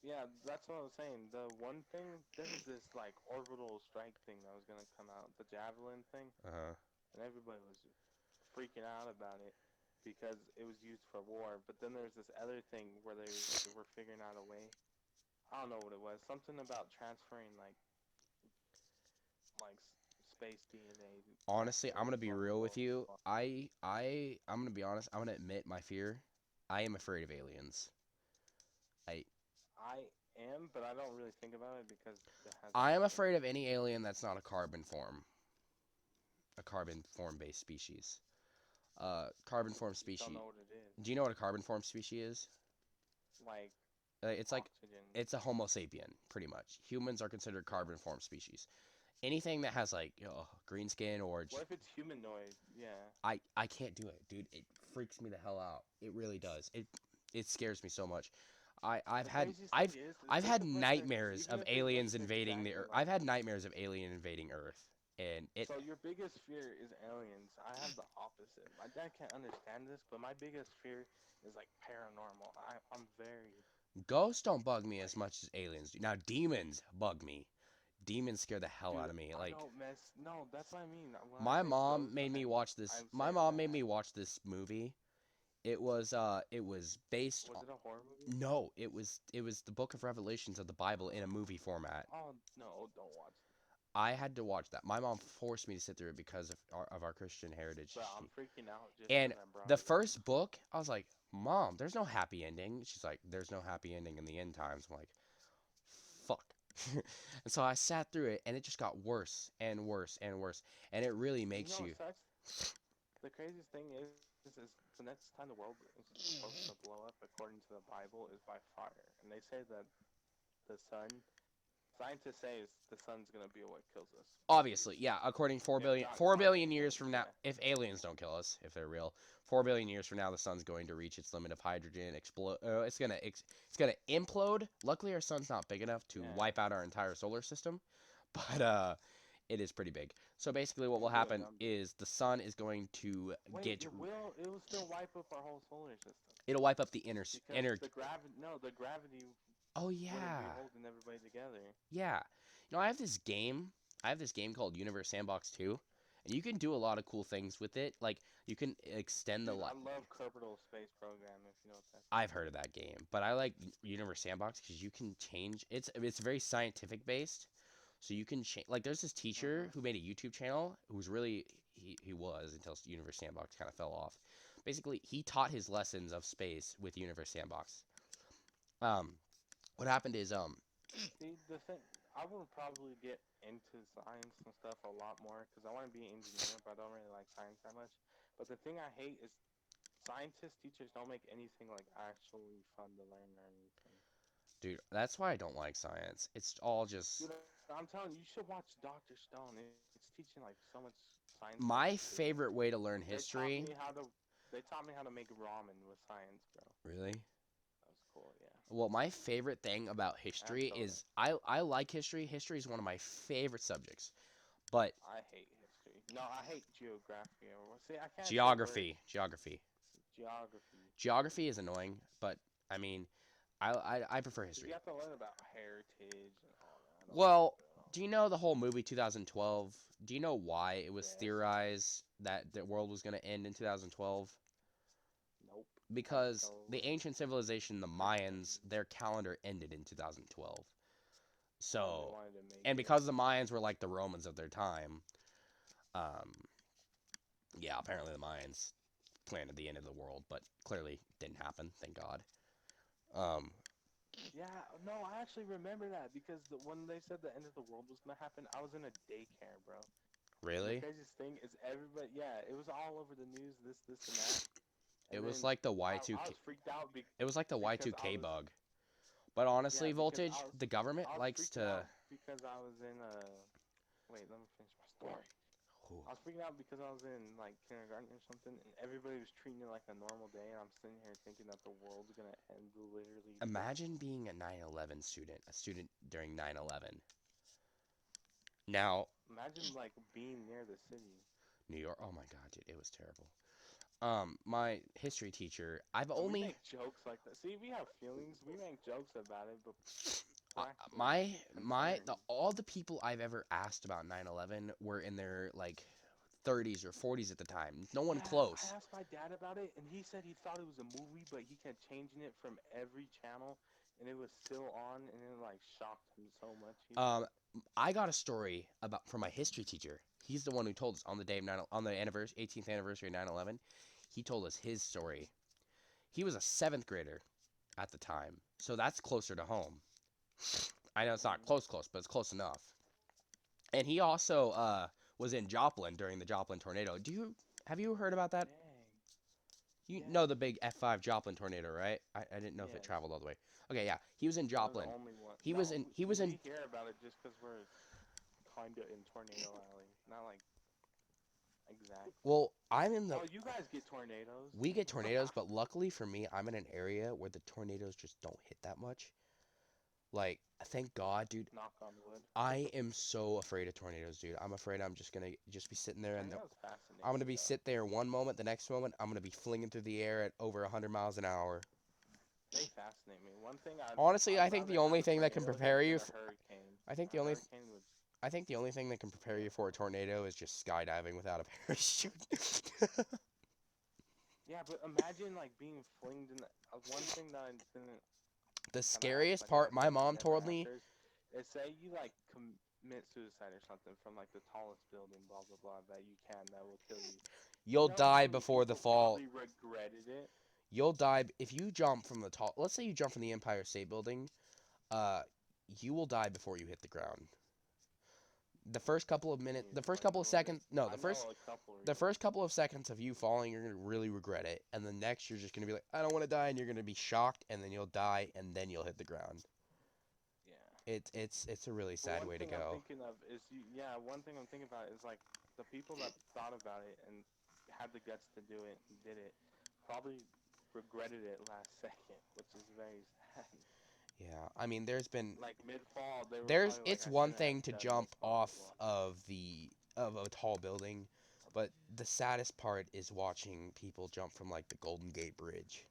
yeah, that's what I was saying. The one thing there was this like orbital strike thing that was gonna come out, the Javelin thing,
Uh huh.
and everybody was freaking out about it because it was used for war. But then there's this other thing where they were figuring out a way. I don't know what it was. Something about transferring like space DNA back
Honestly, I'm
to
gonna be
from the
real with
world.
you. I'm gonna be honest. I'm gonna admit my fear. I am afraid of aliens. I
I am, but I don't really think about it because it has.
I am afraid of any alien that's not a carbon form. A carbon form based species. Carbon form
Just
species.
don't know what it is.
Do you know what a carbon form species is?
Like
It's like
oxygen.
it's a Homo sapien, pretty much. Humans are considered carbon form species. Anything that has like green skin or
What if it's humanoid? Yeah.
I can't do it, dude. It freaks me the hell out. It really does. It scares me so much. I've
The
had
craziest
I've
thing is
I've
just
had
a bunch
nightmares
even
of
if it
aliens
looks
invading the
exactly
Earth.
like.
I've had nightmares of alien invading Earth, and it
So your biggest fear is aliens. I have the opposite. My dad can't understand this, but my biggest fear is like paranormal. I'm very
ghosts don't bug me as much as aliens do. Now demons bug me. Demons scare the hell
dude.
out of me.
I
Like
don't mess. No, that's what I mean. When I
my
say
mom
ghost,
made me watch this.
I'm
My
saying
mom made
that.
me watch this movie. It was based
Was
on
it a horror movie?
no, it was the book of Revelations of the Bible in a movie format.
Oh no, don't watch it.
I had to watch that. My mom forced me to sit through it because of our Christian heritage.
Bro, I'm freaking out just
And
because I brought
the
it up.
first book, I was like, "Mom, there's no happy ending." She's like, "There's no happy ending in the end times." I'm like, "Fuck." And so I sat through it, and it just got worse and worse and worse, and it really
You
makes
know
you.
what sucks? The craziest thing is the next time the world is supposed to blow up, according to the Bible, is by fire. And they say that the sun, scientists say is the sun's gonna be what kills us.
Obviously, yeah. According
If not
4
climate
billion years
change,
from now,
yeah.
if aliens don't kill us, if they're real, 4 billion years from now, the sun's going to reach its limit of hydrogen. Explode. It's gonna implode. Luckily, our sun's not big enough to
Yeah.
wipe out our entire solar system, but it is pretty big. So basically, what will
It's really
happen
dumb, dude.
is the sun is going to
Wait,
get.
it will still wipe up our whole solar system.
It'll wipe up the inner
Because the gravity
Oh
wouldn't
yeah,
be holding everybody together.
yeah. I have this game. I have this game called Universe Sandbox 2, and you can do a lot of cool things with it. Like you can extend the
Dude,
life.
I love Kerbal Space Program, if you know what that's.
I've heard of that game, but I like Universe Sandbox because you can change. It's very scientific based, so you can change. Like there's this teacher who made a YouTube channel who's really he was until Universe Sandbox kind of fell off. Basically, he taught his lessons of space with Universe Sandbox. Um, what happened is
See, the thing, I would probably get into science and stuff a lot more because I want to be an engineer, but I don't really like science that much. But the thing I hate is scientists, teachers don't make anything like actually fun to learn or anything.
dude, that's why I don't like science. It's all just
Dude, I'm telling you, you should watch Dr. Stone. It's teaching like so much science.
my favorite way to learn
They taught
history.
me how to. They taught me how to make ramen with science, bro.
Really?
That was cool, yeah.
Well, my favorite thing about history
soda.
is I like history. History is one of my favorite subjects. But
I hate history. No, I hate geography. See, I can't. say
geography.
Geography.
Geography is annoying, but I mean, I prefer
'Cause
history.
you have to learn about heritage and all that. I don't
Well,
like that.
do you know the whole movie 2012? Do you know why it was
Yes.
theorized that the world was going to end in 2012?
Nope.
Because
So,
the ancient civilization, the Mayans, their calendar ended in 2012.
they
So,
wanted to make
and
it-
because the Mayans were like the Romans of their time, yeah, apparently the Mayans planned the end of the world, but clearly didn't happen. Thank God.
Yeah, no, I actually remember that because when they said the end of the world was gonna happen, I was in a daycare, bro. And
Really?
the craziest thing is everybody, yeah, it was all over the news, this, and that.
It
And
was
then
like the
I
Y2K.
was freaked out
It was like the
because I
Y2K
was,
bug. But honestly,
yeah, because
Voltage, the government
I was
likes
freaking
to.
out because I was in wait, let me finish my story.
Ooh.
I was freaking out because I was in like kindergarten or something, and everybody was treating it like a normal day, and I'm sitting here thinking that the world's gonna end literally.
Imagine being a 9/11 student, a student during 9/11. Now,
Imagine like being near the city.
New York. Oh my God, dude, it was terrible. My history teacher. I've
We
only
make jokes like that. See, we have feelings. We make jokes about it, but we're actually
my
concerned.
all the people I've ever asked about 9/11 were in their like 30s or 40s at the time. No one
Yeah,
close.
I asked my dad about it, and he said he thought it was a movie, but he kept changing it from every channel, and it was still on, and it like shocked him so much.
I got a story about from my history teacher. He's the one who told us on the day of on the 18th anniversary of 9/11. He told us his story. He was a 7th grader at the time, so that's closer to home I know it's not close, but it's close enough. And he also was in Joplin during the Joplin tornado. Have you heard about that?
Dang.
You
Yes.
know the big F5 Joplin tornado, right? I didn't know if it
Yes.
traveled all the way. Okay, yeah. He was in
That was the
Joplin.
only one.
He
No,
was in
we hear about it just because we're kind of in Tornado Alley. Not like exact.
well, I'm in the
Oh, you guys get tornadoes.
we get tornadoes, but luckily for me, I'm in an area where the tornadoes just don't hit that much. Like, thank God, dude.
Knock on wood.
I am so afraid of tornadoes, dude. I'm afraid I'm just gonna just be sitting there and
Tornadoes fascinating.
I'm gonna be
though.
sit there one moment, the next moment I'm gonna be flinging through the air at over 100 miles an hour.
They fascinate me. One thing
Honestly,
I'd
I think the
rather
only
have a
thing that can
tornado
prepare
hit
you
than
f-
a hurricane.
I think
A
the only
hurricane would.
I think the only thing that can prepare you for a tornado is just skydiving without a parachute.
Yeah, but imagine like being flinged in. One thing that I didn't.
The
kinda ask
scariest
my
part
dad,
my
but he
mom
never
told me,
answers, is say you like commit suicide or something from like the tallest building, blah blah blah, that will kill you.
you'll
You know
die
how many
before the
people
fall.
probably regretted it.
You'll die if you jump from the tall. Let's say you jump from the Empire State Building, uh you will die before you hit the ground. The first couple of
Can
minutes,
you
the first
explain
couple
a
of
little bit?
seconds, no,
I know a couple
the
reasons.
first couple of seconds of you falling, you're gonna really regret it, and the next you're just gonna be like, I don't want to die, and you're gonna be shocked, and then you'll die, and then you'll hit the ground.
Yeah.
It's a really
But
sad
one
way to
thing I'm
go.
thinking of is one thing I'm thinking about is like the people that thought about it and had the guts to do it and did it probably regretted it last second, which is very sad.
Yeah, I mean, there's been
Like mid fall, they were
there's
probably like,
it's
I
one
shouldn't have
thing to
done
jump
this, blah blah
off
blah.
of a tall building, but the saddest part is watching people jump from like the Golden Gate Bridge.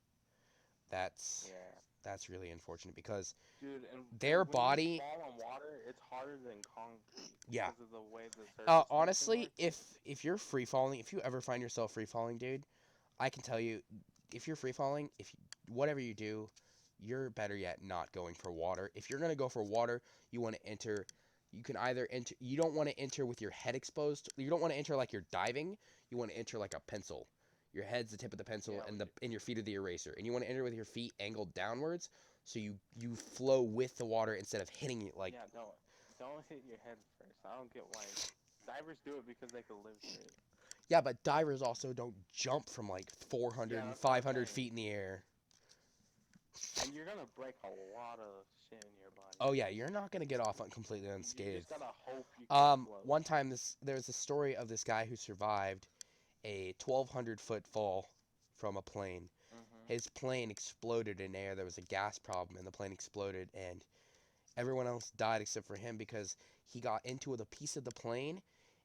That's
Yeah.
that's really unfortunate because
Dude, and
their
when you
body,
fall on water, it's harder than concrete
yeah.
because of the way the surface tension
Honestly,
works.
if you're free falling, if you ever find yourself free falling, dude, I can tell you, if you're free falling, whatever you do, you're better yet not going for water. If you're gonna go for water, you want to enter. You can either enter. You don't want to enter with your head exposed. You don't want to enter like you're diving. You want to enter like a pencil. Your head's the tip of the pencil,
Yeah,
and your feet are the eraser. And you want to enter with your feet angled downwards, so you flow with the water instead of hitting it like.
yeah, don't hit your head first. I don't get why divers do it because they can live through it.
Yeah, but divers also don't jump from like 400
Yeah,
and
that's what I'm
500
saying.
feet in the air.
And you're gonna break a lot of shit in your body.
Oh yeah, you're not gonna get off completely
You
unscathed.
just gotta hope you can float.
One time there's a story of this guy who survived a 1,200-foot fall from a plane.
Mhm.
His plane exploded in air. There was a gas problem, and the plane exploded, and everyone else died except for him because he got into the piece of the plane,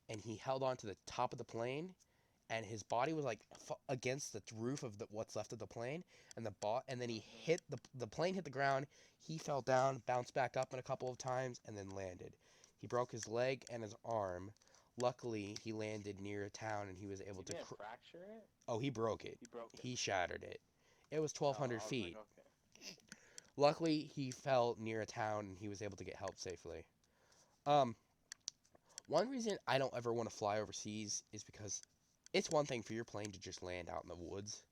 and he held on to the top of the plane, and his body was like against the roof of what's left of the plane, and and then he hit the plane hit the ground. He fell down, bounced back up in a couple of times, and then landed. He broke his leg and his arm. Luckily, he landed near a town, and he was able
He
to.
didn't fracture it.
Oh, he broke it.
He broke it.
He shattered it. It was
Oh,
1,200
I was
feet.
like, okay.
Luckily, he fell near a town, and he was able to get help safely. Um, One reason I don't ever want to fly overseas is because it's one thing for your plane to just land out in the woods,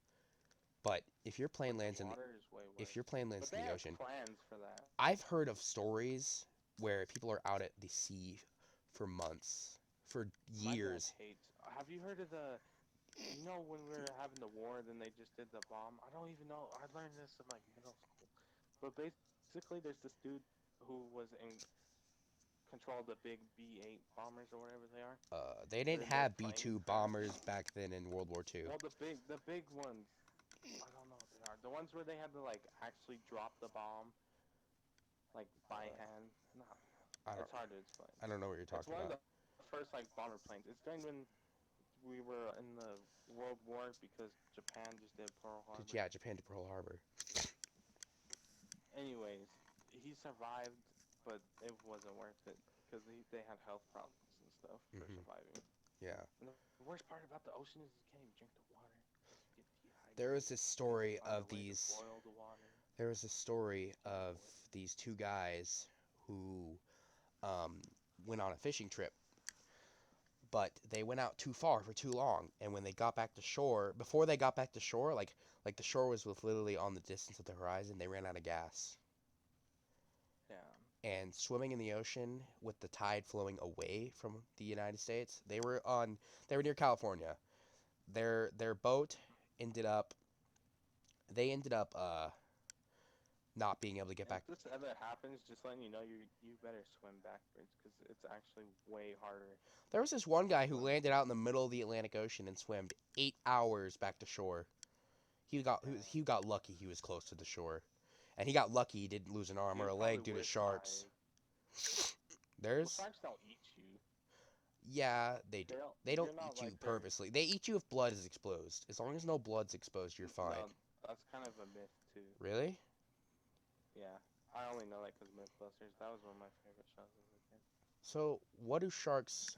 but if your plane lands in the
Water is way worse.
if your plane lands
But
in
they
the
have
ocean,
plans for that.
I've heard of stories where people are out at the sea for months, for
My dad
years.
hates. Have you heard of the? You know when we were having the war, then they just did the bomb. I don't even know. I learned this in like middle school. But basically, there's this dude who was in control of the big B-8 bombers or whatever they are.
They didn't
Then their
have
plane
B-2
crashed.
bombers back then in World War II.
Well, the big ones. I don't know what they are. The ones where they had to like actually drop the bomb, like by hand. No,
I don't
it's hard to explain.
I don't know what you're
It's
talking
one of
about.
the first like bomber planes. It's during when we were in the World War because Japan just did Pearl Harbor.
Yeah, Japan to Pearl Harbor.
Anyways, he survived, but it wasn't worth it because they had health problems and stuff for
Mhm.
surviving.
Yeah.
And the worst part about the ocean is you can't even drink the water. You get dehydrated.
There was this story
Find a
of
way to
these
boil the water.
there was a story of these two guys who went on a fishing trip, but they went out too far for too long, and when they got back to shore, before they got back to shore, like the shore was literally on the distance of the horizon, they ran out of gas.
Yeah.
and swimming in the ocean with the tide flowing away from the United States. They were near California. Their boat ended up they ended up not being able to get back.
If this ever happens, just letting you know, you better swim backwards because it's actually way harder.
There was this one guy who
Swim.
landed out in the middle of the Atlantic Ocean and swam 8 hours back to shore. He got lucky he was close to the shore. And he got lucky he didn't lose an arm
You
or a
probably
leg due to
would
sharks.
die.
There's
Well, sharks don't eat you.
Yeah, they do. They don't
You're not
eat you
like they're-
purposely. They eat you if blood is exposed. As long as no blood's exposed, you're fine.
No, that's kind of a myth too.
Really?
Yeah, I only know that because Mythbusters. That was one of my favorite shows as a kid.
So, what do sharks...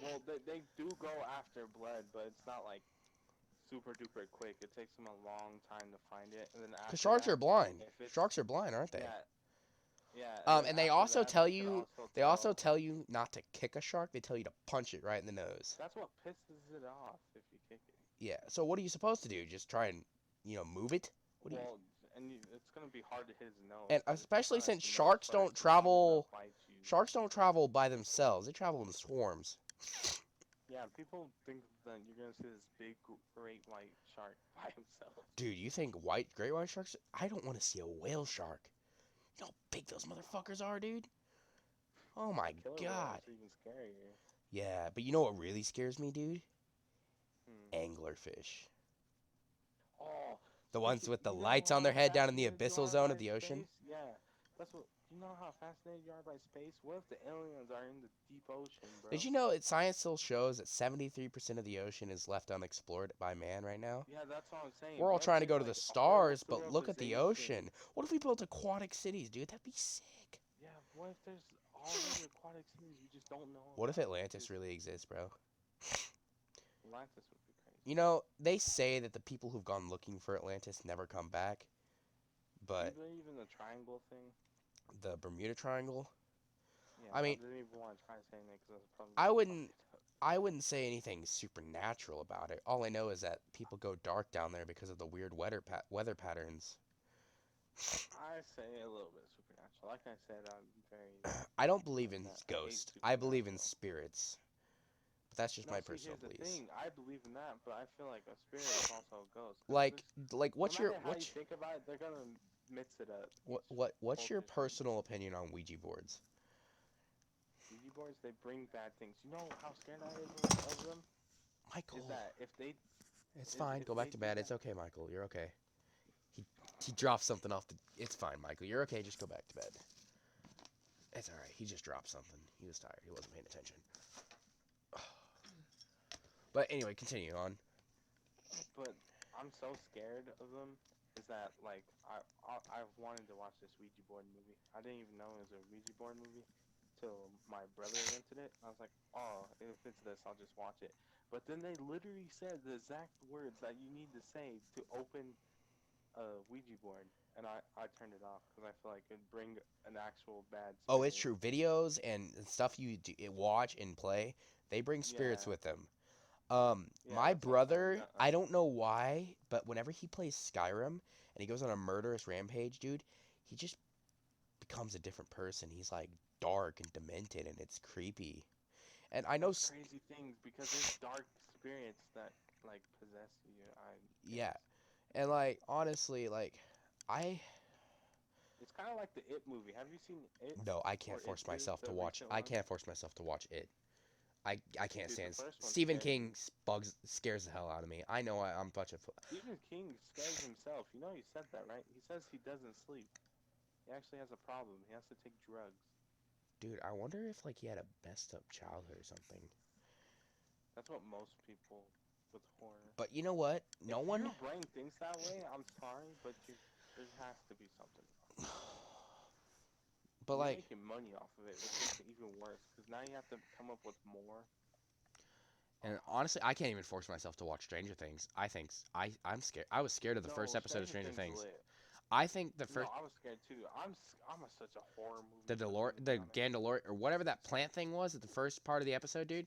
Well, they do go after blood, but it's not like super duper quick. It takes them a long time to find it, and then after
Because sharks
that,
are blind.
if it's-
Sharks are blind, aren't they?
Yeah. Yeah.
And
then
they
after
also
that,
tell
they can
you...
also
They also
tell-
tell you not to kick a shark. They tell you to punch it right in the nose.
That's what pisses it off if you kick it.
Yeah. So what are you supposed to do? Just try and, move it? What do you...
Well, it's gonna be hard to hit his nose.
And
'cause it's
especially
not
since
his nose
sharks
first,
don't
it's probably
travel...
gonna bite you.
Sharks don't travel by themselves. They travel in swarms.
Yeah, people think that you're gonna see this big great white shark by himself.
Dude, you think great white sharks? I don't want to see a whale shark. You know how big those motherfuckers are, dude? Oh my
Killer
god.
whale's even scarier.
Yeah, but you know what really scares me, dude?
Hmm.
Anglerfish.
Oh,
The ones with the
you know
lights on
how
their head down in the
fascinated you
abyssal
are
zone
by
of the ocean?
space? Yeah, that's what. You know how fascinated you are by space? What if the aliens are in the deep ocean, bro?
Did you know that science still shows that 73% of the ocean is left unexplored by man right now?
Yeah, that's what I'm saying.
We're all
What if
trying to
there's,
go to the
like, a
stars,
whole
but look at the
civilization?
ocean. What if we built aquatic cities, dude? That'd be sick.
Yeah, what if there's already aquatic cities we just don't know
What if
about?
Atlantis really exists, bro?
Atlantis would be crazy.
You know, they say that the people who've gone looking for Atlantis never come back. But
Do you believe in the triangle thing?
the Bermuda Triangle,
Yeah,
I mean,
didn't even want to try saying it because that's probably.
I
gonna
wouldn't-
fuck it up.
I wouldn't say anything supernatural about it. All I know is that people go dark down there because of the weird weather patterns.
I say a little bit supernatural. Like I said, I'm very.
I don't believe in
I hate
ghosts. I believe in
supernatural.
spirits. But that's just
No,
my
see,
personal
here's the
beliefs.
thing. I believe in that, but I feel like a spirit is also a ghost. 'Cause
Like
there's-
what's
no
your
matter how you think about it, they're gonna mix it up.
what's your
culture's gonna-
personal opinion on Ouija boards?
Ouija boards, they bring bad things. You know how scared I am of them?
Michael,
Is that if they
it's
if-
fine.
if
Go back
they
to
do
bed.
that-
It's okay, Michael. You're okay. He dropped something off the. It's fine, Michael. You're okay. Just go back to bed. It's all right. He just dropped something. He was tired. He wasn't paying attention. But anyway, continue on.
But I'm so scared of them. Is that like I've wanted to watch this Ouija board movie. I didn't even know it was a Ouija board movie till my brother rented it. I was like, oh, if it's this, I'll just watch it. But then they literally said the exact words that you need to say to open a Ouija board, and I turned it off because I feel like it'd bring an actual bad. Spirit.
Oh, it's true. Videos and stuff you watch and play, they bring spirits
Yeah.
with them.
Yeah,
My
that's what I'm saying,
brother, I don't know why, but whenever he plays Skyrim and he goes on a murderous rampage, dude, he just becomes a different person. He's like dark and demented, and it's creepy. And I know,
That's crazy things because there's dark spirits that like possess you.
yeah, and like honestly, like
It's kind of like the It movie. Have you seen It?
no, I can't
Or
force
It Too,
myself
the
to watch.
recent
I
one?
can't force myself to watch it. I can't
Dude, the
stand
first one's
Stephen
scary.
King scares the hell out of me. I know I'm a bunch of
Stephen King scares himself. You know he said that, right? He says he doesn't sleep. He actually has a problem. He has to take drugs.
dude. I wonder if like he had a messed up childhood or something.
That's what most people with horror.
But you know what? No
If
one.
your brain thinks that way, I'm sorry, but there has to be something.
But
You're
like,
making money off of it, which makes it even worse. Because now you have to come up with more.
and honestly, I can't even force myself to watch Stranger Things. I'm scared. I was scared of the first episode of Stranger Things.
lit.
I think the first
No, I was scared too. I'm such a horror movie.
the
person,
the
to be honest.
Gandalor or whatever that plant thing was at the first part of the episode, dude,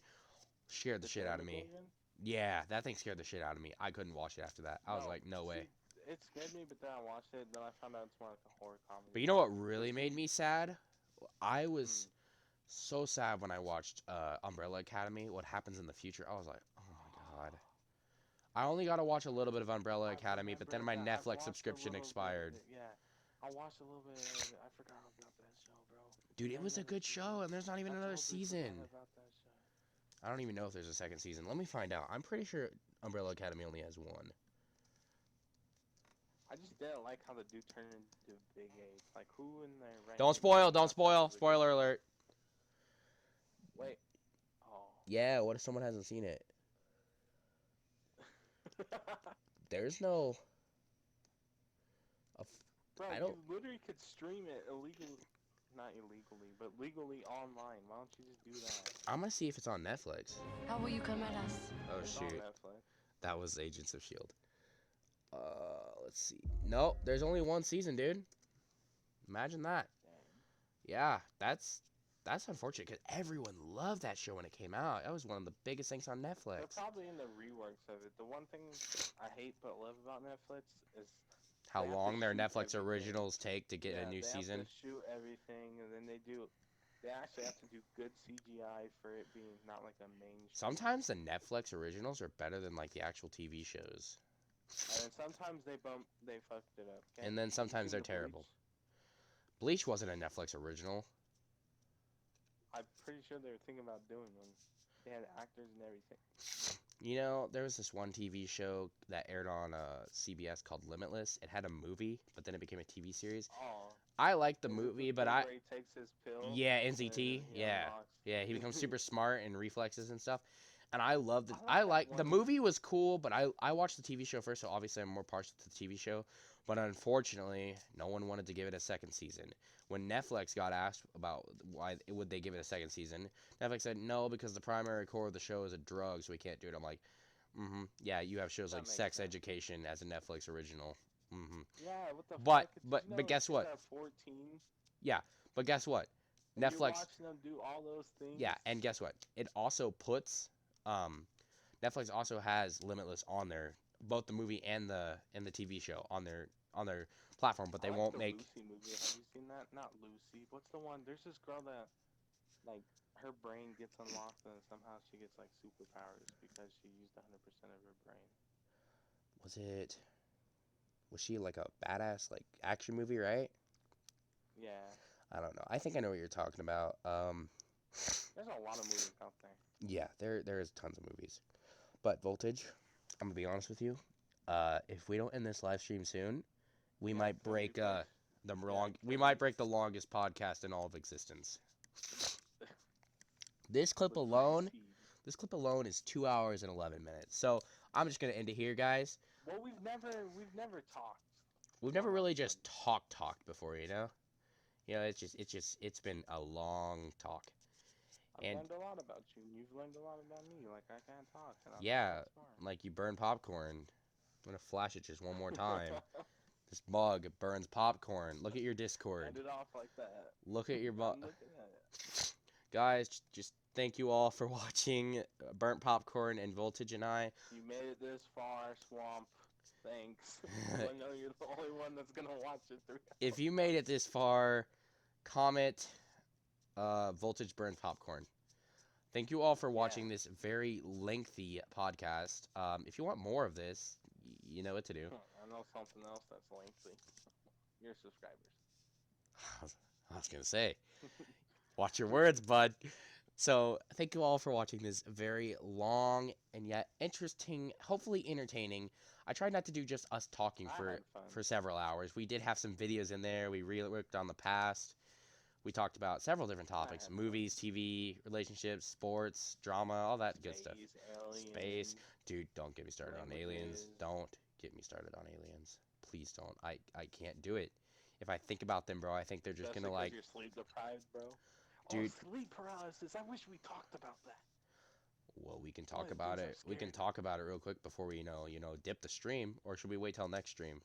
scared the shit out of me.
Demogorgon?
Yeah, that thing scared the shit out of me. I couldn't watch it after that. I was
No,
like, no way.
see, it scared me, but then I watched it. Then I found out it's more like a horror comedy.
But you know what really made me sad? I was so sad when I watched Umbrella Academy. What happens in the future? I was like, oh my god. I only got to watch a little bit of Umbrella Academy, but then my Netflix subscription expired.
Yeah, I watched a little bit of it. I forgot about that show, bro.
Dude, it was a good show, and there's not even another season.
About that show.
I don't even know if there's a second season. Let me find out. I'm pretty sure Umbrella Academy only has one.
I just didn't like how the dude turned into Big H. Like, who in there?
Don't spoil, don't spoil. Spoiler alert.
Wait. Oh.
Yeah, what if someone hasn't seen it? There's no...
Bro,
I don't...
you literally could stream it illegally. Not illegally, but legally online. Why don't you just do that?
I'm gonna see if it's on Netflix.
How will you come at us?
Oh,
It's on
shoot.
Netflix.
That was Agents of S.H.I.E.L.D. Let's see. No, there's only one season, dude. Imagine that.
Dang.
Yeah, that's unfortunate because everyone loved that show when it came out. That was one of the biggest things on
They're
Netflix.
probably in the reworks of it. The one thing I hate but love about Netflix is
How
they have to
long their
shoot
Netflix
everything.
originals take to get a new
they
season.
have to shoot everything, and then they actually have to do good CGI for it being not like a mainstream.
Sometimes the Netflix originals are better than like the actual TV shows.
And then sometimes they fucked it up. Okay?
And then
Have you
sometimes
seen
they're
the
terrible.
Bleach?
Bleach wasn't a Netflix original.
I'm pretty sure they were thinking about doing one. They had actors and everything.
You know, there was this one TV show that aired on CBS called Limitless. It had a movie, but then it became a TV series.
Oh.
I liked the
Is it
movie,
thing
but
where he takes his pill?
yeah,
and
NZT,
he
yeah,
unlocks-
yeah, he becomes super smart and reflexes and stuff. And I loved it.
I
I
like
like
that
the
one.
movie was cool, but I watched the TV show first, so obviously I'm more partial to the TV show. But unfortunately, no one wanted to give it a second season. When Netflix got asked about why would they give it a second season, Netflix said no because the primary core of the show is a drug, so we can't do it. I'm like, yeah, you have shows
That
like
makes
Sex
sense.
Education as a Netflix original.
Yeah, what the
But-
fuck? Did
but-
you know
but guess
kids
what?
Are 14?
But guess what?
And you're
Netflix.
watching them do all those things.
Yeah, and guess what? It also puts Netflix also has Limitless on there, both the movie and the TV show on their platform, but they
I like
won't
the
make
Lucy movie. Have you seen that? Not Lucy. What's the one? There's this girl that, like, her brain gets unlocked and somehow she gets like superpowers because she used 100% of her brain.
was she like a badass like action movie, right?
Yeah.
I don't know. I think I know what you're talking about.
There's a lot of movies out there.
Yeah, there is tons of movies. But Voltage, I'm gonna be honest with you. If we don't end this live stream soon, we
Yeah,
might
it's gonna
break
be quick.
we might break the longest podcast in all of existence. This clip
With
alone,
speed.
this clip alone is 2 hours and 11 minutes. So I'm just gonna end it here, guys.
Well, we've never talked.
We've never really just talked before, you know. You know, it's been a long talk.
I've
And-
learned a lot about you, and you've learned a lot about me. Like, I can't talk. And I'm
Yeah,
not that smart.
like you burn popcorn. I'm gonna flash it just one more time. This mug burns popcorn. Look at your Discord.
End it off like that.
Look at your
I'm
mug.
looking at it.
Guys, just thank you all for watching Burnt Popcorn and Voltage and I.
You made it this far, Swamp. Thanks. I know you're the only one that's gonna watch it through.
If you made it this far, comment Voltage Burns Popcorn. Thank you all for watching this very lengthy podcast. If you want more of this, you know what to do.
I know something else that's lengthy. Your subscribers.
I was gonna say, watch your words, bud. So thank you all for watching this very long and yet interesting, hopefully entertaining. I tried not to do just us talking
I
for
had fun.
several hours. We did have some videos in there. We worked on the past. We talked about several different topics:
had fun.
movies, TV, relationships, sports, drama, all that good stuff.
Space, aliens,
Space, dude, don't get me started on aliens.
languages.
Don't get me started on aliens. Please don't. I can't do it. If I think about them, bro, I think they're just
Especially
gonna
'cause
like.
you're sleep deprived, bro.
Dude.
Oh, sleep paralysis. I wish we talked about that.
Well, we can talk
What?
about
Things are
it. We can
scary.
talk about it real quick before we dip the stream, or should we wait till next stream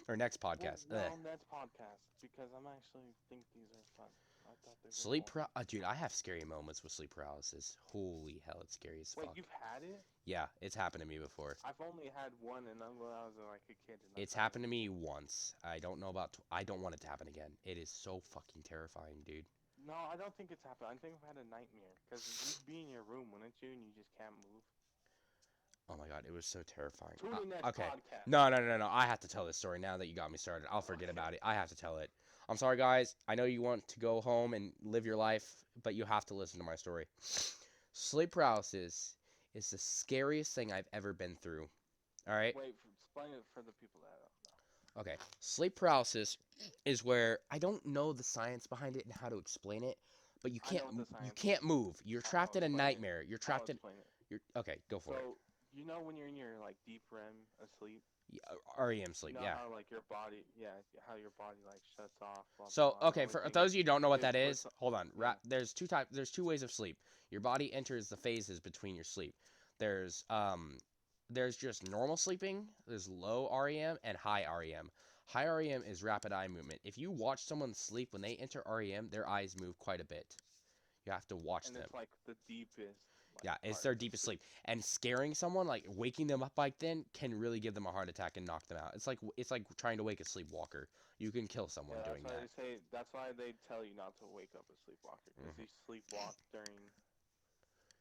or next podcast?
Well, no, next podcast because I'm actually think these are fun. I thought they were
Sleep
boring.
dude, I have scary moments with sleep paralysis. Holy hell, it's scary as
Wait,
fuck.
you've had it?
Yeah, it's happened to me before.
I've only had one, and when I was like a kid. And
It's
that's how
happened to me once. I don't know about. I don't want it to happen again. It is so fucking terrifying, dude.
No, I don't think it's happened. I think I've had a nightmare because you'd be in your room, wouldn't you? And you just can't move.
Oh my god, it was so terrifying.
Tune in next
Okay.
podcast.
No, no, no, no. I have to tell this story now that you got me started. I'll forget about it. I have to tell it. I'm sorry, guys. I know you want to go home and live your life, but you have to listen to my story. Sleep paralysis is the scariest thing I've ever been through. All right?
Wait, explain it for the people that don't know.
Okay. Sleep paralysis is where I don't know the science behind it and how to explain it, but you
I know
can't
what the
you
science
can't move. You're
I'll
trapped in a
explain it.
nightmare. You're
I'll
trapped in
explain it.
you're okay, go for it.
So you know when you're in your like deep REM asleep,
REM sleep,
you know
yeah.
how like your body, how your body like shuts off. Blah,
So,
blah,
okay,
the
for
only thing
those of you who don't know what that
put
is,
some-
hold on.
yeah.
There's two ways of sleep. Your body enters the phases between your sleep. There's just normal sleeping, there's low REM and high REM. High REM is rapid eye movement. If you watch someone sleep when they enter REM, their eyes move quite a bit. You have to watch
And
them.
it's like the deepest. Like,
Yeah, it's
part
their
of the
deepest sleep. And scaring someone, like waking them up like then, can really give them a heart attack and knock them out. It's like trying to wake a sleepwalker. You can kill someone
Yeah,
doing
that's why
that.
they say. That's why they tell you not to wake up a sleepwalker because you sleepwalk during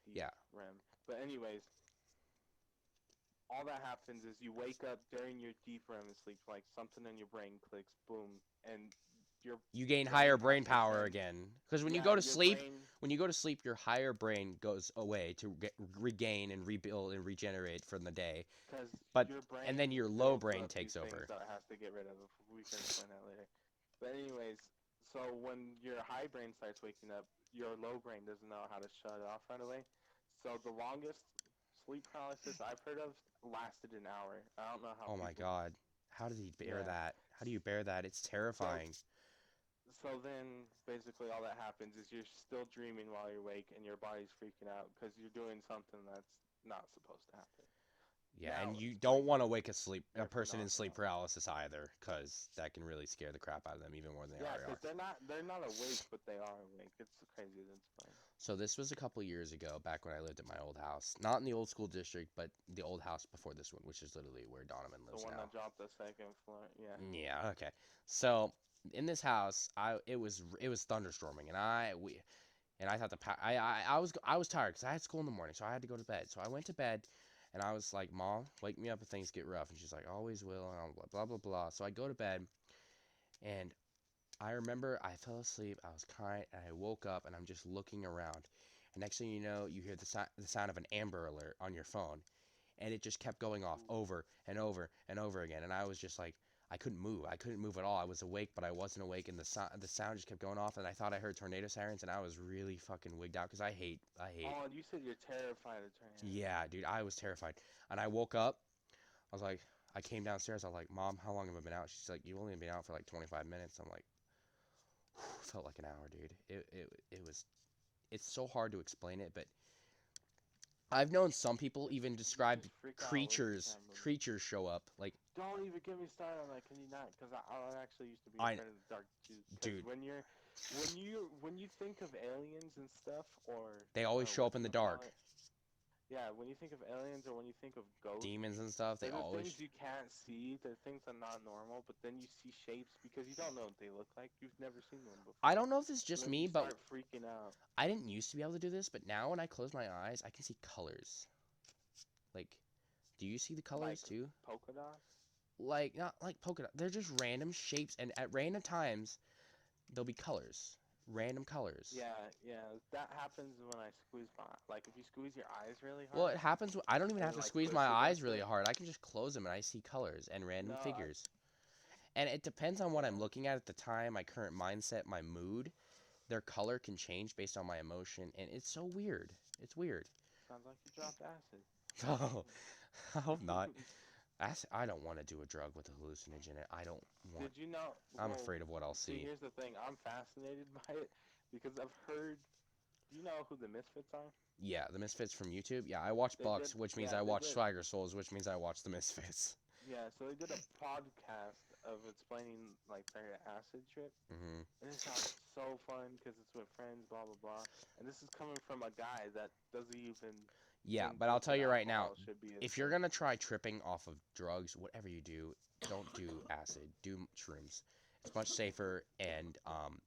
deep
Yeah.
REM. But anyways, all that happens is you wake up during your deep REM sleep, like something in your brain clicks, boom, and your
You gain
brain
higher
has
brain
to
power
send-
again. Because when you
yeah,
go to
your
sleep,
brain-
your higher brain goes away to regain and rebuild and regenerate from the day.
Because
But-
your brain
and then your low
builds
brain
up
takes
these
over.
things that it has to get rid of. We can explain that later. But anyways, so when your high brain starts waking up, your low brain doesn't know how to shut it off right away. So the longest sleep paralysis I've heard of lasted an hour. I don't know how.
Oh my
people-
god. How did he bear
Yeah.
that? How do you bear that? It's terrifying.
So then, basically, all that happens is you're still dreaming while you're awake, and your body's freaking out because you're doing something that's not supposed to happen.
Yeah,
Now
and you
it's
don't
like-
want to wake a
they're
person in sleep
phenomenal.
paralysis either, because that can really scare the crap out of them even more than they
Yeah,
already
because
are.
they're not awake, but they are awake. It's crazy to explain.
So this was a couple years ago, back when I lived at my old house. Not in the old school district, but the old house before this one, which is literally where Donovan
The
lives
one
now.
that dropped the second floor. Yeah.
Yeah, okay. So in this house, it was thunderstorming, and I thought I was tired because I had school in the morning, so I had to go to bed. So I went to bed, and I was like, "Mom, wake me up if things get rough." And she's like, "Always will," and I'm blah blah blah. So I go to bed, and I remember I fell asleep. I was crying, and I woke up, and I'm just looking around. And next thing you know, you hear the sound of an Amber Alert on your phone, and it just kept going off over and over and over again. And I was just like, I couldn't move. I couldn't move at all. I was awake, but I wasn't awake, and the sound just kept going off. And I thought I heard tornado sirens, and I was really fucking wigged out because I hate.
Oh, and you said you're terrified of tornadoes.
Yeah, dude, I was terrified. And I woke up. I was like, I came downstairs. I was like, Mom, how long have I been out? She's like, you've only been out for like 25 minutes. I'm like, felt like an hour, dude. It was. It's so hard to explain it, but I've known some people even describe
just freak out when you
creatures.
can't move.
Creatures show up like.
Don't even get me started on that. Can you not? Because I actually used to be
I-
afraid of the dark too. 'Cause
Dude.
when you think of aliens and stuff, or
They always show up in the dark.
Yeah, when you think of aliens or when you think of ghosts,
Demons and stuff. They
they're the
always.
things you can't see. They're things that are not normal, but then you see shapes because you don't know what they look like. You've never seen one before.
I don't know if it's
So
just
then
me,
you
but
start freaking out.
I didn't used to be able to do this. But now when I close my eyes, I can see colors. Like, do you see the colors
Like-
too?
Polka dots.
Like not like polka dot. They're just random shapes, and at random times, there'll be colors. Random colors.
Yeah, that happens when I squeeze my like if you squeeze your eyes really hard.
Well, it happens. I don't even
Or,
have to
like,
squeeze
push
my eyes
against
really
it.
hard. I can just close them and I see colors and random
No, I-
figures. And it depends on what I'm
Yeah.
looking at the time, my current mindset, my mood. Their color can change based on my emotion, and it's so weird. It's weird.
Sounds like you dropped acid.
Oh, I hope not. I don't want to do a drug with a hallucinogen in it. I don't want.
Did you know?
I'm
well,
afraid of what I'll
See,
see.
here's the thing. I'm fascinated by it because I've heard Do you know who the Misfits are?
Yeah, the Misfits from YouTube. Yeah, I watch
They
Bucks,
did-
which means
yeah,
I
they
watch
did.
Swagger Souls, which means I watch the Misfits.
Yeah, so they did a podcast of explaining like their acid trip,
Hmm.
and it sounds so fun because it's with friends, blah blah blah. And this is coming from a guy that doesn't even
Yeah,
think
but I'll tell
drinking
you right now,
alcohol should be a
if you're
thing.
gonna try tripping off of drugs, whatever you do, don't do acid. Do shrooms. It's much safer and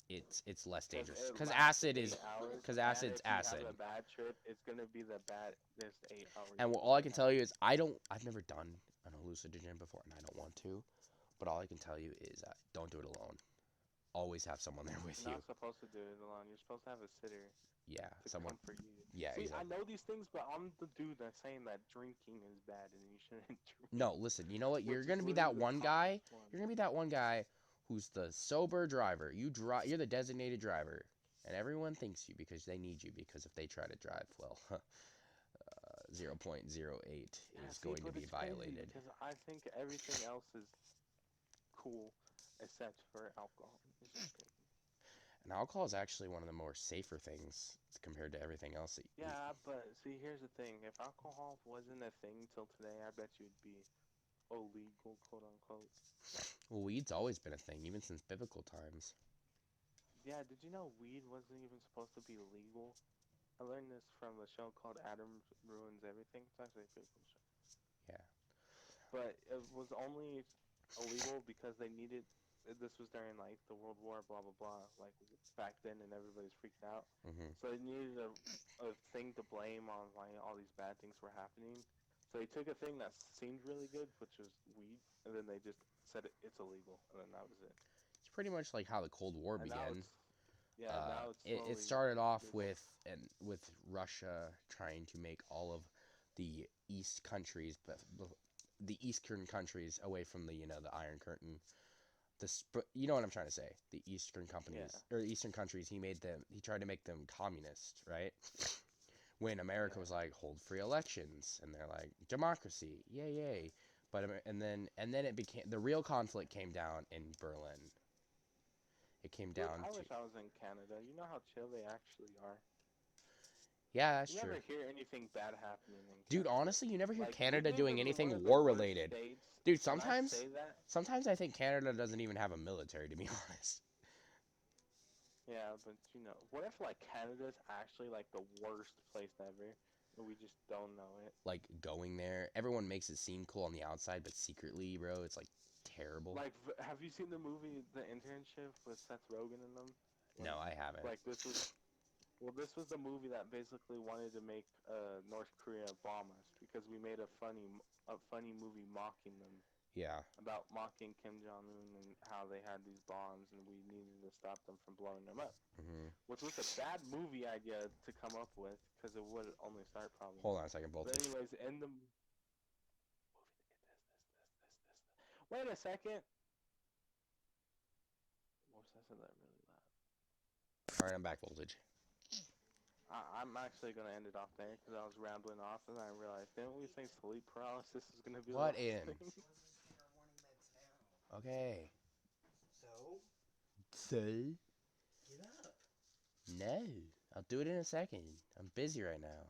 it's less dangerous.
It
Because
lasts
acid
8
is
hours,
because
and
acid's
if you
acid.
have a bad trip, it's gonna be the baddest 8 hours.
And
you've
all I
ever
can
had.
tell you is I've never done an hallucinogen before, and I don't want to. But all I can tell you is don't do it alone. Always have someone there with
You're
you.
not supposed to do it alone. You're supposed to have a sitter
Yeah,
to
someone.
comfort you.
Yeah,
See, I
exactly.
know these things, but I'm the dude that's saying that drinking is bad and you shouldn't drink.
No, listen. You know what? You're
Which is
gonna be
literally
that
the
one guy.
toughest one.
You're gonna be that one guy who's the sober driver. You're the designated driver, and everyone thinks you because they need you. Because if they try to drive, well, 0.08
Yeah,
is
see,
going to
but
be
it's crazy
violated.
because I think everything else is cool except for alcohol. It's just crazy.
And alcohol is actually one of the more safer things compared to everything else.
Yeah, but see, here's the thing. If alcohol wasn't a thing till today, I bet you'd be illegal, quote unquote.
Well, weed's always been a thing, even since biblical times.
Yeah, did you know weed wasn't even supposed to be legal? I learned this from a show called Adam Ruins Everything. It's actually a pretty cool show.
Yeah.
But it was only illegal because they needed. This was during like the World War, blah blah blah, like back then, and everybody's freaked out.
Hmm.
So they needed a thing to blame on why all these bad things were happening. So they took a thing that seemed really good, which was weed, and then they just said it's illegal, and then that was it.
It's pretty much like how the Cold War
And now
began.
it's yeah, now it's
It
slowly
started off
legal.
with Russia trying to make all of the East countries, but the Eastern countries away from the the Iron Curtain. You know what I'm trying to say? The Eastern companies
Yeah.
or the Eastern countries. He tried to make them communist, right? When America
Yeah.
was like hold free elections, and they're like democracy, yay yay. But and then it became the real conflict came down in Berlin. It came
Dude,
down
I
to
wish I was in Canada. You know how chill they actually are.
yeah, that's
You
true.
never hear anything bad happening in
Dude,
Canada.
honestly, you never hear
Like,
Canada
even
doing
in one
anything
of the
war
worst
related.
states,
Dude,
when I
sometimes
say that,
sometimes I think Canada doesn't even have a military, to be honest.
yeah, but what if like Canada's actually like the worst place ever, and we just don't know it?
Like going there, everyone makes it seem cool on the outside, but secretly, bro, it's like terrible.
Like, have you seen the movie The Internship with Seth Rogen in them?
No, I haven't.
Like this was the movie that basically wanted to make North Korea bomb us because we made a funny movie mocking them.
Yeah.
About mocking Kim Jong Un and how they had these bombs and we needed to stop them from blowing them up.
Hmm.
Which was a bad movie idea to come up with because it would only start problems.
Hold on a second,
But
Voltage.
anyways, in the movie, wait a second. What's that? Said that really loud.
All right, I'm back, Voltage.
I'm actually gonna end it off there because I was rambling off and I realized didn't we say sleep paralysis is gonna be
What
the
in?
last thing?
Okay.
So,
So?
get up.
No. I'll do it in a second. I'm busy right now.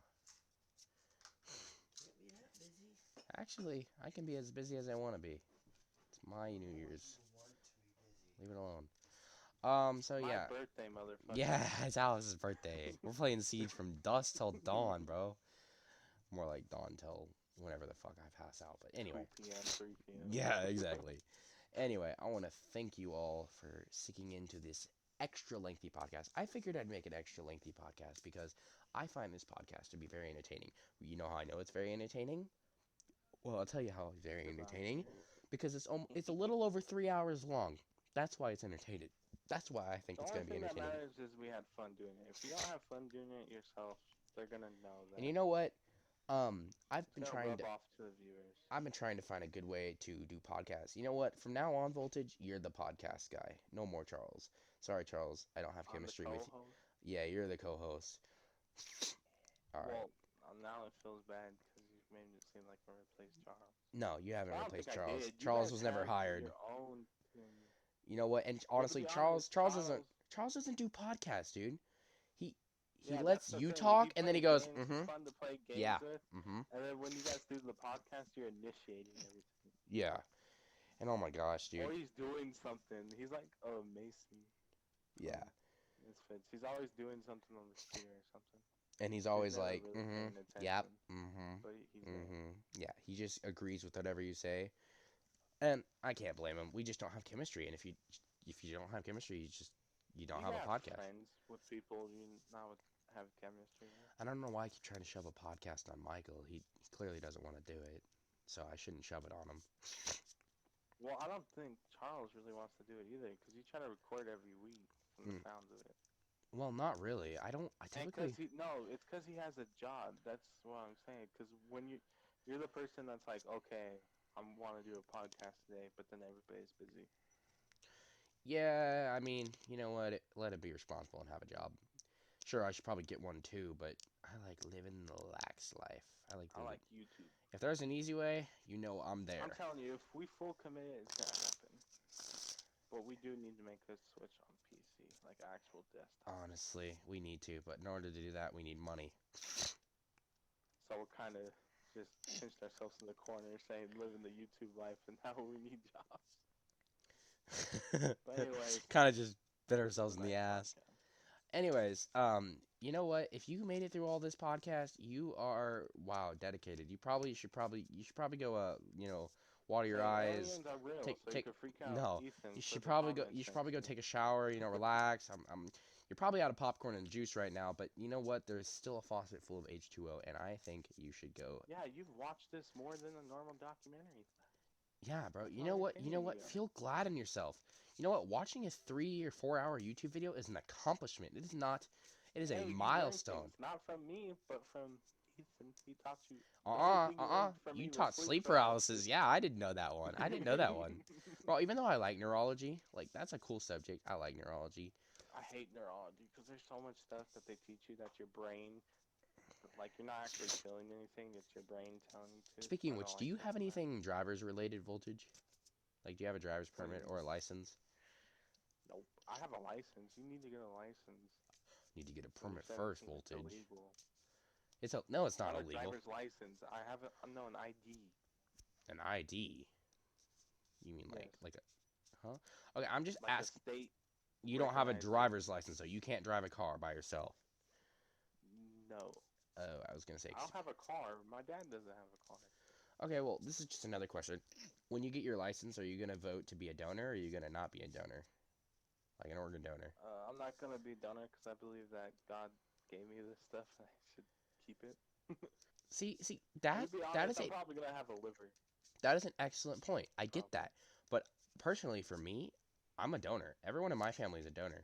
Can't be that busy.
Actually, I can be as busy as I want to be. It's my New Year's.
You want to be busy.
Leave it alone. So
My
yeah.
birthday, motherfucker.
Yeah, it's Alice's birthday. We're playing Siege from dusk till dawn, bro. More like dawn till whenever the fuck I pass out. But anyway.
2 p.m., 3 p.m.
Yeah, exactly. Anyway, I want to thank you all for sticking into this extra lengthy podcast. I figured I'd make an extra lengthy podcast because I find this podcast to be very entertaining. You know how I know it's very entertaining? Well, I'll tell you how it's very entertaining. Because it's a little over 3 hours long. That's why it's entertaining. That's why I think
The
it's
only
going to be
thing that
entertaining.
matters is we had fun doing it. If you don't have fun doing it yourself, they're gonna know that.
And you know what? I've
It's
been
gonna
trying
rub
to
off to the viewers.
I've been trying to find a good way to do podcasts. You know what? From now on, Voltage, you're the podcast guy. No more Charles. Sorry, Charles. I don't have
I'm the
chemistry with you.
co-host.
Yeah, you're the co-host. All right.
Well, now it feels bad because you've made it seem like I replaced Charles.
No, you haven't
I don't
replaced
think I
Charles.
did. You
Charles
guys
was never
have
hired.
Your own thing.
You know what? And
Well, to
honestly,
be
Charles
honest,
Charles doesn't do podcasts, dude. He he
Yeah,
lets
that's the
you
thing.
talk, and then he
plays
goes,
games. He's fun to play games
yeah,
with. And then when you guys do the podcast, you're initiating everything.
yeah. And oh my gosh, dude.
Or he's doing something. He's like a Mason.
Yeah.
Misfits. He's always doing something on the computer or something.
And he's always
never
like,
really paying attention.
yep,
But he's there.
yeah. He just agrees with whatever you say, and I can't blame him. We just don't have chemistry, and if you don't have chemistry, you don't have a podcast.
Friends with people you not have chemistry with.
I don't know why I keep trying to shove a podcast on Michael. He clearly doesn't want to do it, so I shouldn't shove it on him.
Well, I don't think Charles really wants to do it either, because you try to record every week from the sounds of it.
Well, not really. I typically...
it's because he has a job. That's what I'm saying. Because when you're the person that's like, okay, I want to do a podcast today, but then everybody's busy.
Yeah, I mean, you know what? Let it be responsible and have a job. Sure, I should probably get one too, but I like living the lax life. I like
YouTube.
If there's an easy way, you know I'm there.
I'm telling you, if we full commit it, it's gonna happen. But we do need to make a switch on PC, like actual desktop.
Honestly, we need to, but in order to do that, we need money.
So we're kind of just pinched ourselves in the corner saying living the YouTube life and now we need jobs. But anyways,
kind of just bit ourselves in the ass. Anyways, you know what? If you made it through all this podcast, you are dedicated. You should probably go water your eyes. You should probably go take a shower, relax. You're probably out of popcorn and juice right now, but you know what? There's still a faucet full of H2O, and I think you should go.
Yeah, you've watched this more than a normal documentary.
Yeah, bro. You know what? Feel glad in yourself. You know what? Watching a 3 or 4 hour YouTube video is an accomplishment. It is not. It is a milestone.
Not from me, but from Ethan. He taught you.
You taught sleep paralysis. Yeah, I didn't know that one. Well, even though I like neurology, like that's a cool subject. I like neurology.
I hate neurology because there's so much stuff that they teach you that your brain, like you're not actually feeling anything. It's your brain telling you to.
Speaking of which, do you have anything driver's related, Voltage? Like, do you have a driver's permit or a license?
Nope. I have a license. You need to get a license.
Need to get a permit first, Voltage.
It's
illegal. No, it's not illegal.
Driver's license. I have an ID.
An ID? You mean like a? Huh? Okay, I'm just
like
asking.
State.
You don't have a driver's license, so you can't drive a car by yourself.
No.
Oh, I was gonna say.
I don't have a car. My dad doesn't have a car.
Okay, well, this is just another question. When you get your license, are you gonna vote to be a donor, or are you gonna not be a donor? Like an organ donor.
I'm not gonna be a donor because I believe that God gave me this stuff and I should keep it.
See, that is
I'm probably gonna have a liver.
That is an excellent point. I get that, but personally, for me, I'm a donor. Everyone in my family is a donor,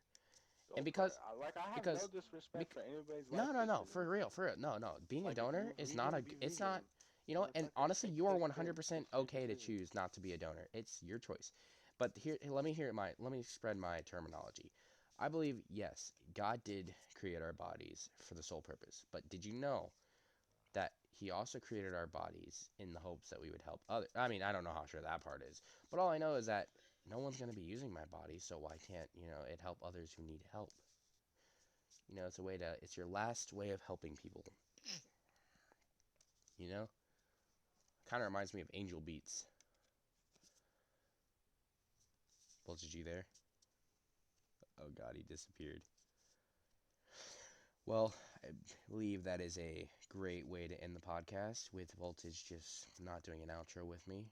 and because
I have no disrespect for anybody's life.
No, for real, no. Being a donor is not a. It's not. And honestly, you are 100% okay to choose not to be a donor. It's your choice. But let me spread my terminology. I believe, yes, God did create our bodies for the sole purpose. But did you know that he also created our bodies in the hopes that we would help others? I mean, I don't know how sure that part is. But all I know is that no one's going to be using my body, so why can't, it help others who need help? It's your last way of helping people. Kind of reminds me of Angel Beats. Voltage, you there? Oh god, he disappeared. Well, I believe that is a great way to end the podcast, with Voltage just not doing an outro with me.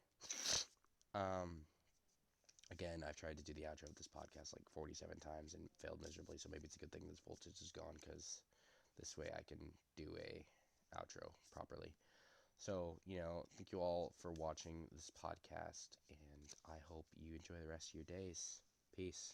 Again, I've tried to do the outro of this podcast like 47 times and failed miserably, so maybe it's a good thing this Voltage is gone, because this way I can do a outro properly. So, thank you all for watching this podcast, and I hope you enjoy the rest of your days. Peace.